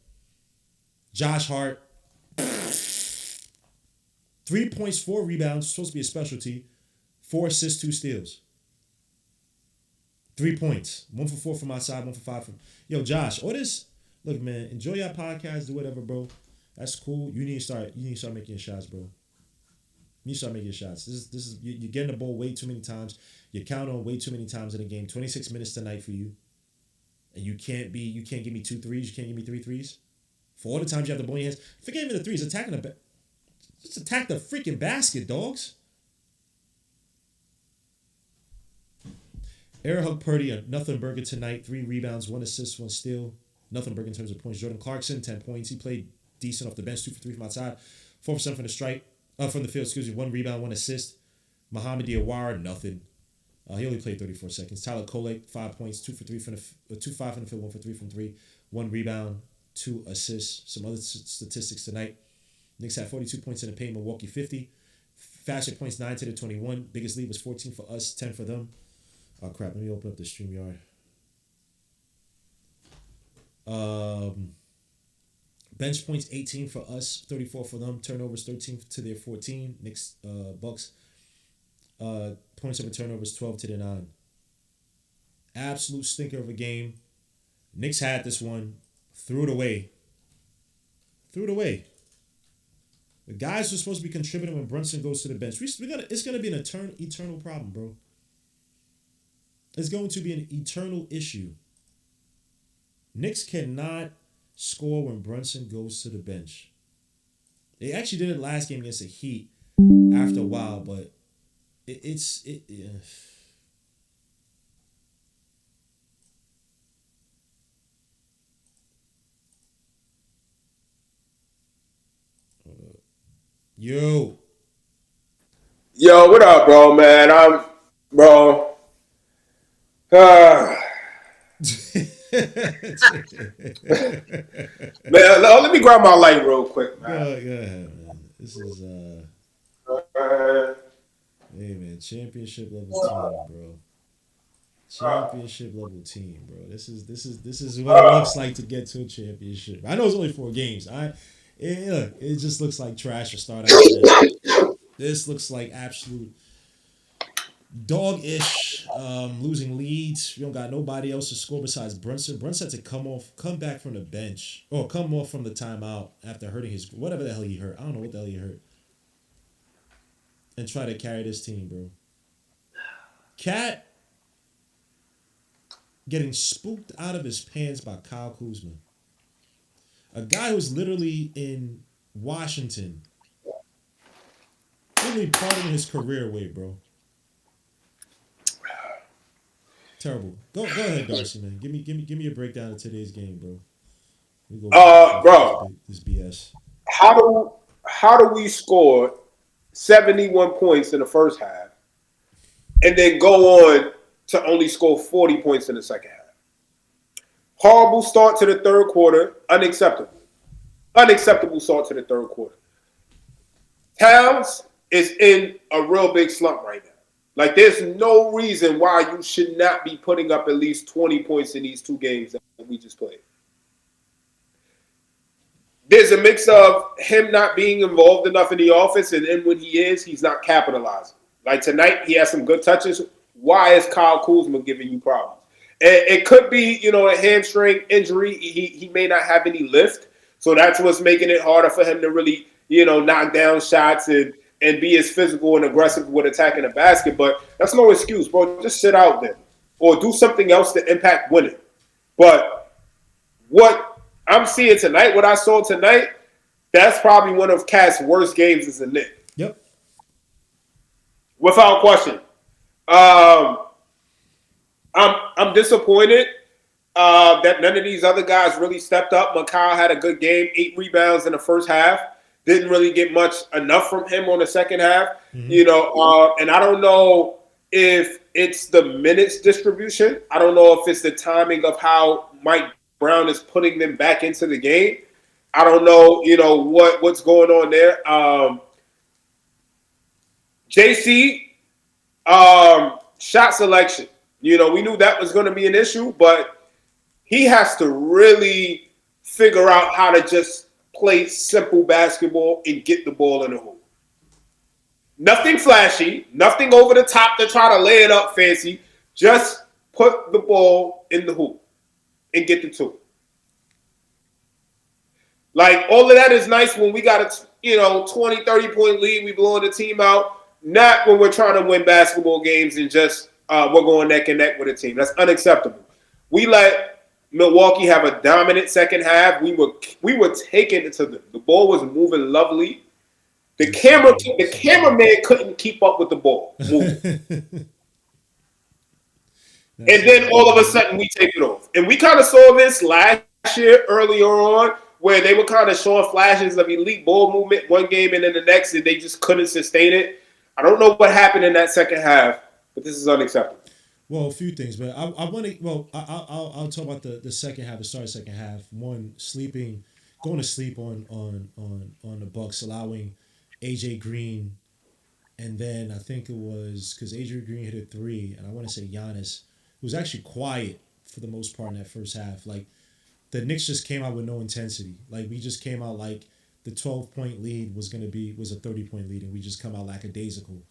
Josh Hart, 3 points, 4 rebounds, supposed to be a specialty, 4 assists, 2 steals. 3 points, 1 for 4 from outside, 1 for 5 from. Yo, Josh, all this. Look, man, enjoy your podcast, do whatever, bro. That's cool. You need to start making your shots, bro. You need to start making your shots. This is you're getting the ball way too many times. You're counting on way too many times in the game. 26 minutes tonight for you. And you can't give me 2 threes. You can't give me 3 threes. For all the times you have the ball in your hands, forget even the threes. Just attack the freaking basket, dogs. Air Hug Purdy, nothing burger tonight. 3 rebounds, 1 assist, 1 steal. Nothing burger in terms of points. Jordan Clarkson, 10 points. He played decent off the bench, 2 for 3 from outside, 4 for 7 from the strike, from the field. 1 rebound, 1 assist. Mohamed Diawara, nothing. He only played 34 seconds. Tyler Kolek, 5 points, 2 for 3 from the 2-5 from the field, 1 for 3 from 3, 1 rebound, 2 assists. Some other statistics tonight. Knicks had 42 points in the paint. Milwaukee 50. Faster points 9 to the 21. Biggest lead was 14 for us, 10 for them. Oh crap! Let me open up the StreamYard. Bench points 18 for us, 34 for them. Turnovers 13 to their 14. Knicks, Bucks. Points over turnovers 12 to their 9. Absolute stinker of a game. Knicks had this one. Threw it away. The guys were supposed to be contributing when Brunson goes to the bench. It's gonna be an eternal problem, bro. It's going to be an eternal issue. Knicks cannot score when Brunson goes to the bench. They actually did it last game against the Heat after a while, but it's. Yo, what up, bro, man? Bro. Man, let me grab my light real quick, man. Go ahead, man. This is hey man, championship level team, bro. Championship level team, bro. This is what it looks like to get to a championship. I know it's only 4 games. It just looks like trash to start out. Man. This looks like absolute dog-ish, losing leads. We don't got nobody else to score besides Brunson. Brunson had to come back from the bench, or come off from the timeout after hurting his whatever the hell he hurt. I don't know what the hell he hurt, and try to carry this team, bro. Cat getting spooked out of his pants by Kyle Kuzma, a guy who's literally in Washington, literally parting his career away, bro. Terrible. Go ahead, Darcy, man. Give me a breakdown of today's game, bro. We go Bro, this BS. how do we score 71 points in the first half and then go on to only score 40 points in the second half? Horrible start to the third quarter. Unacceptable. Unacceptable start to the third quarter. Towns is in a real big slump right now. Like, there's no reason why you should not be putting up at least 20 points in these two games that we just played. There's a mix of him not being involved enough in the offense, and then when he is, he's not capitalizing. Like tonight, he has some good touches. Why is Kyle Kuzma giving you problems? And it could be, a hamstring injury. He may not have any lift, so that's what's making it harder for him to really, knock down shots and be as physical and aggressive with attacking the basket. But that's no excuse, bro. Just sit out there or do something else to impact winning. But what I'm seeing tonight, what I saw tonight, that's probably one of Cat's worst games as a Knick. Yep. Without question. I'm disappointed that none of these other guys really stepped up. Mikal had a good game, 8 rebounds in the first half. Didn't really get much enough from him on the second half. Mm-hmm. And I don't know if it's the minutes distribution. I don't know if it's the timing of how Mike Brown is putting them back into the game. I don't know, what's going on there. JC, shot selection. We knew that was going to be an issue, but he has to really figure out how to just play simple basketball and get the ball in the hoop. Nothing flashy, nothing over the top to try to lay it up fancy. Just put the ball in the hoop and get the two. Like, all of that is nice when we got a 20, 30-point lead, we blowing the team out. Not when we're trying to win basketball games and just we're going neck and neck with a team. That's unacceptable. We let Milwaukee have a dominant second half. We were taking it to them. The ball was moving lovely. The cameraman couldn't keep up with the ball moving. And then all of a sudden we take it off. And we kind of saw this last year earlier on, where they were kind of showing flashes of elite ball movement one game and then the next, and they just couldn't sustain it. I don't know what happened in that second half, but this is unacceptable. Well, a few things, but I want to. Well, I'll talk about the second half, the start of the second half. One, going to sleep on the Bucks, allowing AJ Green, and then I think it was because AJ Green hit a 3, and I want to say Giannis, who was actually quiet for the most part in that first half. Like, the Knicks just came out with no intensity. Like, we just came out like the 12-point lead was a 30-point lead, and we just come out lackadaisical.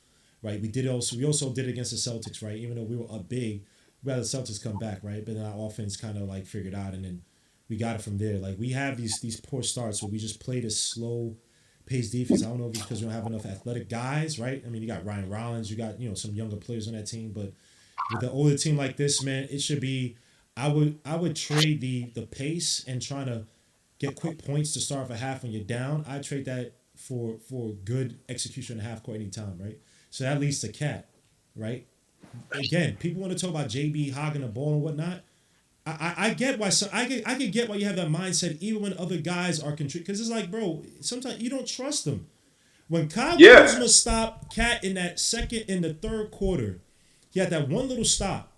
Right, we also did it against the Celtics, right? Even though we were up big, we had the Celtics come back, right? But then our offense kind of like figured out, and then we got it from there. Like, we have these poor starts where we just play this slow paced defense. I don't know if it's because we don't have enough athletic guys, right? I mean, you got Ryan Rollins, you got some younger players on that team, but with an older team like this, man, it should be. I would trade the pace and trying to get quick points to start off a half when you're down. I trade that for good execution in half court anytime, right? So that leads to Cat, right? Again, people want to talk about JB hogging the ball and whatnot. I get why. I can get why you have that mindset even when other guys are contributing, because it's like, bro, sometimes you don't trust them. When Kyle Kuzma stopped Cat in the third quarter, he had that one little stop,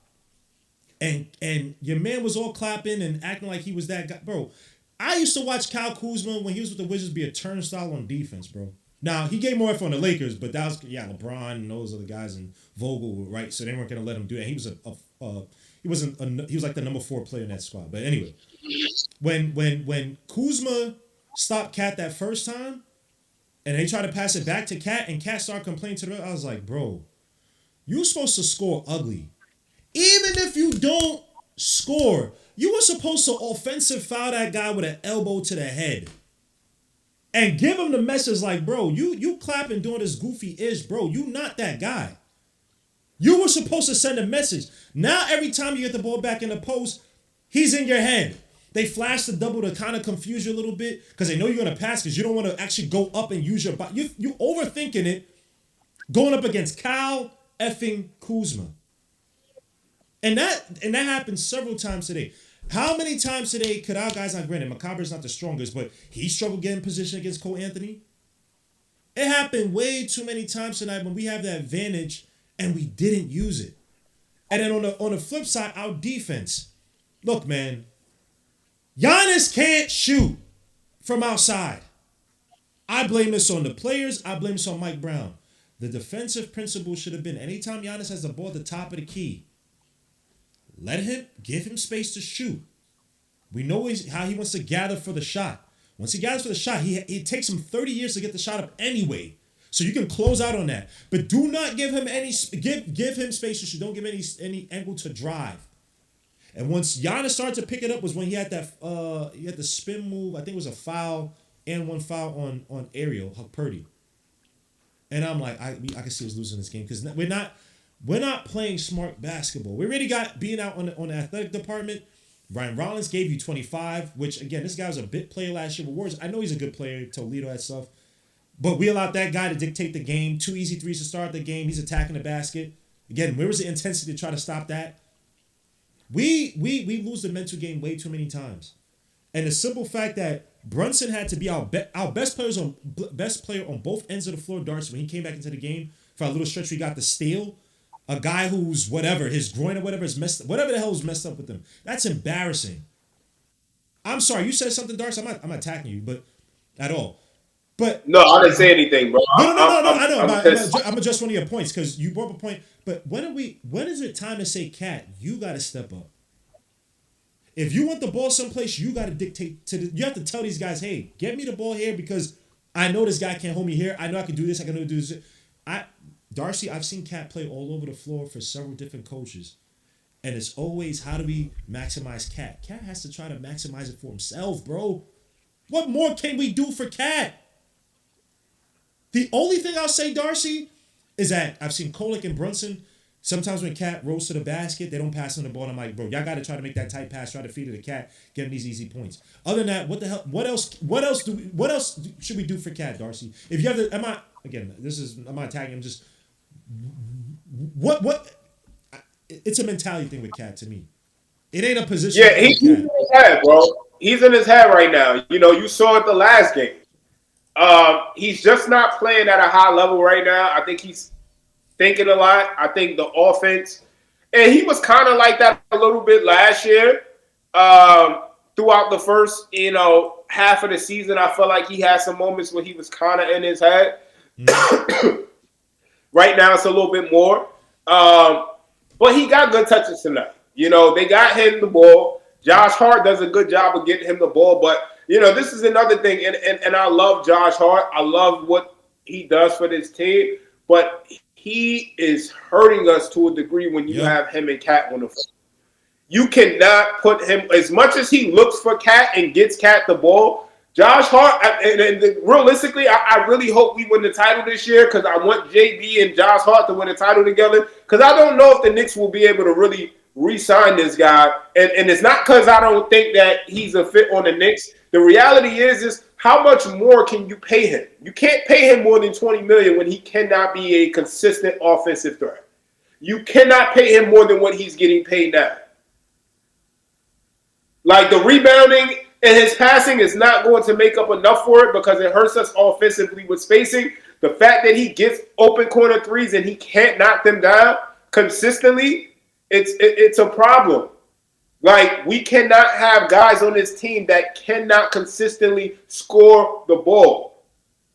and your man was all clapping and acting like he was that guy, bro. I used to watch Kyle Kuzma when he was with the Wizards be a turnstile on defense, bro. Now, he gave more effort on the Lakers, but that was, LeBron and those other guys and Vogel were right, so they weren't going to let him do that. He was he was like the number 4 player in that squad. But anyway, when Kuzma stopped Cat that first time, and they tried to pass it back to Cat, and Cat started complaining to the ref. I was like, bro, you were supposed to score ugly. Even if you don't score, you were supposed to offensive foul that guy with an elbow to the head. And give him the message like, bro, you clapping doing this goofy ish, bro. You not that guy. You were supposed to send a message. Now every time you get the ball back in the post, he's in your head. They flash the double to kind of confuse you a little bit because they know you're going to pass because you don't want to actually go up and use your body. You overthinking it going up against Kyle effing Kuzma. And that happened several times today. How many times today could our guys, not granted, Macabra's not the strongest, but he struggled getting position against Cole Anthony? It happened way too many times tonight when we have that advantage and we didn't use it. And then on the flip side, our defense. Look, man, Giannis can't shoot from outside. I blame this on the players. I blame this on Mike Brown. The defensive principle should have been anytime Giannis has the ball at the top of the key, give him space to shoot. We know how he wants to gather for the shot. Once he gathers for the shot, it takes him 30 years to get the shot up anyway. So you can close out on that. But do not give him give him space to shoot. Don't give him any angle to drive. And once Giannis started to pick it up was when he had the spin move. I think it was a foul and one foul on Ariel Purdy. And I'm like, I can see us losing this game because we're not playing smart basketball. We already got being out on the athletic department. Ryan Rollins gave you 25, which, again, this guy was a bit player last year with Warriors. I know he's a good player, Toledo, that stuff. But we allowed that guy to dictate the game. 2 easy threes to start the game. He's attacking the basket. Again, where was the intensity to try to stop that? We lose the mental game way too many times. And the simple fact that Brunson had to be our best player on both ends of the floor, Darcy, when he came back into the game for a little stretch, we got the steal. A guy who's his groin or whatever is messed up, whatever the hell is messed up with him. That's embarrassing. I'm sorry, you said something, Darcy. I'm not attacking you, but at all. But no, I didn't say anything, bro. No. I know. I'm just one of your points because you brought up a point. But when is it time to say, Cat, you got to step up? If you want the ball someplace, you got to dictate you have to tell these guys, hey, get me the ball here because I know this guy can't hold me here. I know I can do this. I can do this. Darcy, I've seen Cat play all over the floor for several different coaches. And it's always, how do we maximize Cat? Cat has to try to maximize it for himself, bro. What more can we do for Cat? The only thing I'll say, Darcy, is that I've seen Kolek and Brunson. Sometimes when Cat rolls to the basket, they don't pass him the ball. And I'm like, bro, y'all got to try to make that tight pass, try to feed it to Cat, get him these easy points. Other than that, what the hell? What else should we do for Cat, Darcy? If you have the, I'm not tagging him. Just what? It's a mentality thing with Cat to me. It ain't a position. Yeah, he's in his head, bro. He's in his head right now. You know, you saw it the last game. He's just not playing at a high level right now. I think he's thinking a lot. I think the offense, and he was kind of like that a little bit last year. Throughout the first, half of the season, I felt like he had some moments where he was kind of in his head. Mm-hmm. Right now, it's a little bit more. But he got good touches tonight. They got him the ball. Josh Hart does a good job of getting him the ball. But, this is another thing. And I love Josh Hart. I love what he does for this team. But he is hurting us to a degree when you have him and Cat on the floor. You cannot put him, as much as he looks for Cat and gets Cat the ball, Josh Hart, and realistically, I really hope we win the title this year because I want JB and Josh Hart to win the title together because I don't know if the Knicks will be able to really re-sign this guy. And it's not because I don't think that he's a fit on the Knicks. The reality is how much more can you pay him? You can't pay him more than $20 million when he cannot be a consistent offensive threat. You cannot pay him more than what he's getting paid now. Like the rebounding and his passing is not going to make up enough for it because it hurts us offensively with spacing. The fact that he gets open corner threes and he can't knock them down consistently, it's a problem. Like, we cannot have guys on this team that cannot consistently score the ball.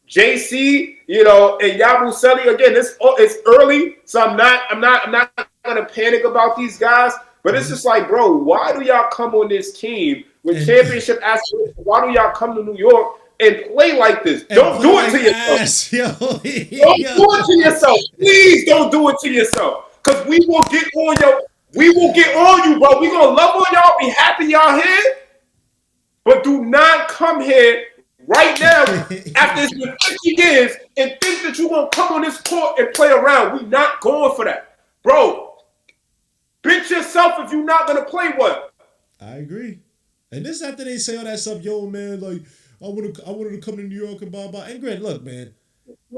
JC, and Yabusele, again, it's early, so I'm not gonna panic about these guys. But it's just like, bro, why do y'all come on this team with championship aspirations? Why do y'all come to New York and play like this. And Don't play do it like to yourself. ass, yo. Don't do it to yourself. Please don't do it to yourself. Because we will get on you, bro. We gonna love on y'all, be happy y'all here. But do not come here right now after it's been 50 years and think that you're gonna come on this court and play around. We not going for that. Bro, bitch yourself if you're not gonna play well. I agree. And this after they say all that stuff, yo, man, like, I wanted to come to New York and blah, blah. And Grant, look, man,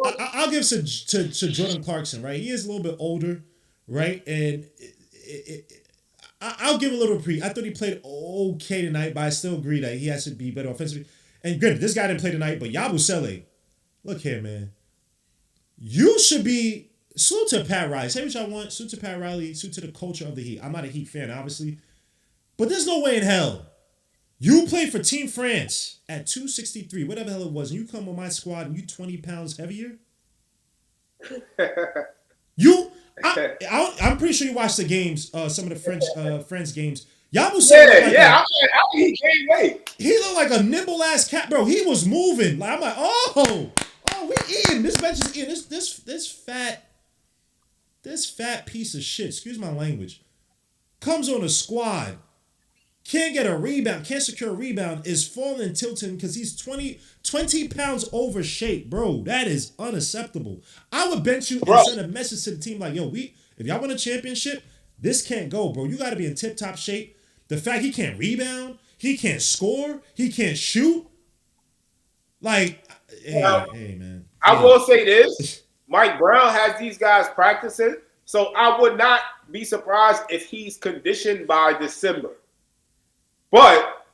I'll give to Jordan Clarkson, right? He is a little bit older, right? And I'll give a little I thought he played okay tonight, but I still agree that he has to be better offensively. And granted, this guy didn't play tonight, but Yabusele, look here, man. You should be, salute to Pat Riley. Say what y'all want, salute to Pat Riley, salute to the culture of the Heat. I'm not a Heat fan, obviously. But there's no way in hell. You play for Team France at 263, whatever the hell it was, and you come on my squad and you 20 pounds heavier? I'm pretty sure you watched the games, some of the French games. Yabusele He gained weight. He looked like a nimble ass cat, bro. He was moving. Like I'm like, oh, we eating. This bench is eating. This fat piece of shit. Excuse my language. Comes on a squad. Can't get a rebound. Can't secure a rebound. Is falling and tilting because he's 20 pounds over shape, bro. That is unacceptable. I would bench you and send a message to the team like, yo, if y'all want a championship, this can't go, bro. You got to be in tip-top shape. The fact he can't rebound, he can't score, he can't shoot. Like, hey, man. I will say this. Mike Brown has these guys practicing, so I would not be surprised if he's conditioned by December. But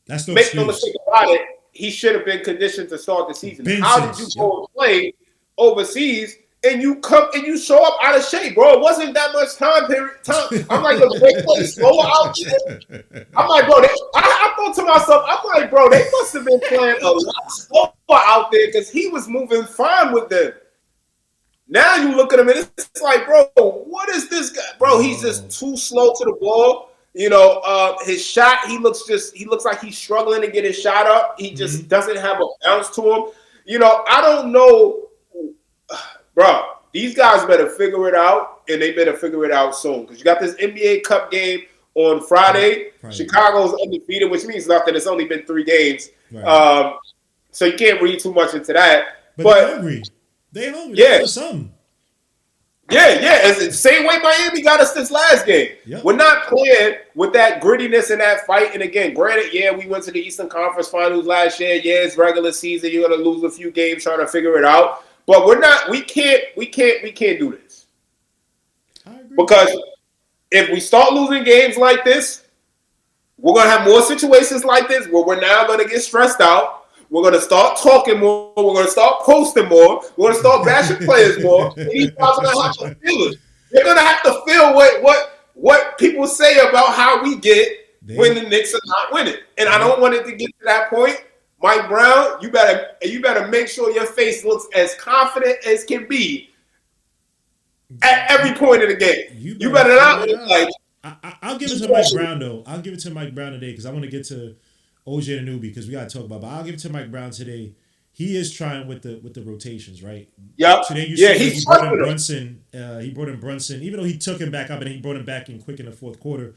that's no make excuse. no mistake about it, he should have been conditioned to start the season. How did you go and play overseas and you come and you show up out of shape, bro? It wasn't that much time. I'm like, they play slower out there. I'm like, bro, I thought to myself, I'm like, bro, they must have been playing a lot slower out there because he was moving fine with them. Now you look at him and it's like, bro, what is this guy? Bro, he's just too slow to the ball. You know, his shot, he looks like he's struggling to get his shot up. He just doesn't have a bounce to him. You know, I don't know, bro. These guys better figure it out, and they better figure it out soon. Because you got this NBA Cup game on Friday. Chicago's undefeated, which means nothing. It's only been 3 games. Right. So you can't read too much into that. But they're hungry. They hungry. Yeah. For something. Yeah. It's the same way Miami got us this last game. Yep. We're not playing with that grittiness and that fight. And again, granted, we went to the Eastern Conference Finals last year. Yeah, it's regular season. You're gonna lose a few games trying to figure it out. But we're not. We can't do this. I agree. Because if we start losing games like this, we're gonna have more situations like this where we're now gonna get stressed out. We're going to start talking more. We're going to start posting more. We're going to start bashing players more. And these guys are going to have to feel it. They're going to have to feel what people say about how we get when the Knicks are not winning. And I don't want it to get to that point. Mike Brown, you better make sure your face looks as confident as can be at every point of the game. You better not look like. I'll give it to Mike Brown though. I'll give it to Mike Brown today because I want to get to OJ and Anunoby because we got to talk about. But I'll give it to Mike Brown today. He is trying with the rotations, right? Yep. Today you see he brought in Brunson. He brought in Brunson, even though he took him back up and he brought him back in quick in the fourth quarter.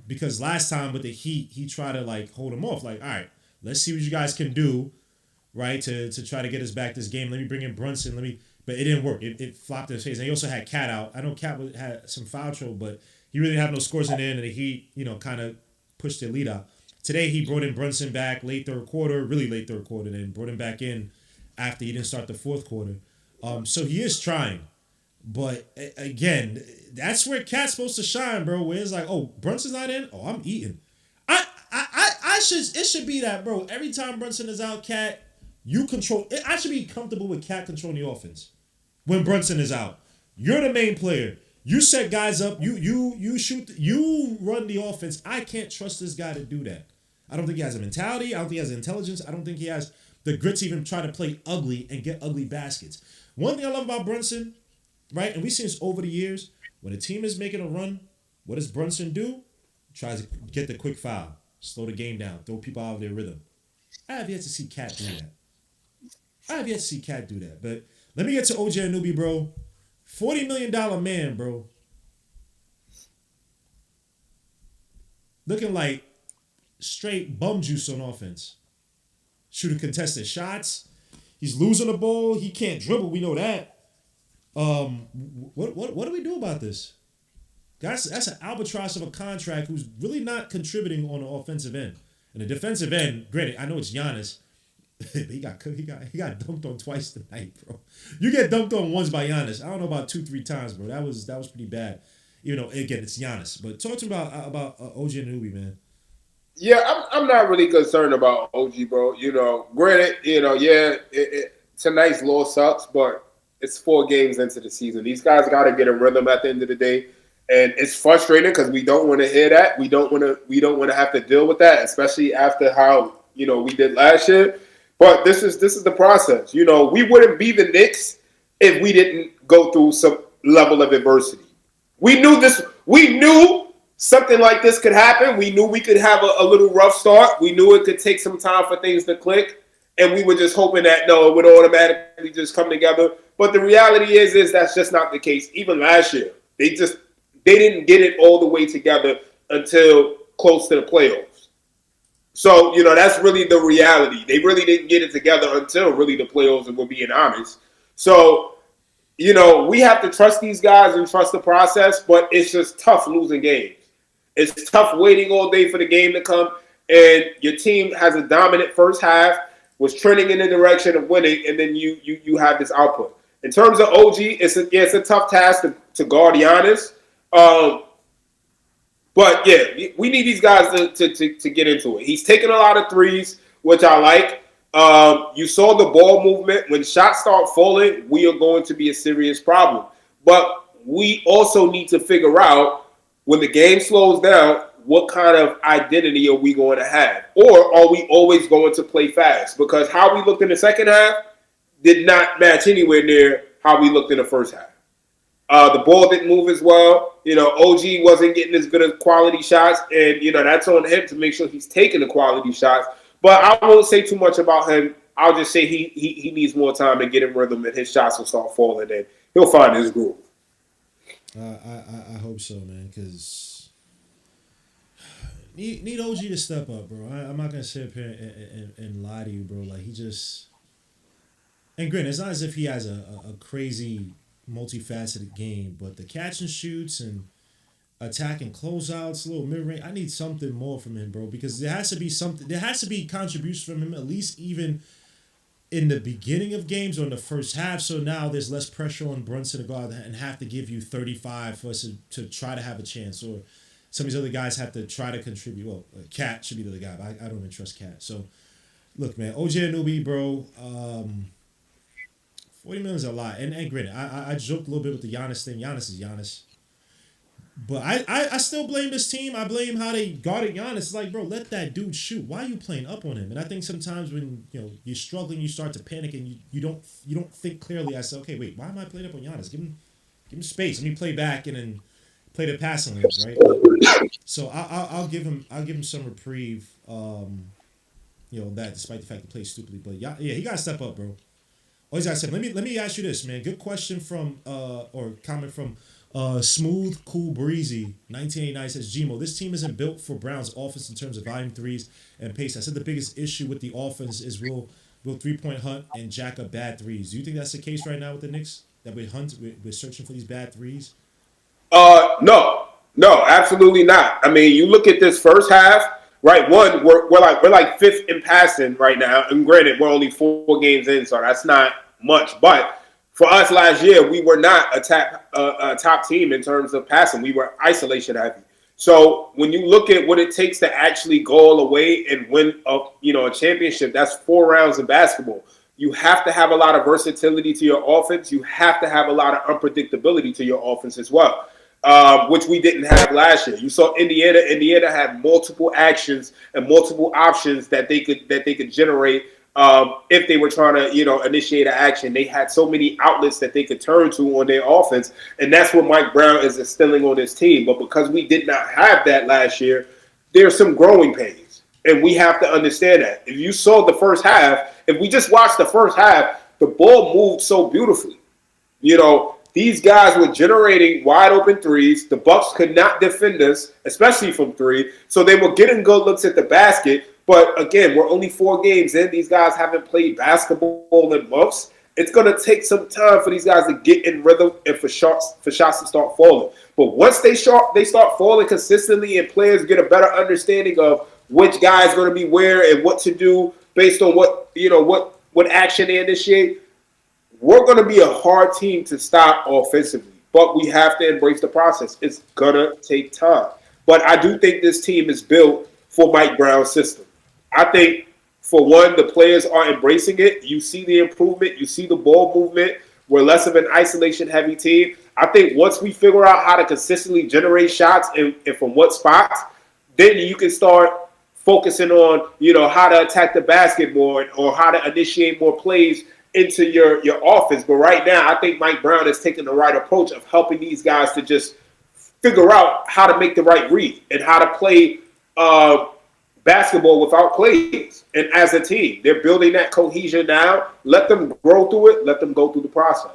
Because last time with the Heat, he tried to like hold him off. Like, all right, let's see what you guys can do, right? To try to get us back this game. Let me bring in Brunson. But it didn't work. It flopped in his face. And he also had Cat out. I know Cat had some foul trouble, but he really didn't have no scores in the end. And the Heat, kind of pushed their lead out. Today, he brought in Brunson back really late third quarter, then brought him back in after he didn't start the fourth quarter. So he is trying. But, again, that's where Cat's supposed to shine, bro, where it's like, oh, Brunson's not in? Oh, I'm eating. It should be that, bro. Every time Brunson is out, Cat, you control. I should be comfortable with Cat controlling the offense when Brunson is out. You're the main player. You set guys up. You shoot. You run the offense. I can't trust this guy to do that. I don't think he has a mentality. I don't think he has intelligence. I don't think he has the grit to even try to play ugly and get ugly baskets. One thing I love about Brunson, right, and we've seen this over the years, when a team is making a run, what does Brunson do? Tries to get the quick foul, slow the game down, throw people out of their rhythm. I have yet to see Cat do that. I have yet to see Cat do that. But let me get to OG Anunoby, bro. $40 million man, bro. Looking like straight bum juice on offense. Shooting contested shots. He's losing the ball. He can't dribble. We know that. What do we do about this? That's an albatross of a contract who's really not contributing on the offensive end. And the defensive end, granted, I know it's Giannis. he got dunked on twice tonight, bro. You get dunked on once by Giannis. I don't know about 2-3 times, bro. That was pretty bad. Even though again it's Giannis. But talk to me about OG Anunoby, man. Yeah, I'm not really concerned about OG, bro. Granted, tonight's loss sucks, but it's 4 games into the season. These guys got to get a rhythm at the end of the day, and it's frustrating because we don't want to hear that. We don't want to have to deal with that, especially after how we did last year. But this is the process. We wouldn't be the Knicks if we didn't go through some level of adversity. We knew this. We knew something like this could happen. We knew we could have a little rough start. We knew it could take some time for things to click. And we were just hoping that, no, it would automatically just come together. But the reality is that's just not the case. Even last year, they didn't get it all the way together until close to the playoffs. So, that's really the reality. They really didn't get it together until really the playoffs, if we're being honest. So, we have to trust these guys and trust the process, but it's just tough losing games. It's tough waiting all day for the game to come, and your team has a dominant first half, was trending in the direction of winning, and then you have this output. In terms of OG, it's a tough task to guard Giannis. But yeah, we need these guys to get into it. He's taking a lot of threes, which I like. You saw the ball movement. When shots start falling, we are going to be a serious problem. But we also need to figure out, when the game slows down, what kind of identity are we going to have? Or are we always going to play fast? Because how we looked in the second half did not match anywhere near how we looked in the first half. The ball didn't move as well. OG wasn't getting as good as quality shots, and that's on him to make sure he's taking the quality shots. But I won't say too much about him. I'll just say he needs more time to get in rhythm, and his shots will start falling, and he'll find his groove. I hope so, man, because need OG to step up, bro. I'm not gonna sit up here and lie to you, bro. Like, he just, and granted, it's not as if he has a crazy multifaceted game, but the catch and shoots and attacking closeouts, little mid range, I need something more from him, bro, because there has to be something. There has to be contribution from him, at least even in the beginning of games or in the first half. So now there's less pressure on Brunson to go out and have to give you 35 for us to try to have a chance, or some of these other guys have to try to contribute. Well, Cat should be the other guy, but I don't even trust Cat. So look, man, OG Anunoby, bro, 40 million is a lot. And granted, I joked a little bit with the Giannis thing. Giannis is Giannis. But I still blame this team. I blame how they guarded Giannis. It's like, bro, let that dude shoot. Why are you playing up on him? And I think sometimes when you're struggling, you start to panic and you don't think clearly. I say, okay, wait, why am I playing up on Giannis? Give him space. Let me play back and then play the passing lanes, right? So I'll give him some reprieve. That despite the fact he plays stupidly, but yeah, he gotta step up, bro. Always gotta step. Let me ask you this, man. Good question from or comment from Smooth Cool Breezy 1989 says, Gmo, this team isn't built for Brown's offense in terms of volume threes and pace. I said the biggest issue with the offense is will 3-point hunt and jack up bad threes. Do you think that's the case right now with the Knicks? That we're searching for these bad threes? No, absolutely not. I mean, you look at this first half, right? One, we're like fifth in passing right now, and granted, we're only 4 games in, so that's not much. But for us last year, we were not a top team in terms of passing. We were isolation heavy. So when you look at what it takes to actually go all the way and win a championship, that's 4 rounds of basketball. You have to have a lot of versatility to your offense. You have to have a lot of unpredictability to your offense as well, which we didn't have last year. You saw Indiana. Indiana had multiple actions and multiple options that they could generate if they were trying to initiate an action. They had so many outlets that they could turn to on their offense, and that's what Mike Brown is instilling on his team. But because we did not have that last year, there's some growing pains. And we have to understand that. If you saw the first half, if we just watched the first half, the ball moved so beautifully. You know, these guys were generating wide open threes. The Bucks could not defend us, especially from three. So they were getting good looks at the basket. But again, we're only 4 games in. These guys haven't played basketball in months. It's going to take some time for these guys to get in rhythm and for shots to start falling. But once they start falling consistently and players get a better understanding of which guy is going to be where and what to do based on what action they initiate, we're going to be a hard team to stop offensively. But we have to embrace the process. It's going to take time. But I do think this team is built for Mike Brown's system. I think, for one, the players are embracing it. You see the improvement. You see the ball movement. We're less of an isolation-heavy team. I think once we figure out how to consistently generate shots and from what spots, then you can start focusing on, how to attack the basket more or how to initiate more plays into your offense. But right now, I think Mike Brown is taking the right approach of helping these guys to just figure out how to make the right read and how to play basketball without plays. And as a team, they're building that cohesion now. Let them grow through it. Let them go through the process.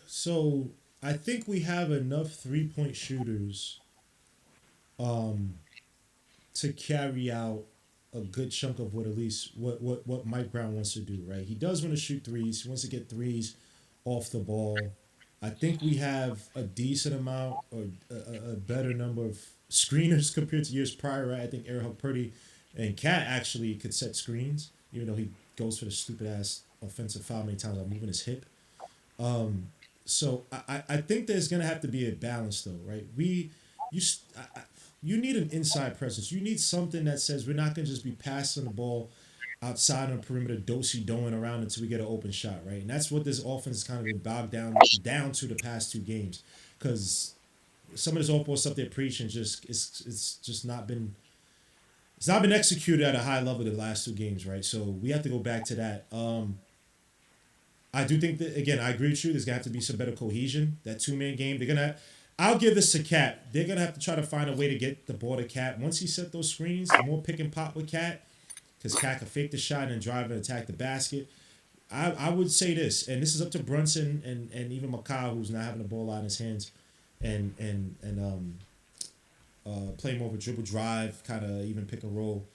So I think we have enough 3-point shooters to carry out a good chunk of what Mike Brown wants to do, right? He does want to shoot threes. He wants to get threes off the ball. I think we have a decent amount or a better number of screeners compared to years prior, right? I think Eric Purdy and Cat actually could set screens, even though he goes for the stupid-ass offensive foul many times by moving his hip. So I think there's going to have to be a balance, though, right? You need an inside presence. You need something that says we're not going to just be passing the ball outside on the perimeter, do-si-doing around until we get an open shot, right? And that's what this offense has kind of been bogged down to the past 2 games, because some of this off-ball stuff they're preaching it's just not been executed at a high level the last 2 games, right? So we have to go back to that. I do think that, again, I agree with you. There's gonna have to be some better cohesion. That 2-man game, I'll give this to Cat. They're gonna have to try to find a way to get the ball to Cat. Once he set those screens, the more pick and pop with Cat, because Cat can fake the shot and drive and attack the basket. I would say this, and this is up to Brunson and even Mikal, who's not having the ball out in his hands, and play more of a dribble drive, kind of even pick and roll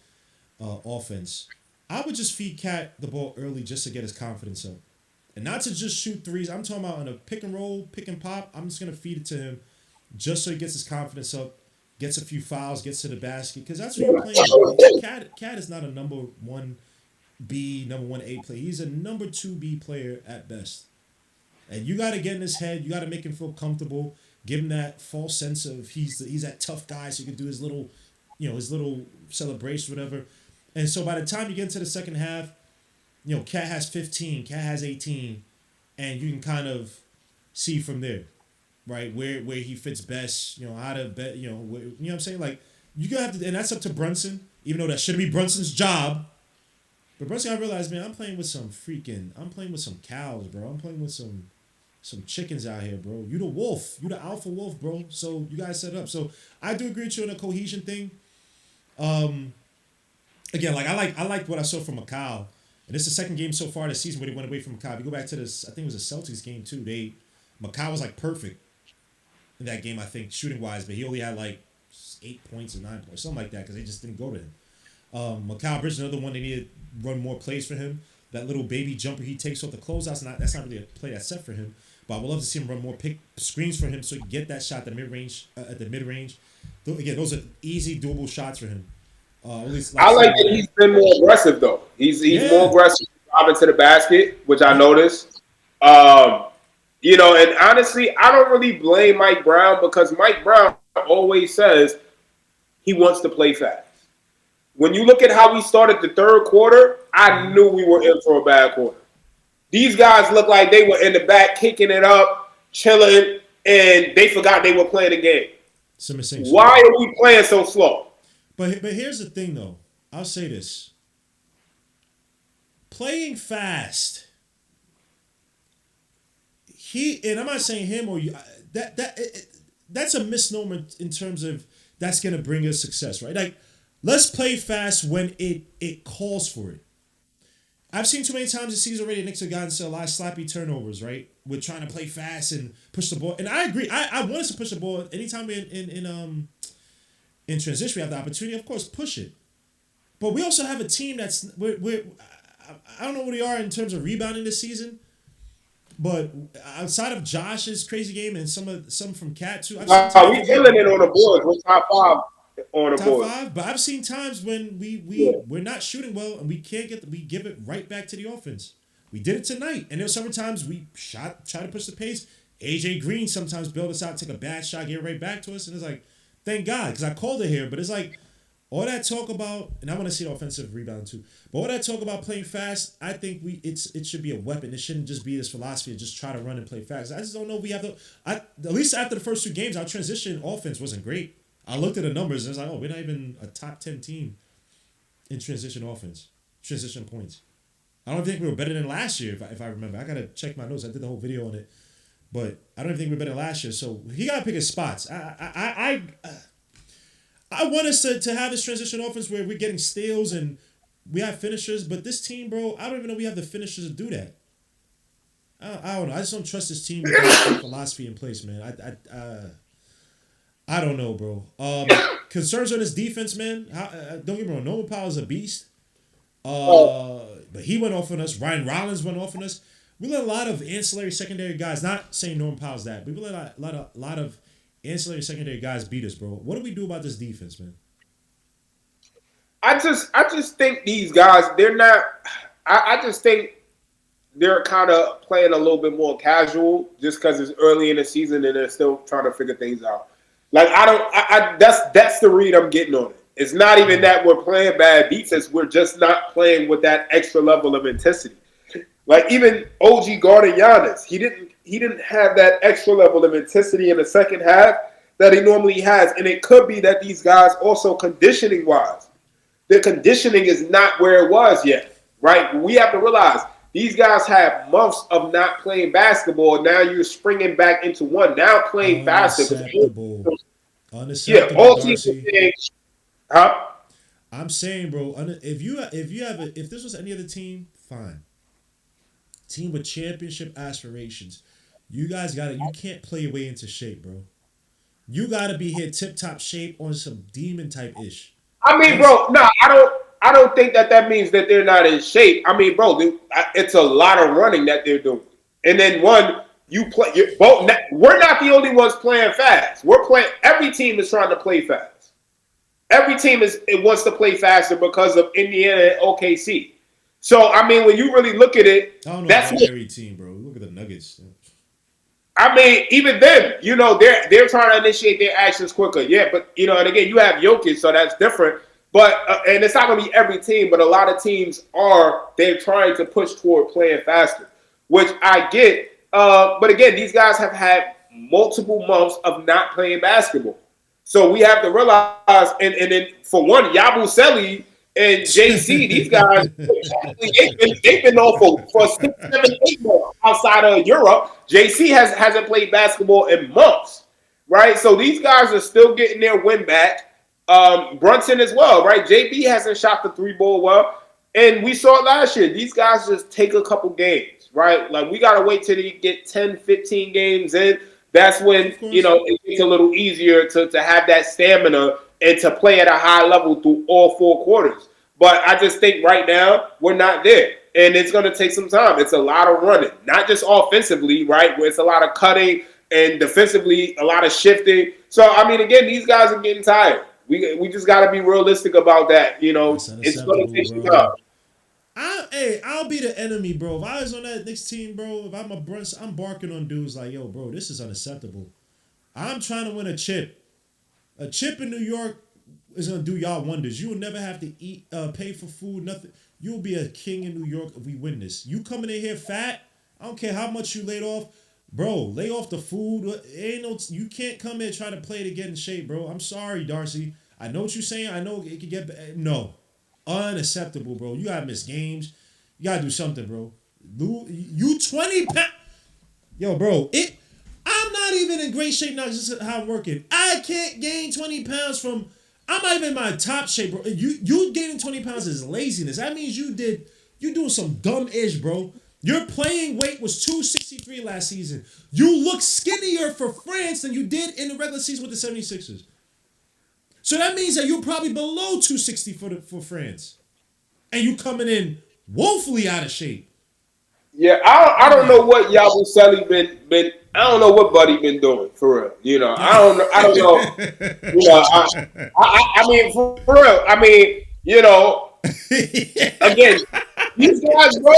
offense. I would just feed Cat the ball early just to get his confidence up. And not to just shoot threes. I'm talking about on a pick and roll, pick and pop. I'm just going to feed it to him just so he gets his confidence up, gets a few fouls, gets to the basket. Because that's what you're playing. Cat is not a number 1B, number 1A player. He's a number 2B player at best. And you got to get in his head. You got to make him feel comfortable. Give him that false sense of he's that tough guy so he can do his little celebration, whatever. And so by the time you get into the second half, Cat has 15, Cat has 18, and you can kind of see from there, right, where he fits best, how to bet, you know what I'm saying? Like, you gotta have to, and that's up to Brunson, even though that shouldn't be Brunson's job. But Brunson, I realized, man, I'm playing with some cows, bro. I'm playing with some chickens out here, bro. You the wolf. You the alpha wolf, bro. So you guys set up. So I do agree with you on the cohesion thing. Again, like I liked what I saw from Mikal. And this is the second game so far this season where they went away from Mikal. If you go back to this, I think it was a Celtics game too. Mikal was like perfect in that game, I think, shooting wise, but he only had like 8 points or 9 points, something like that, because they just didn't go to him. Mikal Bridges, another one they needed to run more plays for him. That little baby jumper he takes off the closeouts, that's not really a play that's set for him. But I would love to see him run more pick screens for him so he can get that shot at the mid range. Again, those are easy, doable shots for him. At least I like that he's been more aggressive though. He's more aggressive driving to the basket, which I noticed. And honestly, I don't really blame Mike Brown because Mike Brown always says he wants to play fast. When you look at how we started the third quarter, I knew we were in for a bad quarter. These guys look like they were in the back kicking it up, chilling, and they forgot they were playing a game. Why are we playing so slow? But here's the thing, though. I'll say this. Playing fast. And I'm not saying him or you. That's a misnomer in terms of that's gonna bring us success, right? Like, let's play fast when it calls for it. I've seen too many times this season already. Knicks have gotten to a lot of sloppy turnovers, right? We're trying to play fast and push the ball, and I agree. I want us to push the ball anytime we're in transition. We have the opportunity, of course, push it. But we also have a team that's I don't know where they are in terms of rebounding this season. But outside of Josh's crazy game and some from Cat too, I've seen times we killing it on the board. We're top 5 on the top board. 5. But I've seen times when we're not shooting well and we can't we give it right back to the offense. We did it tonight, and there were several times we try to push the pace. AJ Green sometimes bailed us out, take a bad shot, get it right back to us, and it's like, thank God, because I called it here. But it's like all that talk about, and I want to see the offensive rebound too. But all that talk about playing fast, I think it should be a weapon. It shouldn't just be this philosophy of just try to run and play fast. I just don't know if we have at least after the first 2 games, our transition offense wasn't great. I looked at the numbers and it's like, oh, we're not even a top 10 team in transition offense, transition points. I don't think we were better than last year, if I remember. I gotta check my notes. I did the whole video on it, but I don't think we're better than last year. So he gotta pick his spots. I want us to have this transition offense where we're getting steals and we have finishers, but this team, bro, I don't even know we have the finishers to do that. I don't know. I just don't trust this team with that philosophy in place, man. I don't know, bro. Concerns on his defense, man. Don't get me wrong. Norman Powell's a beast. But he went off on us. Ryan Rollins went off on us. We let a lot of ancillary secondary guys. Not saying Norman Powell's that, but we let a lot of ancillary secondary guys beat us, bro. What do we do about this defense, man? I just think these guys, they're not. I just think they're kind of playing a little bit more casual, just because it's early in the season and they're still trying to figure things out. Like that's the read I'm getting on it. It's not even that we're playing bad defense. We're just not playing with that extra level of intensity. Like even OG guarding Giannis, he didn't have that extra level of intensity in the second half that he normally has. And it could be that these guys also conditioning wise, their conditioning is not where it was yet, right? We have to realize these guys have months of not playing basketball. Now you're springing back into one. Now playing faster. Unacceptable. Yeah, all teams are saying, huh? I'm saying, bro, if this was any other team, fine. Team with championship aspirations, you can't play your way into shape, bro. You gotta be here tip top shape on some demon type ish. I mean, bro, no, I don't think that means that they're not in shape. I mean, bro, it's a lot of running that they're doing, and then we're not the only ones playing fast. We're playing. Every team is trying to play fast. Every team wants to play faster because of Indiana and OKC. So I mean, when you really look at it, I don't know about every team, bro. Look at the Nuggets. I mean, even them, they're trying to initiate their actions quicker. Yeah, but and again, you have Jokic, so that's different. But and it's not going to be every team, but a lot of teams they're trying to push toward playing faster, which I get. But again, these guys have had multiple months of not playing basketball, so we have to realize. And then for one, Yabusele and JC, these guys, they've been off for 6, 7, 8 months outside of Europe. JC hasn't played basketball in months, right? So these guys are still getting their win back. Brunson as well, right? JB hasn't shot the 3-ball well. And we saw it last year. These guys just take a couple games, right? Like we got to wait till they get 10, 15 games in. That's when, it gets a little easier to have that stamina and to play at a high level through all 4 quarters. But I just think right now we're not there. And it's going to take some time. It's a lot of running, not just offensively, right? Where it's a lot of cutting and defensively, a lot of shifting. So, I mean, again, these guys are getting tired. We just got to be realistic about that. It's going to take some time. I'll be the enemy, bro. If I was on that Knicks team, bro, if I'm a Brunson, I'm barking on dudes like, yo, bro, this is unacceptable. I'm trying to win a chip. A chip in New York is going to do y'all wonders. You will never have to eat, pay for food, nothing. You'll be a king in New York if we win this. You coming in here fat, I don't care how much you laid off. Bro, lay off the food. You can't come in trying to play to get in shape, bro. I'm sorry, Darcy. I know what you're saying. I know it could get... No. Unacceptable, bro. You got to miss games. You got to do something, bro. You 20 pounds... Yo, bro, I'm not even in great shape now. Just how I'm working. I can't gain 20 pounds from. I'm not even in my top shape, bro. You gaining 20 pounds is laziness. That means you doing some dumb ish, bro. Your playing weight was 263 last season. You look skinnier for France than you did in the regular season with the 76ers. So that means that you're probably below 260 for France. And you coming in woefully out of shape. Yeah, I don't know what Yabusele been. I don't know what Buddy been doing for real. You know, I don't know. You know, I mean for real. I mean, you know, again, these guys, bro.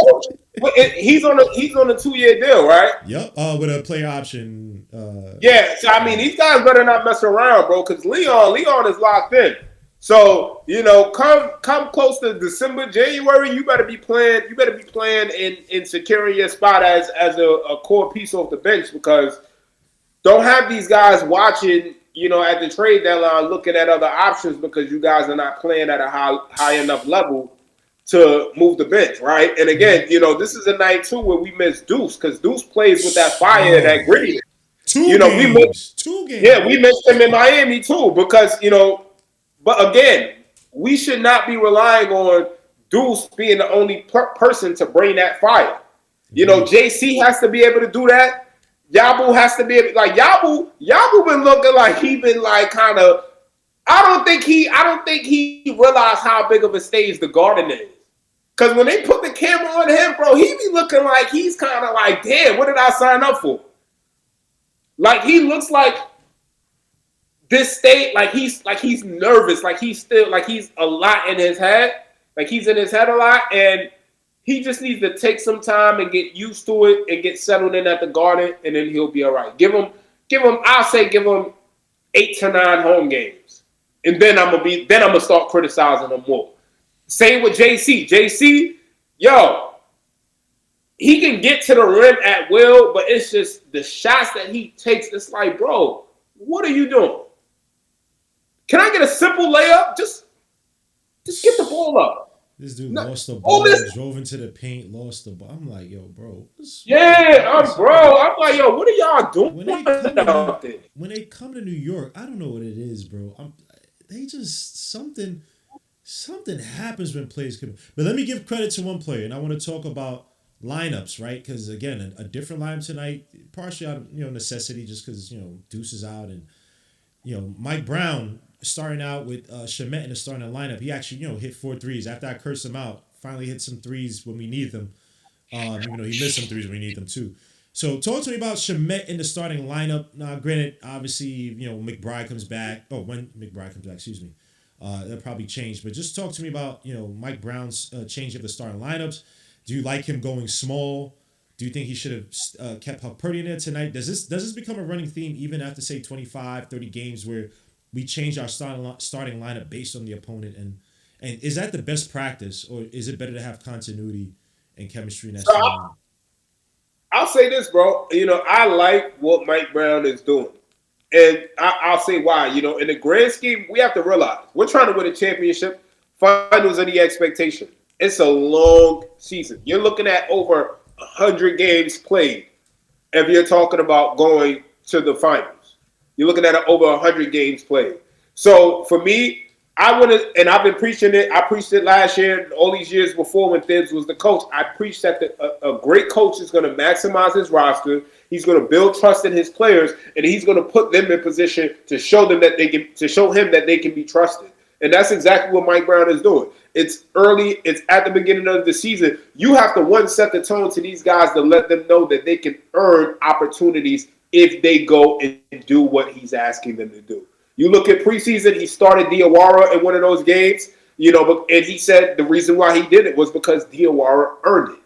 He's on a 2-year deal, right? Yep. With a player option. Yeah. So I mean, these guys better not mess around, bro, because Leon is locked in. So, you know, come close to December, January, you better be playing in securing your spot as a core piece off the bench, because don't have these guys watching, you know, at the trade deadline looking at other options because you guys are not playing at a high enough level to move the bench, right? And again, you know, this is a night too where we miss Deuce, because Deuce plays with that fire, that grittiness. Two games. Yeah, we missed him in Miami too, because, you know, but again, we should not be relying on Deuce being the only person to bring that fire. You know, JC has to be able to do that. Yabu has to be able, like Yabu been looking like he been like kind of. I don't think he realized how big of a stage the Garden is. Because when they put the camera on him, bro, he be looking like he's kind of like, damn, what did I sign up for? Like he looks like. This state, like he's nervous, like he's a lot in his head, like he's in his head a lot, and he just needs to take some time and get used to it and get settled in at the Garden, and then he'll be all right. Give him 8 to 9 home games, and then I'm gonna start criticizing him more. Same with JC. JC, yo, he can get to the rim at will, but it's just the shots that he takes. It's like, bro, what are you doing? Can I get a simple layup? Just get the ball up. This dude lost the ball, drove into the paint, lost the ball. I'm like, yo, bro. I'm like, yo, what are y'all doing when they come to New York, I don't know what it is, bro. They just something happens when players come. But let me give credit to one player, and I want to talk about lineups, right? Because again, a different lineup tonight, partially out of necessity, just because Deuce is out, and Mike Brown starting out with Shamet in the starting lineup. He actually hit 4 threes after I cursed him out. Finally hit some threes when we need them. Even though he missed some threes when we need them too. So talk to me about Shamet in the starting lineup. Now, granted, obviously, McBride comes back. Oh, when McBride comes back, excuse me. That'll probably change. But just talk to me about, Mike Brown's change of the starting lineups. Do you like him going small? Do you think he should have kept Purdy in there tonight? Does this become a running theme even after, say, 25, 30 games where we change our starting lineup based on the opponent? And is that the best practice, or is it better to have continuity and chemistry in that starting lineup? I'll say this, bro. I like what Mike Brown is doing. And I'll say why. In the grand scheme, we have to realize we're trying to win a championship. Finals are the expectation. It's a long season. You're looking at over 100 games played if you're talking about going to the finals. You're looking at over 100 games played. So for me, I want to, and I've been preaching it. I preached it last year, all these years before when Thibs was the coach. I preached that a great coach is going to maximize his roster. He's going to build trust in his players, and he's going to put them in position to show them that show him that they can be trusted. And that's exactly what Mike Brown is doing. It's early. It's at the beginning of the season. You have to set the tone to these guys to let them know that they can earn opportunities if they go and do what he's asking them to do. You look at preseason, he started Diawara in one of those games, and he said the reason why he did it was because Diawara earned it,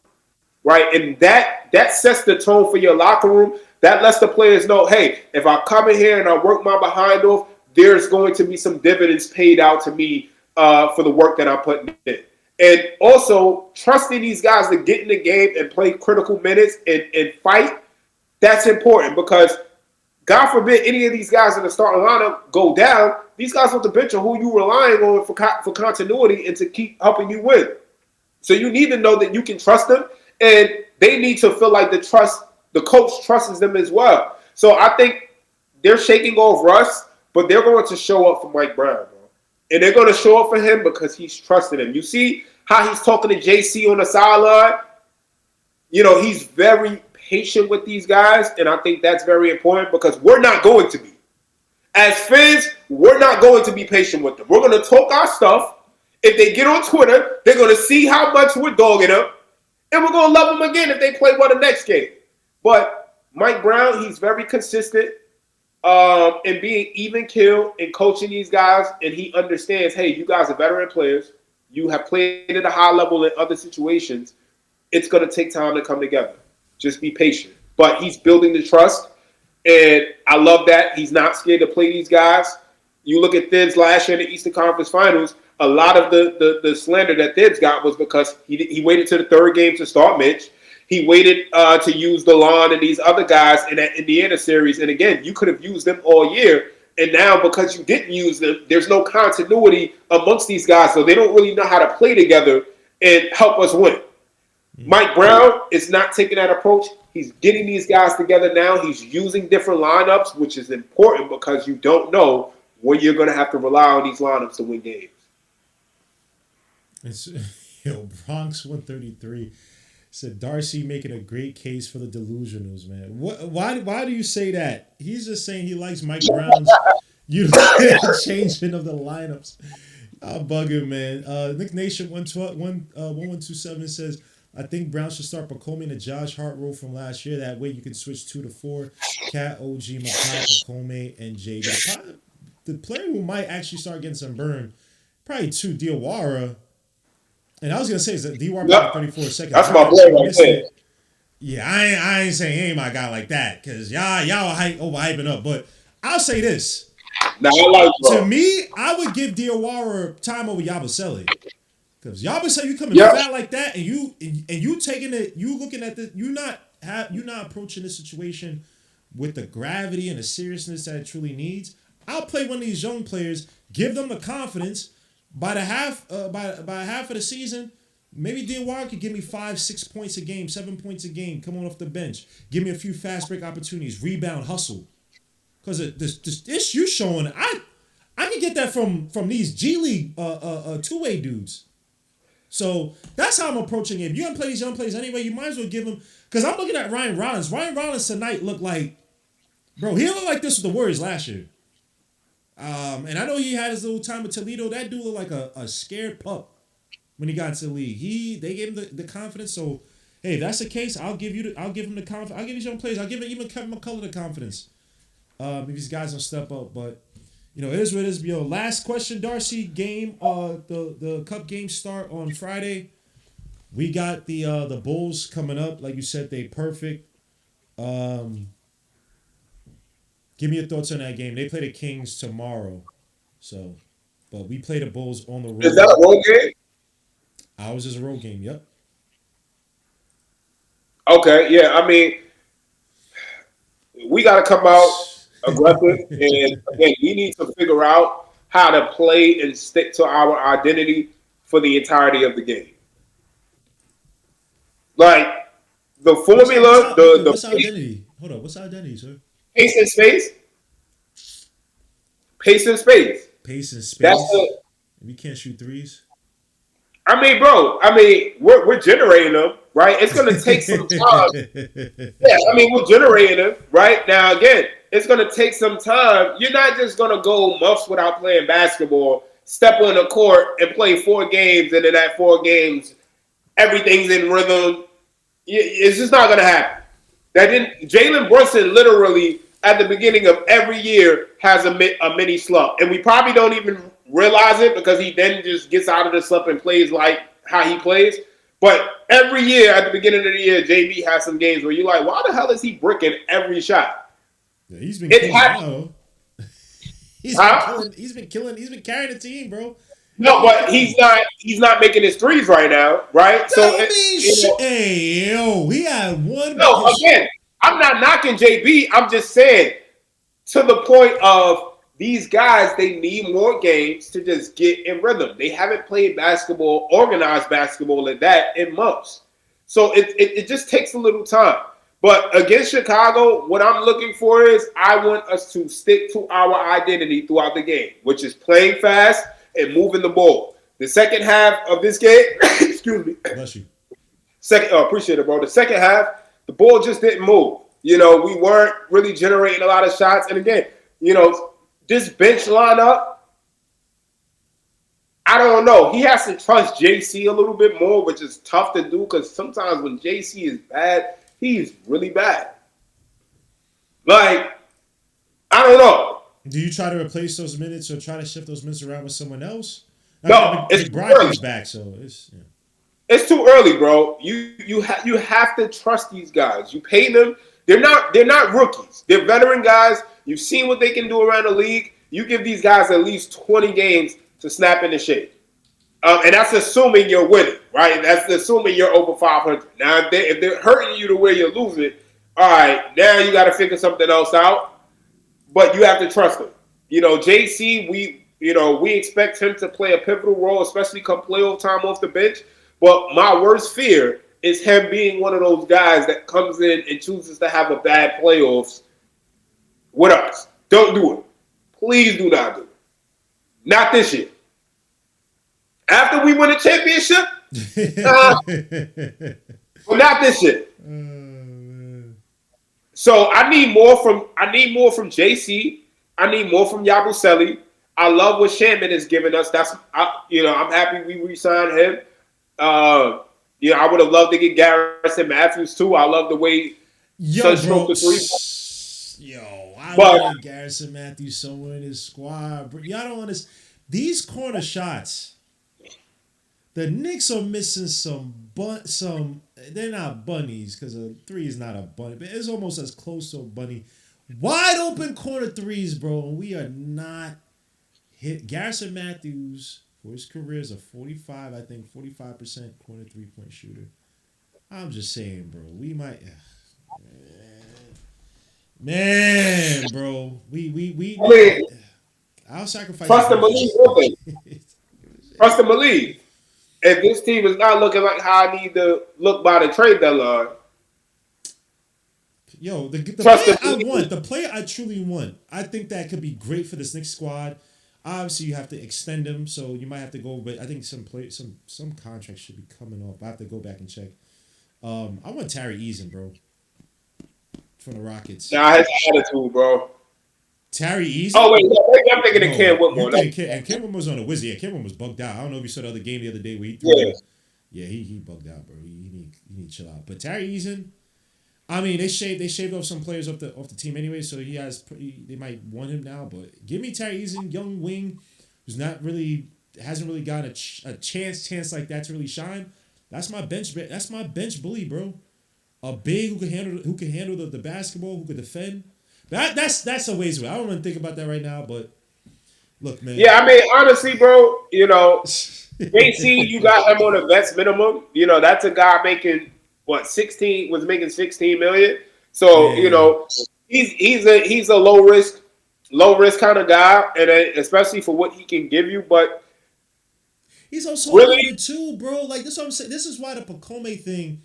right? And that sets the tone for your locker room. That lets the players know, hey, if I come in here and I work my behind off, there's going to be some dividends paid out to me for the work that I'm putting in. And also, trusting these guys to get in the game and play critical minutes and fight, that's important because God forbid any of these guys in the starting lineup go down. These guys off the bench are who you relying on for continuity and to keep helping you win. So you need to know that you can trust them, and they need to feel like the coach trusts them as well. So I think they're shaking off Russ, but they're going to show up for Mike Brown, bro. And they're going to show up for him because he's trusting him. You see how he's talking to JC on the sideline? You know, he's very patient with these guys, and I think that's very important because we're not going to be. As fans, we're not going to be patient with them. We're going to talk our stuff. If they get on Twitter, they're going to see how much we're dogging them, and we're going to love them again if they play well the next game. But Mike Brown, he's very consistent in being even keel and coaching these guys, and he understands, hey, you guys are veteran players. You have played at a high level in other situations. It's going to take time to come together. Just be patient. But he's building the trust, and I love that. He's not scared to play these guys. You look at Thibs last year in the Eastern Conference Finals, a lot of the slander that Thibs got was because he waited to the third game to start Mitch. He waited to use DeLon and these other guys in that Indiana series. And again, you could have used them all year. And now because you didn't use them, there's no continuity amongst these guys. So they don't really know how to play together and help us win. Mike Brown is not taking that approach. He's getting these guys together now. He's using different lineups, which is important because you don't know when you're going to have to rely on these lineups to win games. It's, Bronx 133 said Darcy making a great case for the delusionals, man. Why do you say that? He's just saying he likes Mike Brown's changing of the lineups. I'll bug him, man. Nick Nation 1127 says, I think Brown should start Pacome in the Josh Hart role from last year. That way you can switch 2 to 4. Cat, OG, Makai, Pacome, and JB. The player who might actually start getting some burn, probably 2, Diawara. And I was going to say, is that D-War yep. 34 seconds. That's my boy right there. Yeah, I ain't saying he ain't my guy like that because y'all overhyping up. But I'll say this. To me, I would give Diawara time over Yabusele. Because Yabusele, you coming fat like that, and you taking it, you looking at the, you're not approaching this situation with the gravity and the seriousness that it truly needs. I'll play one of these young players, give them the confidence. By half of the season, maybe Diawara could give me 5-6 points a game, 7 points a game, come on off the bench, give me a few fast break opportunities, rebound, hustle. Because this you showing, I can get that from these G League two-way dudes. So that's how I'm approaching it. If you're gonna play these young players anyway, you might as well give them. Because I'm looking at Ryan Rollins. Ryan Rollins tonight looked like, bro, he looked like this with the Warriors last year. And I know he had his little time with Toledo. That dude looked like a scared pup when he got into the league. They gave him the confidence. So, hey, if that's the case, I'll give him the confidence. I'll give these young players. I'll give even Kevin McCullough the confidence. If these guys don't step up, but it is what it is. Last question, Darcy. Game. The Cup games start on Friday. We got the Bulls coming up. Like you said, they perfect. Give me your thoughts on that game. They play the Kings tomorrow. So, but we play the Bulls on the road. Is that a road game? Ours is a road game, yep. Okay, yeah. I mean, we got to come out aggressive. And, again, we need to figure out how to play and stick to our identity for the entirety of the game. Like, the formula, what's our identity? Hold on. What's our identity, sir? Pace and space. Pace and space. Pace and space. That's we can't shoot threes. I mean, bro. We're generating them, right? It's gonna take some time. Yeah, we're generating them, right? Now, again, it's gonna take some time. You're not just gonna go months without playing basketball, step on the court and play 4 games, and in that 4 games, everything's in rhythm. It's just not gonna happen. Jalen Brunson literally at the beginning of every year has a mini slump, and we probably don't even realize it because he then just gets out of the slump and plays like how he plays. But every year at the beginning of the year, JB has some games where you're like, why the hell is he bricking every shot? Yeah, he's been killing. He's been carrying the team, bro. No, but he's not making his threes right now, right? We had one. No, again, I'm not knocking JB. I'm just saying to the point of these guys, they need more games to just get in rhythm. They haven't played basketball, organized basketball at that, in months. So it just takes a little time. But against Chicago, what I'm looking for is I want us to stick to our identity throughout the game, which is playing fast and moving the ball. The second half of this game, excuse me. Bless you. Appreciate it, bro. The second half, the ball just didn't move. We weren't really generating a lot of shots. And again, this bench lineup, I don't know. He has to trust JC a little bit more, which is tough to do because sometimes when JC is bad, he's really bad. Like, I don't know. Do you try to replace those minutes or try to shift those minutes around with someone else? No, it's Brogdon's back, so it's too early, bro. You have to trust these guys. You pay them. They're not rookies. They're veteran guys. You've seen what they can do around the league. You give these guys at least 20 games to snap into shape. And that's assuming you're winning, right? That's assuming you're over 500. Now, if they're hurting you to where you're losing, all right, now you got to figure something else out. But you have to trust them. JC, we expect him to play a pivotal role, especially come playoff time off the bench. But my worst fear is him being one of those guys that comes in and chooses to have a bad playoffs with us. Don't do it. Please do not do it. Not this year. After we win a championship, but not this year. So I need more from JC. I need more from Yabusele. I love what Shannon is giving us. I'm happy we re-signed him. I would have loved to get Garrison Matthews too. I love the way Sunstroke the three. I want Garrison Matthews somewhere in his squad. Y'all don't understand. These corner shots, the Knicks are missing some. They're not bunnies because a three is not a bunny, but it's almost as close to a bunny. Wide open corner threes, bro. We are not hit. Garrison Matthews for his career is a 45% corner 3-point shooter. I'm just saying, bro. We might. Man, bro. I'll sacrifice. Trust the Malik. Trust the Malik. If this team is not looking like how I need to look by the trade deadline. Yo, the player I want, the player I truly want, I think that could be great for this Knicks squad. Obviously, you have to extend him, so you might have to go. But I think some contracts should be coming off. I have to go back and check. I want Tari Eason, bro, from the Rockets. Nah, his attitude, bro. Tari Eason. Oh wait, I'm thinking of Ken Whitmore. And Ken Whitmore was on a Wizard. Yeah, Ken Whitmore was bugged out. I don't know if you saw the other game the other day where he threw. Yeah, he bugged out, bro. He need to chill out. But Tari Eason, I mean, they shaved off some players off the team anyway, so they might want him now. But give me Tari Eason, young wing, who's hasn't really gotten a chance like that to really shine. That's my bench bully, bro. A big who can handle the basketball, who can defend. That's a ways away. I don't want to think about that right now, but look, man. Yeah, I mean, honestly, bro, JC, you got him on a vets minimum. That's a guy making making 16 million. So, he's a low risk kind of guy, and especially for what he can give you, but he's also really too, bro. Like this is what I'm saying. This is why the Pacome thing.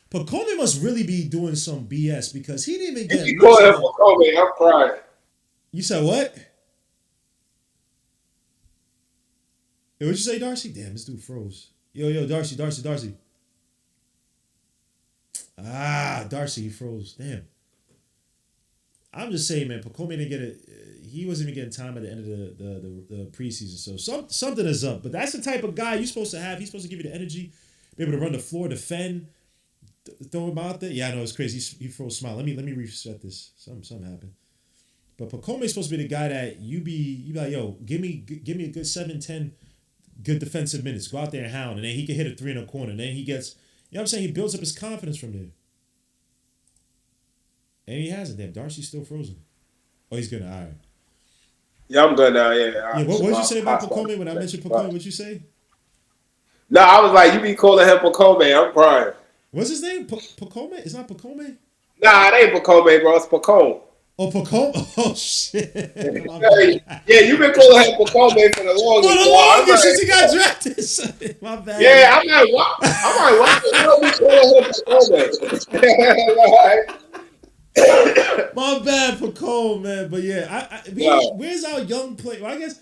Pacome must really be doing some BS because he didn't even get. You call him Pacome, I'm crying. You said what? Yo, what'd you say, Darcy? Damn, this dude froze. Yo, Darcy. Darcy, he froze. Damn. I'm just saying, man. Pacome didn't get it. He wasn't even getting time at the end of the preseason. So something is up. But that's the type of guy you're supposed to have. He's supposed to give you the energy, be able to run the floor, defend. Throw him out there. Yeah, I know it's crazy. He froze smile. Let me reset this. Something happened. But Pacome's supposed to be the guy that you be like, yo, give me a good 7-10 good defensive minutes. Go out there and hound, and then he can hit a 3 in a corner. And then he gets, what I'm saying? He builds up his confidence from there. And he hasn't. Damn, Darcy's still frozen. Oh, he's good. All right. Yeah, I'm good now. Yeah. What did you say about Pacome when I mentioned Pacome? What'd you say? No, I was like, you be calling him Pacome. I'm crying. What's his name? Pacome? It's not Pacome? Nah, it ain't Pacome, bro. It's Pacome. Oh, Pacome. Oh shit. My Hey, bad. yeah, you've been calling him Pacome for the For longest. the So I'm longest since like, he got drafted. My bad. yeah, I'm like, what? I'm like, why the hell we calling him Pacome? My bad, Pacome, man. But yeah, Yo, where's our young player? Well, I guess,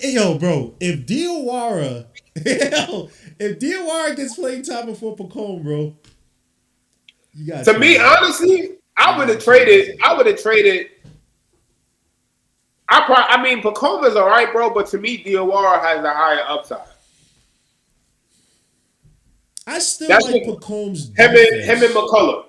yo, bro, if Diawara, if Diawara gets playing time before Pacome, bro, you got to me, honestly, I would have traded. I would have traded. I mean, Pacome is all right, bro, but to me, Diawara has a higher upside. I still That's like what Pacome's him and defense. McCullough.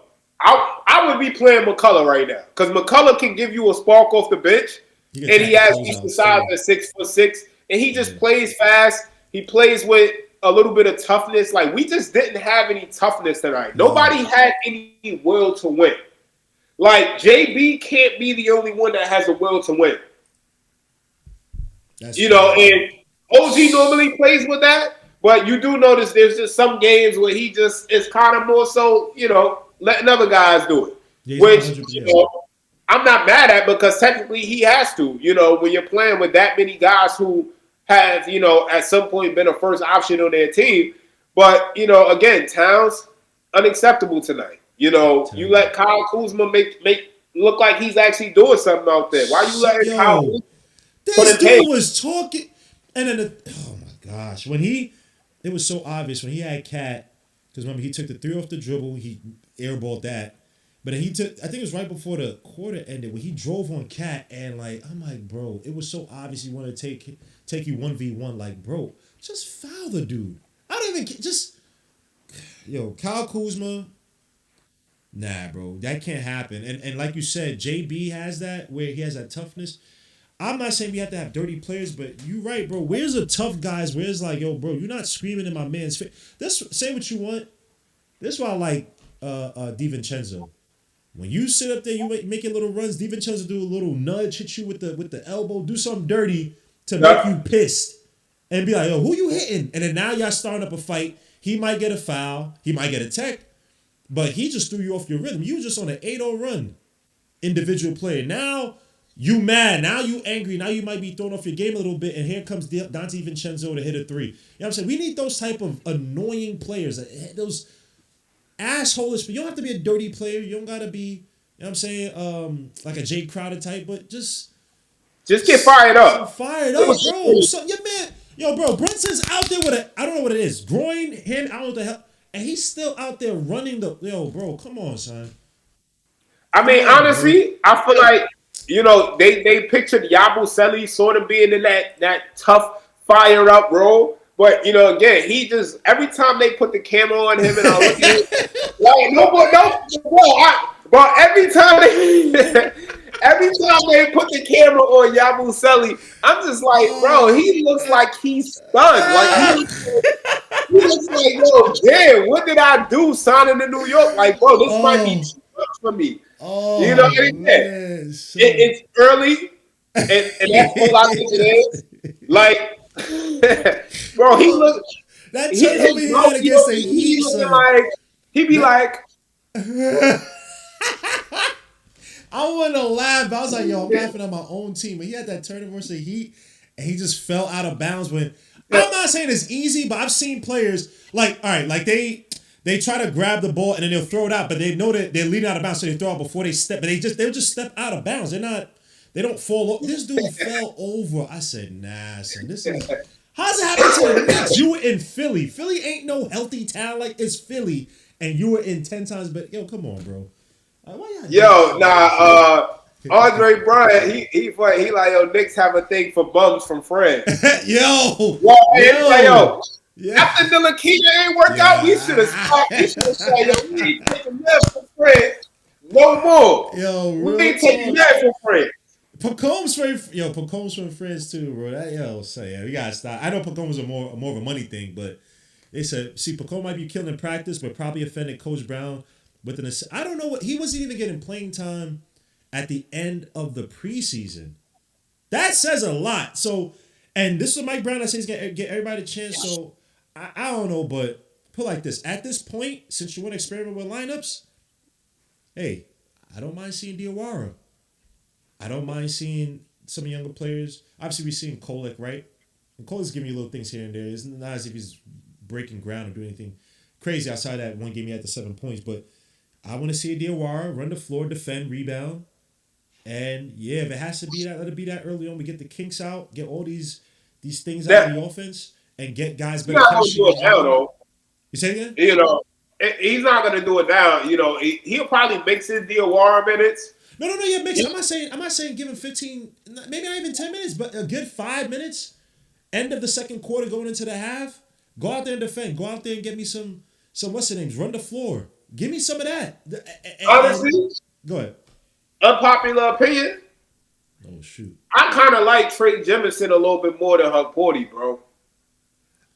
I would be playing McCullough right now because McCullough can give you a spark off the bench, He can and he attack the has decent closeouts size too. at 6'6", and he Yeah. just plays fast. He plays with a little bit of toughness. Like we just didn't have any toughness tonight. No, Nobody had any will to win. Like JB can't be the only one that has a will to win. that's You true. know, and OG normally plays with that, but you do notice there's just some games where he just is kind of more so, letting other guys do it. Yeah, he's not Which, 100. Yeah. I'm not mad at because technically he has to, when you're playing with that many guys who have, at some point been a first option on their team. But, again, Towns, unacceptable tonight. You let Kyle Kuzma make look like he's actually doing something out there. Why you letting Kyle Yo, Kuzma put this in pain? dude was talking, and then oh my gosh, it was so obvious when he had Cat, because remember he took the three off the dribble, he airballed that, but then he took, I think it was right before the quarter ended when he drove on Cat, and I'm like, bro, it was so obvious he wanted to take you 1v1, like, bro, just foul the dude. I don't even just Kyle Kuzma. Nah, bro, that can't happen. And like you said, JB has that where he has that toughness. I'm not saying we have to have dirty players, but you right, bro. Where's the tough guys? Where's like, yo, bro, you're not screaming in my man's face. Say what you want. That's why I like DiVincenzo. When you sit up there, you making little runs. DiVincenzo do a little nudge, hit you with the elbow, do something dirty to make you pissed, and be like, yo, who you hitting? And then now y'all starting up a fight. He might get a foul. He might get a tech, but he just threw you off your rhythm. You was just on an 8-0 run, individual player. Now you mad. Now you angry. Now you might be thrown off your game a little bit. And here comes Dante Vincenzo to hit a three. You know what I'm saying? We need those type of annoying players. Those assholes. But you don't have to be a dirty player. You don't got to be, you know what I'm saying, like a Jay Crowder type. But just get fired up. Fired up, bro. So your man, bro, Brunson's out there with I don't know what it is. Groin, hand, I don't know what the hell. And he's still out there running bro, come on, son. I mean, honestly, I feel like, they pictured Yabusele sort of being in that tough, fire up role. But, again, he just, every time they put the camera on him and I look at him, but every time they put the camera on Yabusele, I'm just like, bro, he looks like he's stunned. Like, he looks like, yo, damn, what did I do signing to New York? Like, bro, this might be too much for me. You know what I mean? It's early, and that's all I think it is. Like, bro, he looks. That turn over here had against the Heat, son. Like, he be like. I wanted to laugh, but I was like, yo, I'm laughing at my own team. But he had that turnover versus the Heat, and he just fell out of bounds when. I'm not saying it's easy, but I've seen players like, all right, like they try to grab the ball and then they'll throw it out, but they know that they're leading out of bounds, so they throw it before they step. But they'll just step out of bounds. They don't fall over. This dude fell over. I said, nah, son, this is. How's it happen to the Knicks? You were in Philly. Philly ain't no healthy town. Like, it's Philly, and you were in 10 times. But yo, come on, bro. Andre Bryant, he like, yo, Knicks have a thing for bums from friends. yo. After the Lakita ain't worked out, we should have stopped. We should have said, yo, we ain't taking that for friends no more. Yo, we ain't taking that for friends. Pacome's from friends too, bro. We gotta stop. I know Pacome's more of a money thing, but they said, see, Pacome might be killing in practice, but probably offended Coach Brown with an. I don't know what he wasn't even getting playing time at the end of the preseason. That says a lot. So, and this is Mike Brown. I say he's gonna get everybody a chance. So, I don't know, but put like this: at this point, since you want to experiment with lineups, hey, I don't mind seeing Diawara. I don't mind seeing some younger players. Obviously, we're seeing Kolek, right? And Kolek's giving you little things here and there. It's not as if he's breaking ground or doing anything crazy outside that one game he had the 7 points. But I want to see a Diawara run the floor, defend, rebound. And yeah, if it has to be that, let it be that early on. We get the kinks out, get all these things out of the offense, and get guys He's better not going to do it chemistry. now, though. You say again? You know, he's not going to do it now. You know, he'll probably mix his Diawara minutes. No, yeah, mix. I'm not saying give him 15, maybe not even 10 minutes, but a good 5 minutes. End of the second quarter, going into the half. Go out there and defend. Go out there and get me some what's the names? Run the floor. Give me some of that. Honestly, go ahead. Unpopular opinion. Oh shoot. I kind of like Trey Jemison a little bit more than Huck Porty, bro.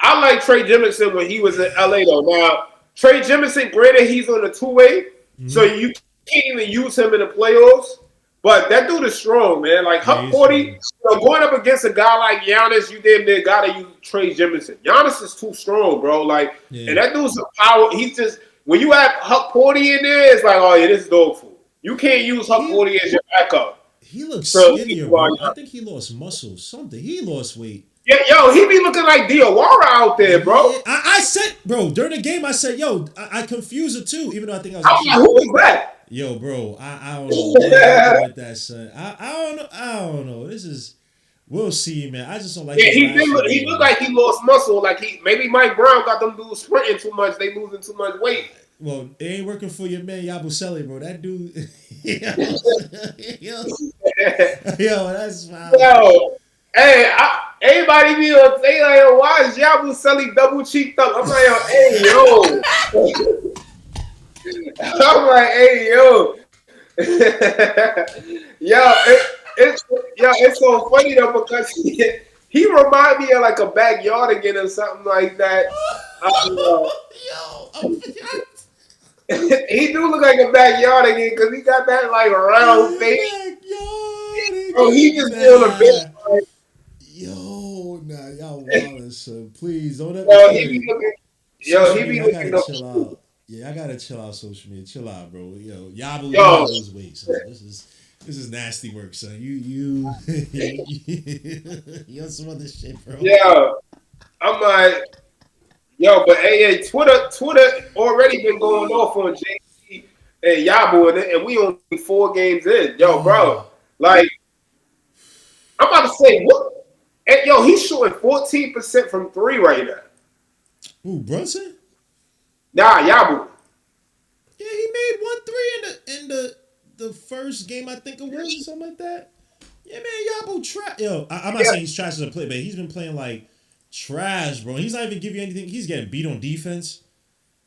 I like Trey Jemison when he was in LA though. Now, Trey Jemison, granted, he's on a two-way, so you can't even use him in the playoffs. But that dude is strong, man. Like Huck Porty, going up against a guy like Giannis, you damn near gotta use Trey Jemison. Giannis is too strong, bro. Like, and that dude's a power. He's just when you have Huck Porty in there, it's like, oh yeah, this is dog food. You can't use Huck Porty as your backup. He looks skinnier, bro. I think he lost muscle. Something. He lost weight. Yeah, yo, he be looking like Diawara out there, bro. Yeah, I said, bro, during the game, I said, yo, I confused it too, even though I think I was. I'm like, who was that? Yo, bro, I don't know what happened with that, son. I don't know. This is, we'll see, man. I just don't like. Yeah, he looked like he lost muscle. Like maybe Mike Brown got them dudes sprinting too much. They losing too much weight. Well, it ain't working for your man Yabusele, bro. That dude, yo, that's fine. Yo, hey, everybody be on say like, why is Yabusele double cheeked up? I'm like, hey, yo. I'm like, hey, yo. It's so funny though because he remind me of like a backyard again or something like that. He do look like a backyard again because he got that like round face. Oh, he just feel a bit like. Yo, nah, y'all wild, son. Please don't ever. He be looking. I gotta chill out. Yeah, I gotta chill out social media. Chill out, bro. Yo, Yabu lose weight, son. This is nasty work, son. You on some other shit, bro. Yeah, I'm like, yo, but hey, Twitter already been going off on JC and Yabu, and we only 4 games in. Yo, bro, like, I'm about to say, what? And, yo, he's shooting 14% from 3 right now. Ooh, Brunson? Nah, Yabu. Yeah, he made 1 3 in the first game, I think it was, or something like that. Yeah, man, Yabu trash. Yo, I'm not saying he's trash as a player, but he's been playing like trash, bro. He's not even giving you anything. He's getting beat on defense.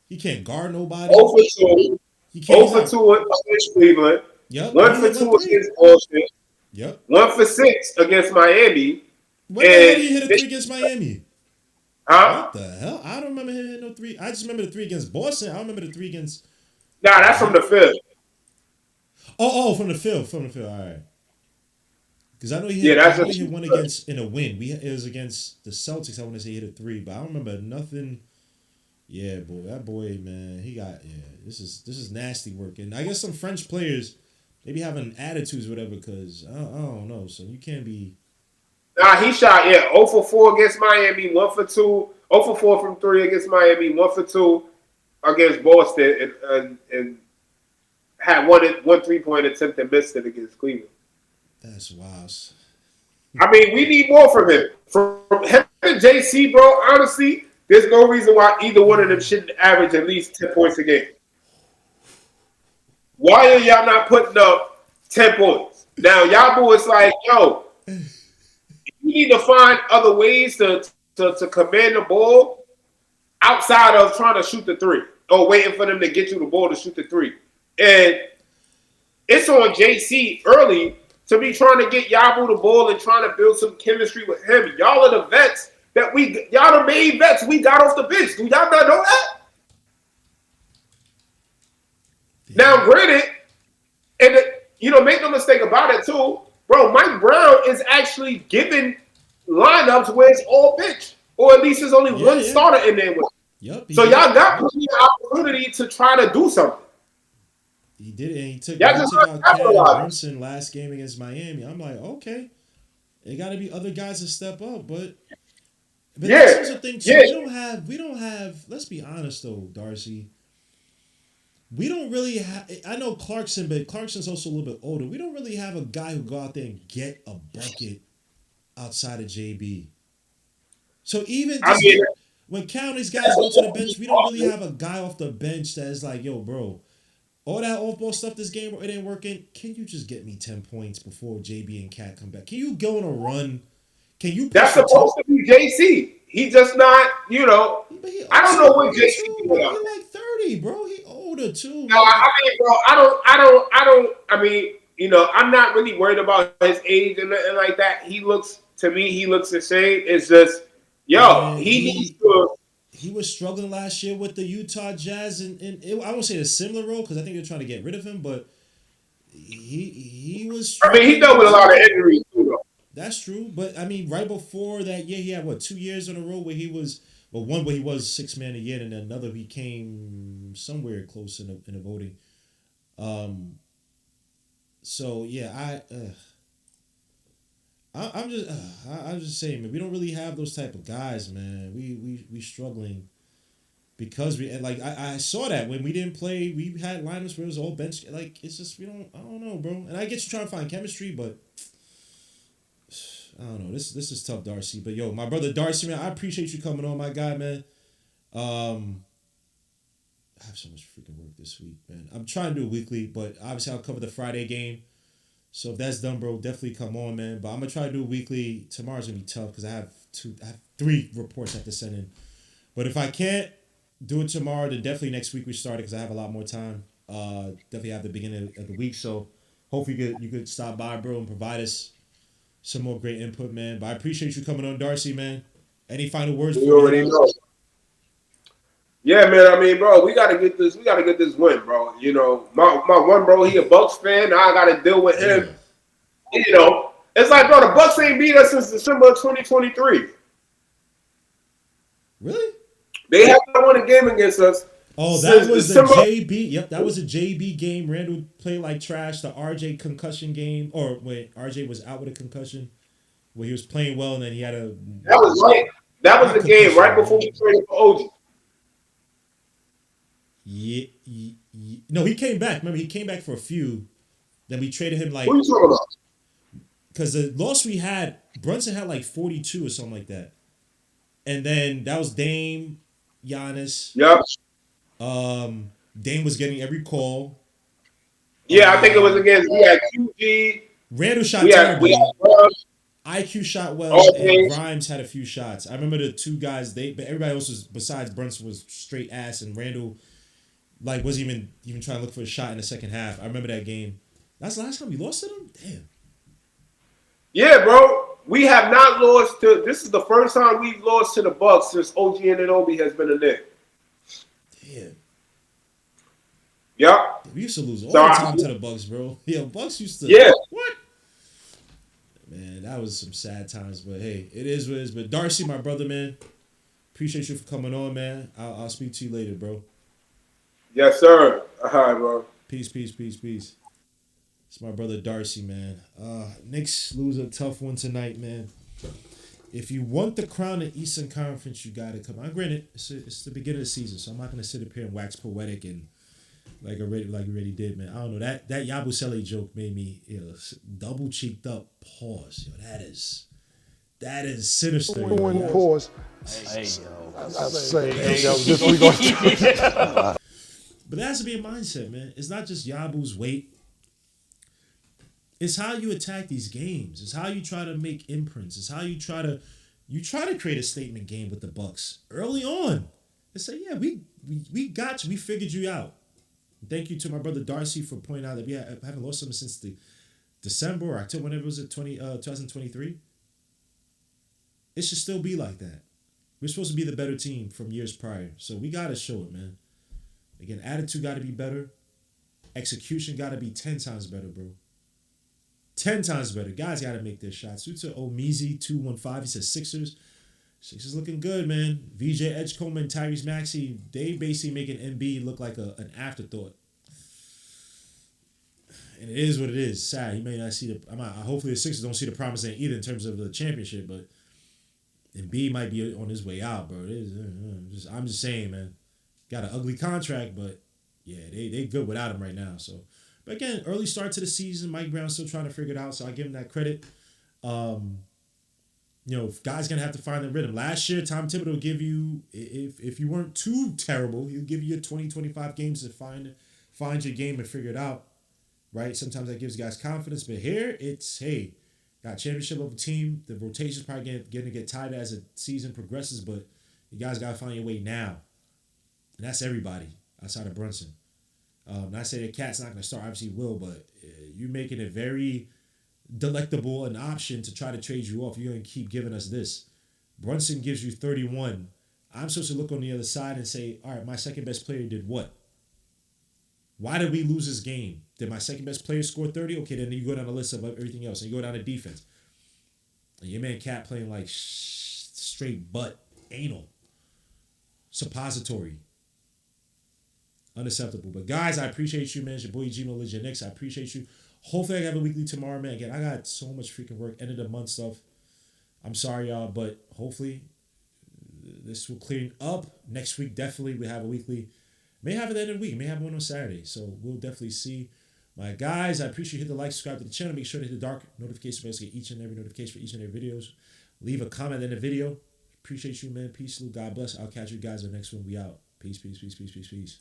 He can't guard nobody. 0 for 2. 0 for 2 against Cleveland. Yep. 1 for 2 against Boston. Yep. 1 for 6 against Miami. When the hell did he hit a 3 against Miami? Huh? What the hell? I don't remember him hitting no 3. I just remember the 3 against Boston. I don't remember the 3 against. Nah, that's from the field. Oh, from the field. All right. Because I know he hit one against in a win. It was against the Celtics. I want to say he hit a 3, but I don't remember nothing. Yeah, boy, that boy, man, he got This is nasty work, and I guess some French players they be having attitudes, or whatever. Because I don't know, so you can't be. Nah, he shot 0 for 4 against Miami, 1 for 2, 0 for 4 from 3 against Miami, 1 for 2 against Boston, and had one 3-point attempt and missed it against Cleveland. That's wild. I mean, we need more from him. From him and JC, bro, honestly, there's no reason why either one of them shouldn't average at least 10 points a game. Why are y'all not putting up 10 points? Now, y'all boys like, yo, you need to find other ways to command the ball outside of trying to shoot the 3 or waiting for them to get you the ball to shoot the 3. And it's on JC early to be trying to get Yabu the ball and trying to build some chemistry with him. Y'all are the vets y'all the main vets we got off the bench. Do y'all not know that? Yeah. Now, granted, and make no mistake about it too, bro. Mike Brown is actually giving lineups where it's all bench, or at least there's only one starter in there with. Yep. So y'all got plenty of opportunity to try to do something. He did it, and he took Y'all out just Cam capitalize. Brunson last game against Miami. I'm like, okay, it got to be other guys to step up, but that's Yeah, also the thing too. yeah. We don't have. Let's be honest though, Darcy. We don't really have. I know Clarkson, but Clarkson's also a little bit older. We don't really have a guy who go out there and get a bucket outside of JB. So even I just mean, when counties guys go to the bench, we don't really have a guy off the bench that's like, yo, bro, all that off ball stuff this game it ain't working. Can you just get me 10 points before JB and Cat come back? Can you go on a run? Can you push that's the supposed top? to be JC. He just not, But he I don't also know what older JC too, doing bro. out He there. like 30, bro. He older too, No, man. I mean, bro, I mean, I'm not really worried about his age and nothing like that. To me, he looks the same. It's just, yo, Man, he needs to. he was struggling last year with the Utah Jazz, and I won't say a similar role because I think they're trying to get rid of him, but he was I mean, he struggling dealt with a lot of too. injuries too, though. That's true, but I mean, right before that year, he had what 2 years in a row where he was, well, one where he was six man a year, and then another he came somewhere close in the voting. So yeah, I'm just saying, man, we don't really have those type of guys, man. We struggling because we and like I saw that when we didn't play, we had lineups where it was all bench. Like it's just I don't know, bro. And I get you trying to find chemistry, but I don't know. This is tough, Darcy. But yo, my brother Darcy, man, I appreciate you coming on, my guy, man. I have so much freaking work this week, man. I'm trying to do it weekly, but obviously I'll cover the Friday game. So if that's done, bro, definitely come on, man. But I'm gonna try to do it weekly. Tomorrow's gonna be tough because I have 3 reports I have to send in. But if I can't do it tomorrow, then definitely next week we start it because I have a lot more time. Definitely have the beginning of the week. So hopefully you could stop by, bro, and provide us some more great input, man. But I appreciate you coming on, Darcy, man. Any final words You before we head already out? know. Yeah, man. I mean, bro, we gotta get this. We gotta get this win, bro. My one bro, he a Bucks fan. Now I gotta deal with him. Ugh. It's like, bro, the Bucks ain't beat us since December of 2023. Really? They have not won a game against us Oh, since that was December. the JB. Yep, that was a JB game. Randall played like trash. The RJ concussion game, or when RJ was out with a concussion, where he was playing well and then he had a That was right. That was not the game right concussion, before we traded for OG. No, he came back. Remember, he came back for a few. Then we traded him What like are you talking about? because the loss we had, Brunson had like 42 or something like that, and then that was Dame, Giannis. Yep. Dame was getting every call. Yeah, I think it was against. We had QG. Randall shot We terribly. had IQ shot well, all and things. Grimes had a few shots. I remember the two guys. But everybody else was besides Brunson was straight ass, and Randall like wasn't even trying to look for a shot in the second half. I remember that game. That's the last time we lost to them. Damn. Yeah, bro. We have not lost to. This is the first time we've lost to the Bucks since OG Anunoby has been a Knick. Damn. Yep. We used to lose all So the time to the Bucks, bro. Yeah, Bucks used to. Yeah. What? Man, that was some sad times, but hey, it is what it is. But Darcy, my brother, man, appreciate you for coming on, man. I'll speak to you later, bro. Yes, sir. All right, bro. Peace, peace, peace, peace. It's my brother Darcy, man. Knicks lose a tough one tonight, man. If you want the crown in Eastern Conference, you got to come on. Granted, it's the beginning of the season, so I'm not going to sit up here and wax poetic and like I already did, man. I don't know. That Yabusele joke made me double cheeked up. Pause. Yo, that is sinister. Pause. Hey, yo. But that has to be a mindset, man. It's not just Yabu's weight. It's how you attack these games. It's how you try to make imprints. It's how you try to create a statement game with the Bucks early on and say, yeah, we got you. We figured you out. Thank you to my brother Darcy for pointing out that we haven't lost something since the December or October, whenever it was 2023. It should still be like that. We're supposed to be the better team from years prior. So we got to show it, man. Again, attitude got to be better. Execution got to be 10 times better, bro. 10 times better. Guys got to make their shots. Due to Omizi 215, he says Sixers. Sixers looking good, man. VJ Edgecombe and Tyrese Maxey, they basically making MB look like an afterthought. And it is what it is. Sad. He may not see the. Hopefully the Sixers don't see the promise in either in terms of the championship, but Embiid might be on his way out, bro. It is, I'm just saying, man. Got an ugly contract, but yeah, they good without him right now. So, but again, early start to the season. Mike Brown's still trying to figure it out, so I give him that credit. Guys gonna have to find the rhythm. Last year, Tom Thibodeau will give you, if you weren't too terrible, he'll give you 20, 25 games to find your game and figure it out. Right? Sometimes that gives guys confidence, but here it's, hey, got a championship of a team. The rotation's probably going to get tighter as the season progresses, but you guys got to find your way now. And that's everybody outside of Brunson. Not say that Cat's not going to start. Obviously he will, but you're making it very delectable an option to try to trade you off. You're going to keep giving us this. Brunson gives you 31. I'm supposed to look on the other side and say, all right, my second best player did what? Why did we lose this game? Did my second best player score 30? Okay, then you go down the list of everything else. And you go down to defense. And your man Cat playing like straight butt, anal, suppository. Unacceptable. But guys, I appreciate you, man. It's your boy Gino Legend Knicks. I appreciate you. Hopefully I have a weekly tomorrow, man. Again, I got so much freaking work. End of the month stuff. I'm sorry, y'all, but hopefully this will clear up. Next week, definitely we have a weekly. May have it at the end of the week. May have one on Saturday. So we'll definitely see. My guys, I appreciate you. Hit the like, subscribe to the channel. Make sure to hit the dark notification bell to get each and every notification for each and every videos. Leave a comment in the video. Appreciate you, man. Peace, God bless. I'll catch you guys in the next one. We out. Peace, peace, peace, peace, peace, peace.